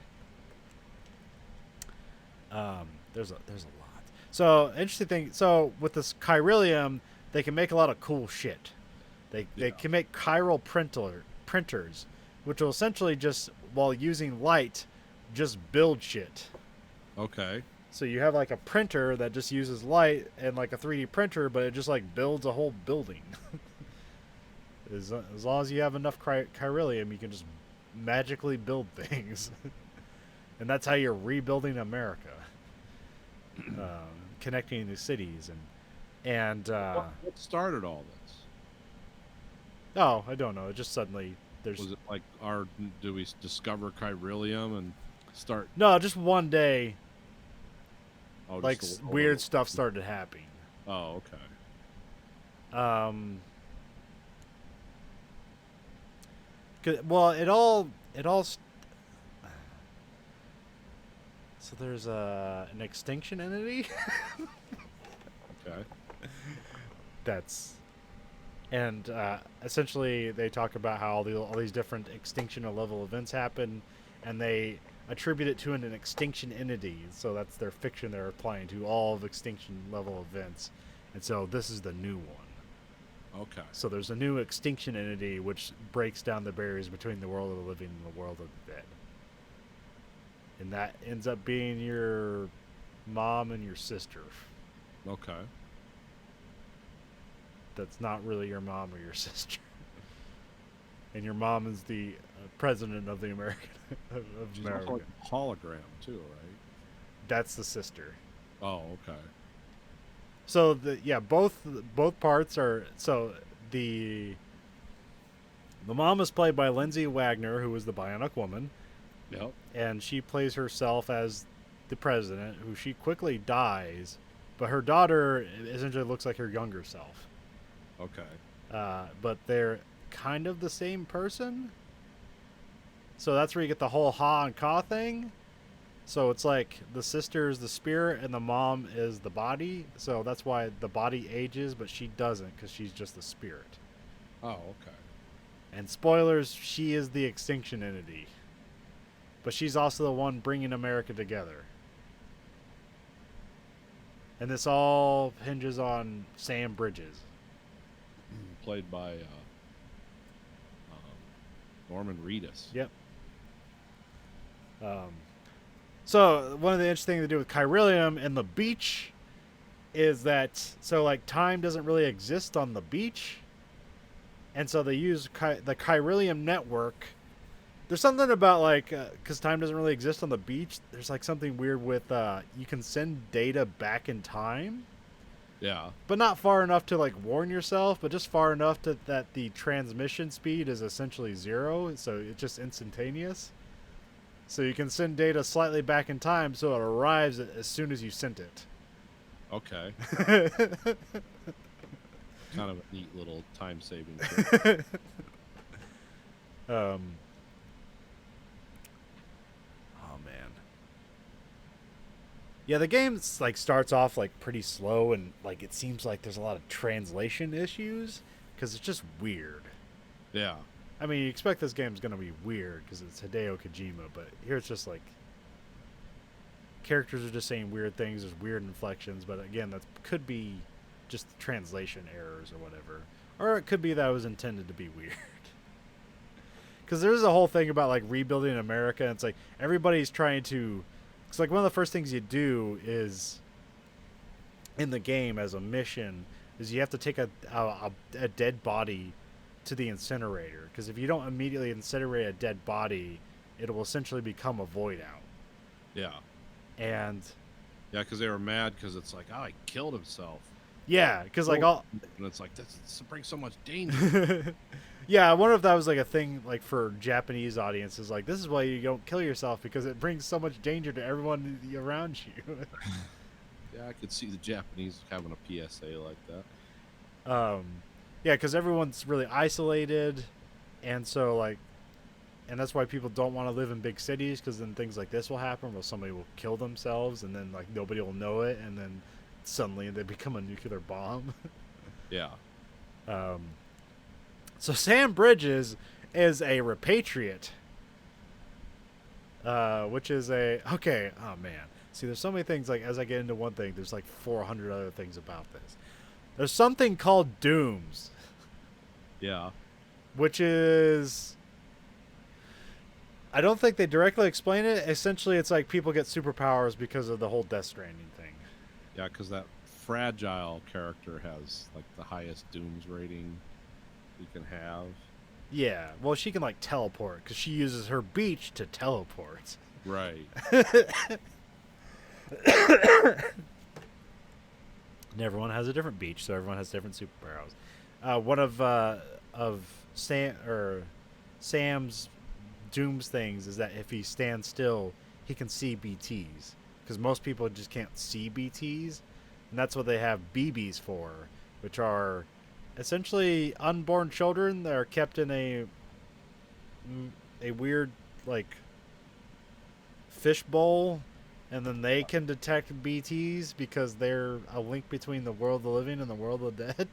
A: There's a lot. So interesting thing. So with this chiralium, they can make a lot of cool shit. They can make chiral printers, which will essentially just, while using light, just build shit.
B: Okay.
A: So you have like a printer that just uses light and like a 3D printer, but it just like builds a whole building. As long as you have enough chiralium, you can just magically build things. And that's how you're rebuilding America. Connecting the cities and
B: What started all this?
A: oh, I don't know. It just suddenly
B: Was it like do we discover chiralium and start?
A: no, just one day
B: Oh,
A: like
B: just a
A: weird
B: little-
A: stuff started happening.
B: Oh, okay.
A: Well, it all so there's an extinction entity
B: Okay.
A: that's and essentially they talk about how all these different extinction level events happen, and they attribute it to an extinction entity. So that's their fiction they're applying to all of extinction level events, and so this is the new one.
B: Okay.
A: So there's a new extinction entity which breaks down the barriers between the world of the living and the world of the dead. And that ends up being your mom and your sister.
B: Okay.
A: That's not really your mom or your sister. And your mom is the president of the American of
B: She's also
A: America.
B: like a hologram too, right?
A: That's the sister.
B: Oh, okay.
A: So both parts are the mom is played by Lindsay Wagner, who is the Bionic Woman,
B: Yep.
A: and she plays herself as the president, who she quickly dies, but her daughter essentially looks like her younger self.
B: Okay.
A: But they're kind of the same person. So that's where you get the whole ha and ka thing. So it's like the sister is the spirit and the mom is the body. So that's why the body ages, but she doesn't because she's just the spirit.
B: Oh, okay.
A: And spoilers, she is the extinction entity. But she's also the one bringing America together. And this all hinges on Sam Bridges.
B: Played by Norman Reedus.
A: Yep. So one of the interesting things to do with Chiralium and the beach is that like time doesn't really exist on the beach, and so they use the Chiralium network. There's something about like because time doesn't really exist on the beach. There's like something weird with you can send data back in time,
B: Yeah.
A: but not far enough to like warn yourself, but just far enough that the transmission speed is essentially 0, so it's just instantaneous. So you can send data slightly back in time so it arrives as soon as you sent it.
B: Okay. Kind of a neat little time-saving trick.
A: Oh man. Yeah, the game like starts off like pretty slow and like it seems like there's a lot of translation issues because it's just weird.
B: Yeah.
A: I mean, you expect this game's gonna be weird because it's Hideo Kojima, but here it's just like characters are just saying weird things. There's weird inflections, but again, that could be just translation errors or whatever, or it could be that it was intended to be weird. Because there's a whole thing about like rebuilding America. And it's like everybody's trying to. It's like one of the first things you do is in the game as a mission is you have to take a dead body to the incinerator, because if you don't immediately incinerate a dead body, it will essentially become a void out.
B: Yeah.
A: And
B: Yeah, because they were mad because it's like, oh, he killed himself.
A: yeah, because like all
B: And it's like, this brings so much danger.
A: yeah, I wonder if that was like a thing like for Japanese audiences, like this is why you don't kill yourself because it brings so much danger to everyone around you.
B: Yeah, I could see the Japanese having a PSA like that.
A: Yeah, because everyone's really isolated, and so like, and that's why people don't want to live in big cities, because then things like this will happen where somebody will kill themselves, and then like nobody will know it, and then suddenly they become a nuclear bomb.
B: Yeah.
A: So Sam Bridges is a repatriate, which is okay. Oh man, see, there's so many things. Like as I get into one thing, there's like 400 other things about this. There's something called Dooms.
B: Yeah.
A: Which is, I don't think they directly explain it. Essentially, it's like people get superpowers because of the whole Death Stranding thing.
B: Yeah, because that fragile character has like the highest Dooms rating you can have.
A: Yeah, well, she can like teleport because she uses her beach to teleport.
B: Right.
A: And everyone has a different beach, so everyone has different superpowers. One of Sam's Doom's things is that if he stands still, he can see BTs, because most people just can't see BTs, and that's what they have BBs for, which are essentially unborn children that are kept in a weird like fish bowl. And then they can detect BTs because they're a link between the world of the living and the world of the dead.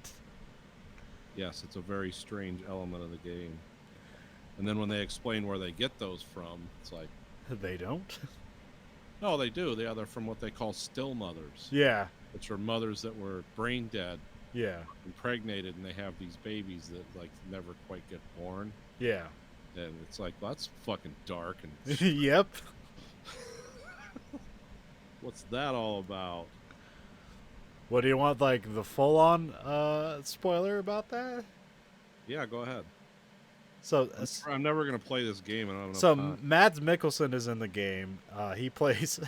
B: Yes, it's a very strange element of the game. And then when they explain where they get those from, it's like,
A: They don't?
B: no, they do. They're from what they call still mothers,
A: Yeah.
B: which are mothers that were brain dead,
A: Yeah.
B: impregnated, and they have these babies that like never quite get born.
A: Yeah.
B: And it's like, well, that's fucking dark. And
A: Yep.
B: what's that all about?
A: What do you want, like, the full-on spoiler about that?
B: Yeah, go ahead.
A: So,
B: I'm never gonna play this game. I don't have enough
A: so
B: time.
A: Mads Mikkelsen is in the game. He plays.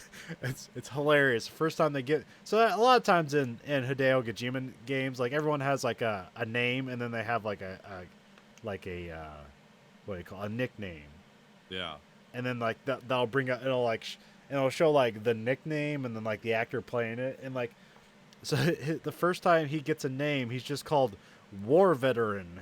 A: It's hilarious. First time they get. So a lot of times in Hideo Kojima games, like everyone has like a name, and then they have like a what do you call a nickname,
B: Yeah.
A: and then like that'll bring up it'll show like the nickname and then like the actor playing it, and like so the first time he gets a name, he's just called War Veteran.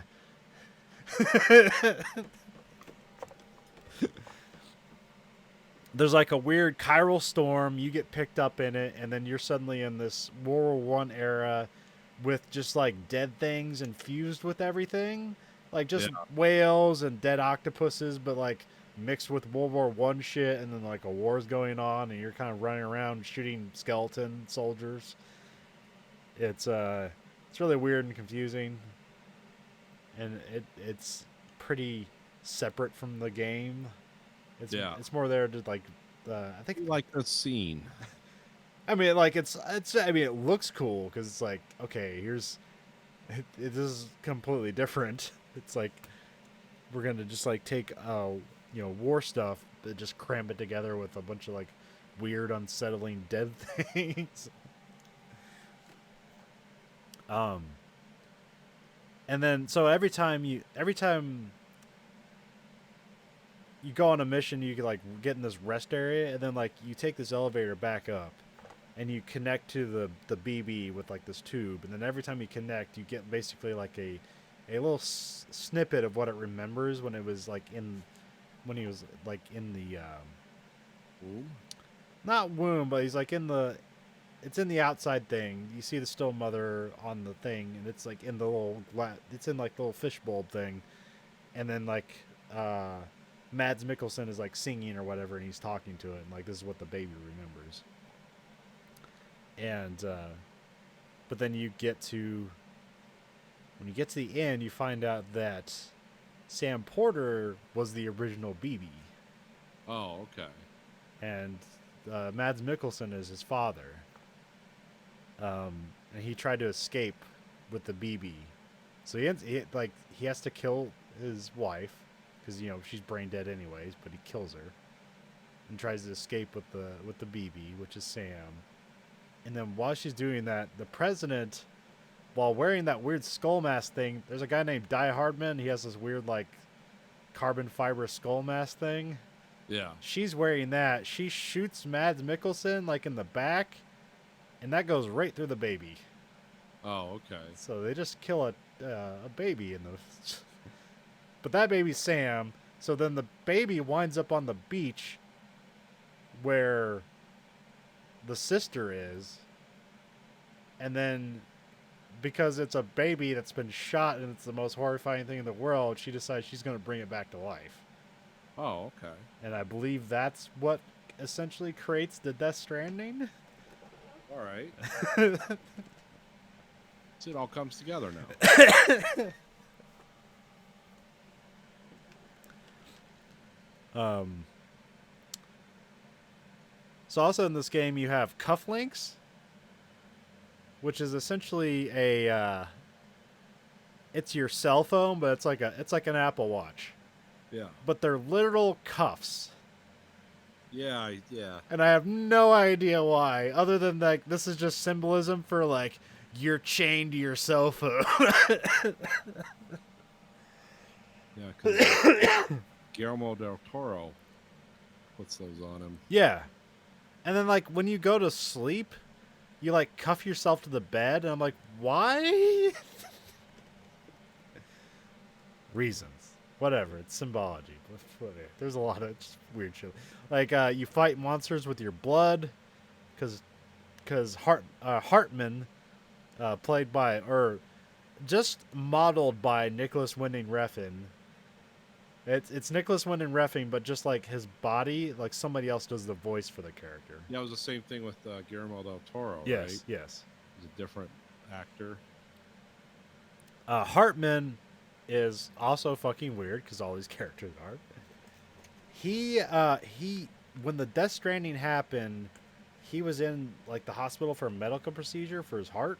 A: there's like a weird chiral storm. You get picked up in it, and then you're suddenly in this World War One era with just like dead things infused with everything, like just whales and dead octopuses, but like mixed with World War One shit. And then like a war's going on, and you're kind of running around shooting skeleton soldiers. It's really weird and confusing, and it's pretty separate from the game. It's more there to like, I think
B: like the scene.
A: I mean, like I mean, it looks cool because it's like, okay, this is completely different. It's like we're gonna just like take war stuff, but just cram it together with a bunch of like weird, unsettling dead things. And then so every time you go on a mission, you can like get in this rest area, and then like you take this elevator back up, and you connect to the BB with like this tube, and then every time you connect, you get basically like a little snippet of what it remembers when he was like in the
B: Womb?
A: not womb, but he's like it's in the outside thing. You see the still mother on the thing, and it's like in the little it's in like the little fishbowl thing, and then like Mads Mikkelsen is like singing or whatever, and he's talking to it, and like this is what the baby remembers. And but then when you get to the end, you find out that Sam Porter was the original BB.
B: Oh, okay.
A: And Mads Mikkelsen is his father. And he tried to escape with the BB, so he has to kill his wife because she's brain dead anyways. But he kills her and tries to escape with the BB, which is Sam. And then while she's doing that, the president, while wearing that weird skull mask thing, there's a guy named Die Hardman. He has this weird like carbon fiber skull mask thing.
B: Yeah.
A: She's wearing that. She shoots Mads Mikkelsen like in the back, and that goes right through the baby.
B: Oh, okay.
A: So they just kill a baby in the. But that baby's Sam. So then the baby winds up on the beach where the sister is, and then because it's a baby that's been shot and it's the most horrifying thing in the world, she decides she's going to bring it back to life.
B: Oh, okay.
A: And I believe that's what essentially creates the Death Stranding.
B: All right. So it all comes together now.
A: So also in this game you have cufflinks, which is essentially it's your cell phone, but it's like an Apple Watch.
B: Yeah.
A: But they're literal cuffs.
B: Yeah, yeah.
A: And I have no idea why, other than like this is just symbolism for like you're chained to your cell phone.
B: Yeah, because Guillermo del Toro puts those on him.
A: Yeah. And then like when you go to sleep, you like cuff yourself to the bed, and I'm like, why? Reasons. Whatever, it's symbology. Whatever. There's a lot of just weird shit. Like you fight monsters with your blood, because Hartman, played by or just modeled by Nicholas Winding Refn. It's Nicholas Winding Refn, but just like his body, like somebody else does the voice for the character.
B: Yeah, it was the same thing with Guillermo del Toro,
A: Yes,
B: right?
A: yes.
B: He's a different actor.
A: Hartman is also fucking weird because all these characters are. He when the Death Stranding happened, he was in like the hospital for a medical procedure for his heart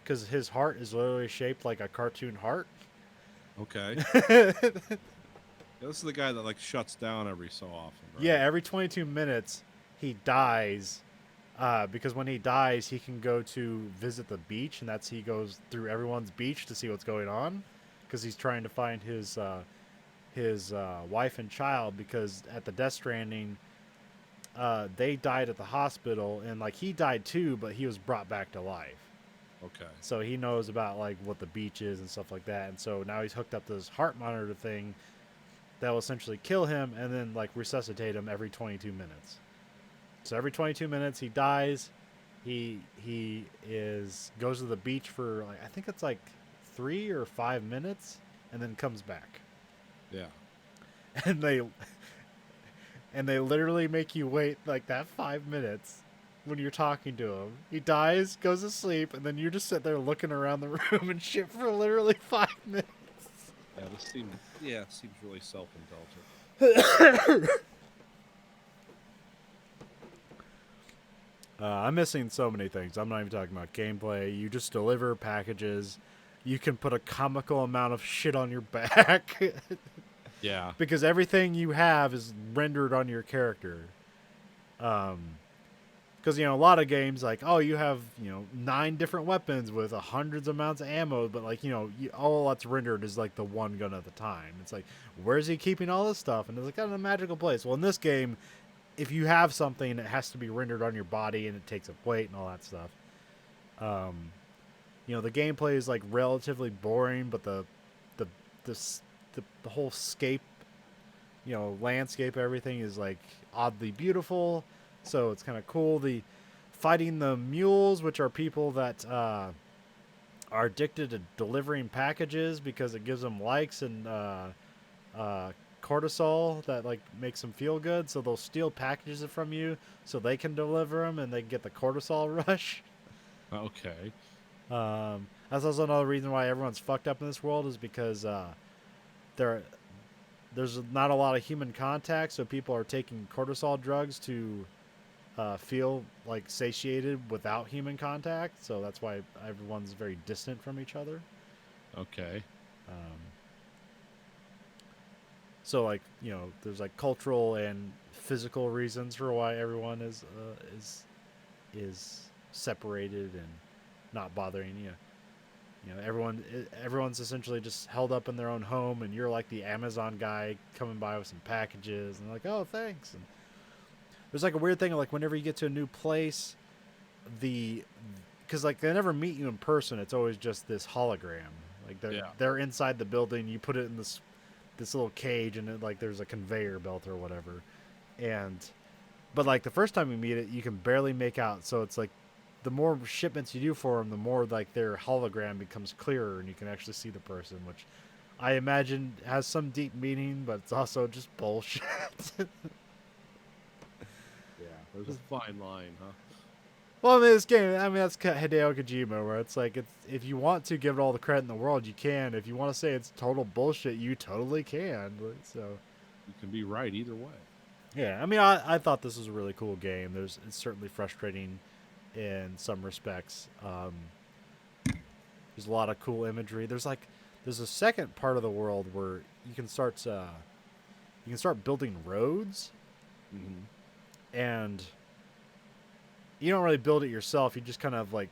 A: because his heart is literally shaped like a cartoon heart.
B: Okay. Yeah, this is the guy that like shuts down every so often. Right?
A: Yeah, every 22 minutes he dies because when he dies he can go to visit the beach, and he goes through everyone's beach to see what's going on because he's trying to find his wife and child, because at the Death Stranding they died at the hospital, and like he died too, but he was brought back to life.
B: Okay.
A: So he knows about like what the beach is and stuff like that, and so now he's hooked up to this heart monitor thing. that will essentially kill him and then like resuscitate him every 22 minutes. So every 22 minutes he dies. He goes to the beach for like I think it's like 3 or 5 minutes and then comes back.
B: Yeah.
A: And they literally make you wait like that 5 minutes when you're talking to him. He dies, goes to sleep, and then you just sit there looking around the room and shit for literally 5 minutes.
B: Yeah, this seems really self-indulgent.
A: I'm missing so many things. I'm not even talking about gameplay. You just deliver packages. You can put a comical amount of shit on your back.
B: Yeah.
A: Because everything you have is rendered on your character. Because, a lot of games, like, oh, you have, 9 different weapons with hundreds of amounts of ammo, but, like, all that's rendered is, like, the one gun at a time. It's like, where's he keeping all this stuff? And it's like, in a magical place. Well, in this game, if you have something, it has to be rendered on your body, and it takes up weight and all that stuff. The gameplay is, like, relatively boring, but the whole scape, landscape, everything is, like, oddly beautiful. So it's kind of cool. The fighting the mules, which are people that are addicted to delivering packages because it gives them likes and cortisol that like makes them feel good. So they'll steal packages from you so they can deliver them and they get the cortisol rush.
B: Okay.
A: That's also another reason why everyone's fucked up in this world is because there's not a lot of human contact, so people are taking cortisol drugs to feel like satiated without human contact, so that's why everyone's very distant from each other.
B: Okay.
A: So like there's like cultural and physical reasons for why everyone is separated and not bothering you. Everyone's essentially just held up in their own home, and you're like the Amazon guy coming by with some packages, and they're like, oh, thanks. And there's like a weird thing, like whenever you get to a new place, because like they never meet you in person, it's always just this hologram. Like they're inside the building, you put it in this little cage, and it, like there's a conveyor belt or whatever. But like the first time you meet it, you can barely make out. So it's like the more shipments you do for them, the more like their hologram becomes clearer, and you can actually see the person, which I imagine has some deep meaning, but it's also just bullshit.
B: Yeah, there's a fine line, huh?
A: Well, I mean, this game, that's Hideo Kojima, where it's like, if you want to give it all the credit in the world, you can. If you want to say it's total bullshit, you totally can. So
B: You can be right either way.
A: yeah, I thought this was a really cool game. It's certainly frustrating in some respects. There's a lot of cool imagery. There's a second part of the world where you can start building roads, and you don't really build it yourself. You just kind of like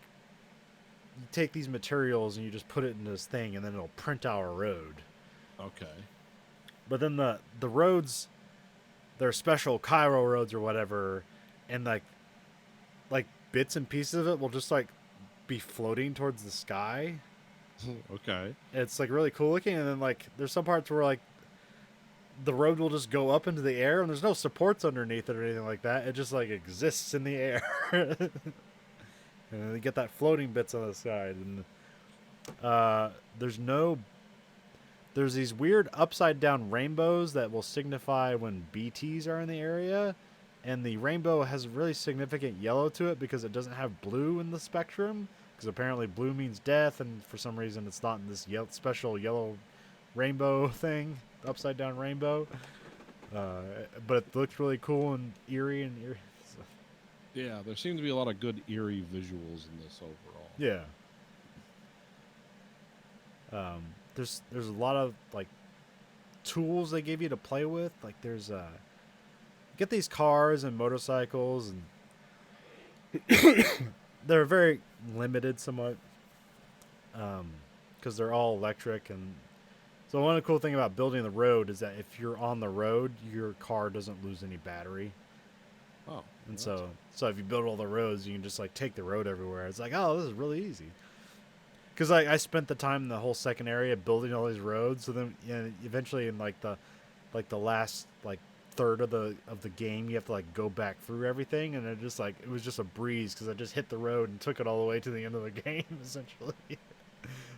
A: you take these materials and you just put it in this thing, and then it'll print out a road.
B: Okay.
A: But then the roads, they're special Cairo roads or whatever, and like bits and pieces of it will just like be floating towards the sky.
B: Okay.
A: It's like really cool looking, and then like there's some parts where like the road will just go up into the air, and there's no supports underneath it or anything like that. It just like exists in the air. And then you get that floating bits on the side, and there's these weird upside down rainbows that will signify when BTs are in the area, and the rainbow has really significant yellow to it because it doesn't have blue in the spectrum, because apparently blue means death, and for some reason it's not in this special yellow rainbow thing, upside down rainbow. But it looks really cool and eerie. So.
B: Yeah, there seem to be a lot of good eerie visuals in this overall.
A: Yeah. There's a lot of like tools they give you to play with. Like there's get these cars and motorcycles, and they're very limited somewhat, because they're all electric. And so one of the cool thing about building the road is that if you're on the road, your car doesn't lose any battery.
B: Oh.
A: And so if you build all the roads, you can just like take the road everywhere. It's like, oh, this is really easy. Because like I spent the time in the whole second area building all these roads, so then eventually in like the like the last like third of the game, you have to like go back through everything, and it was just a breeze because I just hit the road and took it all the way to the end of the game. Essentially,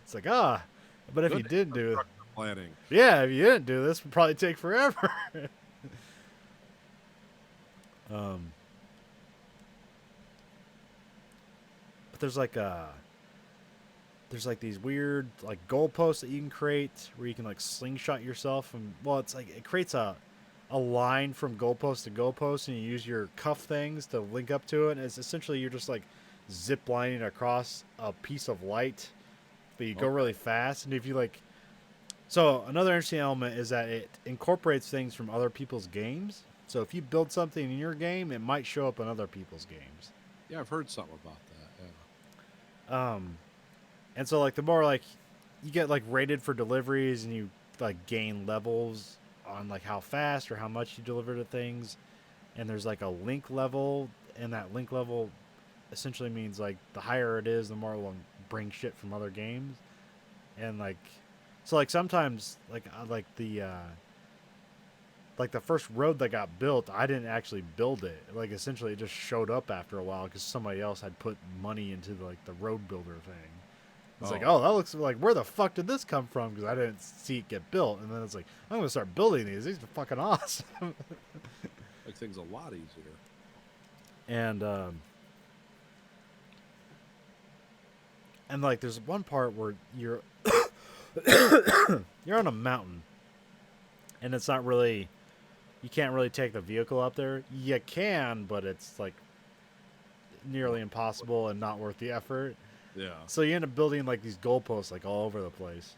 A: it's like but if
B: Good
A: you didn't do it,
B: infrastructure planning.
A: yeah, if you didn't do this, it would probably take forever. But there's like these weird like goalposts that you can create where you can like slingshot yourself, and well, it's like it creates a line from goalpost to goalpost, and you use your cuff things to link up to it, and it's essentially you're just like zip lining across a piece of light, but you go really fast, and if you like. So another interesting element is that it incorporates things from other people's games. So if you build something in your game, it might show up in other people's games.
B: Yeah, I've heard something about that. Yeah.
A: And so like the more like you get like rated for deliveries, and you like gain levels on like how fast or how much you deliver to things, and there's like a link level, and that link level essentially means like the higher it is, the more it will bring shit from other games. And like so like sometimes like like the first road that got built, I didn't actually build it. Like essentially it just showed up after a while because somebody else had put money into like the road builder thing. It's like, oh, that looks like, where the fuck did this come from? Because I didn't see it get built. And then it's like, I'm going to start building these. These are fucking awesome.
B: Makes things a lot easier.
A: And like there's one part where you're you're on a mountain, and it's not really, you can't really take the vehicle up there. You can, but it's like nearly impossible and not worth the effort.
B: Yeah.
A: So you end up building like these goalposts like all over the place.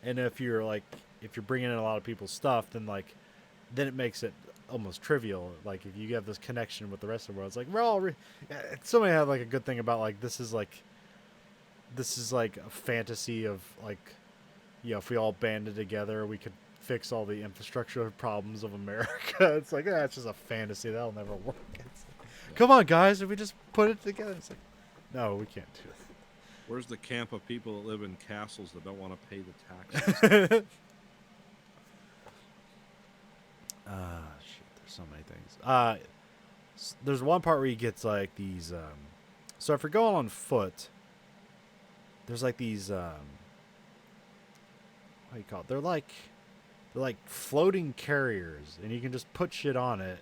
A: And if you're bringing in a lot of people's stuff, then it makes it almost trivial. Like if you have this connection with the rest of the world, it's like we're all. Somebody had like a good thing about like this is like a fantasy of like, if we all banded together, we could fix all the infrastructure problems of America. It's like it's just a fantasy that'll never work. It's like, come on, guys, if we just put it together, it's like. No, we can't do it.
B: Where's the camp of people that live in castles that don't want to pay the taxes?
A: Shit, there's so many things. There's one part where you get like these. So if you're going on foot, there's like these. What do you call it? They're like floating carriers, and you can just put shit on it.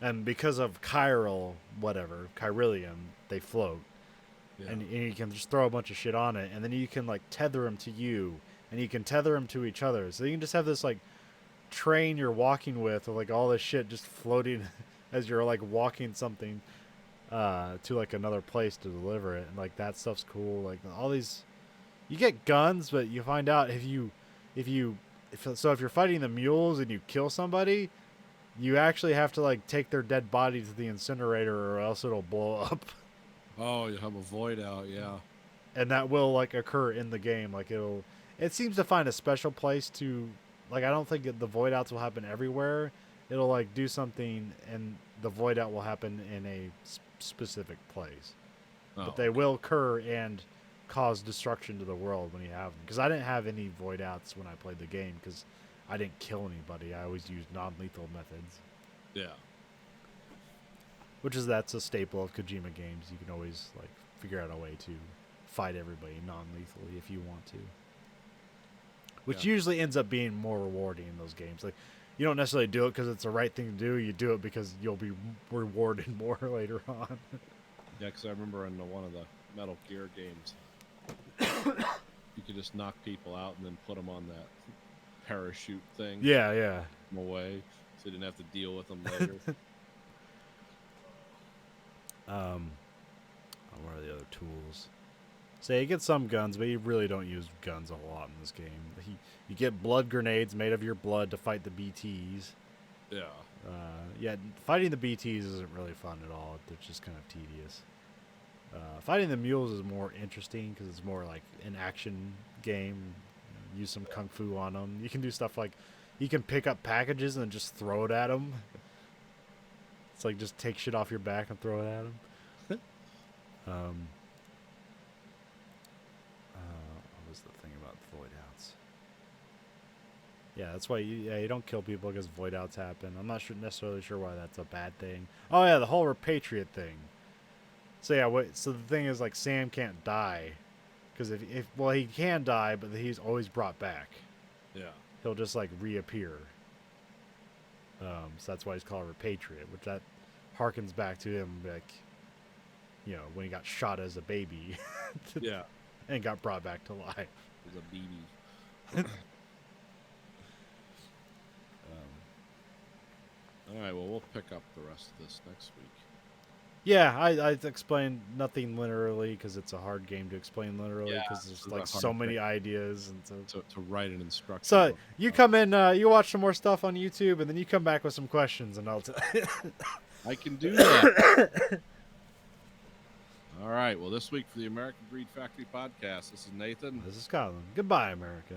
A: And because of Chiralium, they float. Yeah. And you can just throw a bunch of shit on it, and then you can like tether them to you, and you can tether them to each other. So you can just have this like train you're walking with like all this shit just floating as you're like walking something to like another place to deliver it, and like that stuff's cool. Like all these, you get guns, but you find out if you're fighting the mules and you kill somebody, you actually have to like take their dead body to the incinerator, or else it'll blow up.
B: Oh, you have a void out, yeah.
A: And that will like occur in the game. Like it seems to find a special place to, like, I don't think the void outs will happen everywhere. It'll like do something, and the void out will happen in a specific place. But they will occur and cause destruction to the world when you have them. Because I didn't have any void outs when I played the game, because I didn't kill anybody. I always used non-lethal methods.
B: Yeah.
A: That's a staple of Kojima games. You can always like figure out a way to fight everybody non-lethally if you want to. Which usually ends up being more rewarding in those games. Like you don't necessarily do it because it's the right thing to do. You do it because you'll be rewarded more later on.
B: Yeah, because I remember in one of the Metal Gear games, you could just knock people out and then put them on that parachute thing.
A: Yeah.
B: Them away, so you didn't have to deal with them later.
A: What are the other tools? So you get some guns, but you really don't use guns a lot in this game. You get blood grenades made of your blood to fight the BTs.
B: Yeah.
A: Fighting the BTs isn't really fun at all. They're just kind of tedious. Fighting the mules is more interesting because it's more like an action game. Use some kung fu on them. You can do stuff like you can pick up packages and just throw it at them. It's like just take shit off your back and throw it at them. What was the thing about void outs? Yeah, that's why you don't kill people because void outs happen. I'm not necessarily sure why that's a bad thing. Oh yeah, the whole repatriate thing. So yeah, so the thing is like Sam can't die because if well he can die, but he's always brought back.
B: Yeah.
A: He'll just like reappear. So that's why he's called repatriate, which that harkens back to him like, you know, when he got shot as a baby.
B: Yeah.
A: And got brought back to life.
B: It was a BB. All right, well, we'll pick up the rest of this next week.
A: Yeah, I explained nothing linearly because it's a hard game to explain linearally
B: Yeah,
A: because there's
B: it's
A: like
B: a
A: so
B: hard
A: many
B: thing.
A: ideas and so.
B: To write an instruction.
A: So
B: book.
A: you come in, you watch some more stuff on YouTube, and then you come back with some questions, and I'll.
B: I can do that. All right, well, this week for the American Breed Factory podcast, this is Nathan.
A: This is Colin. Goodbye, America.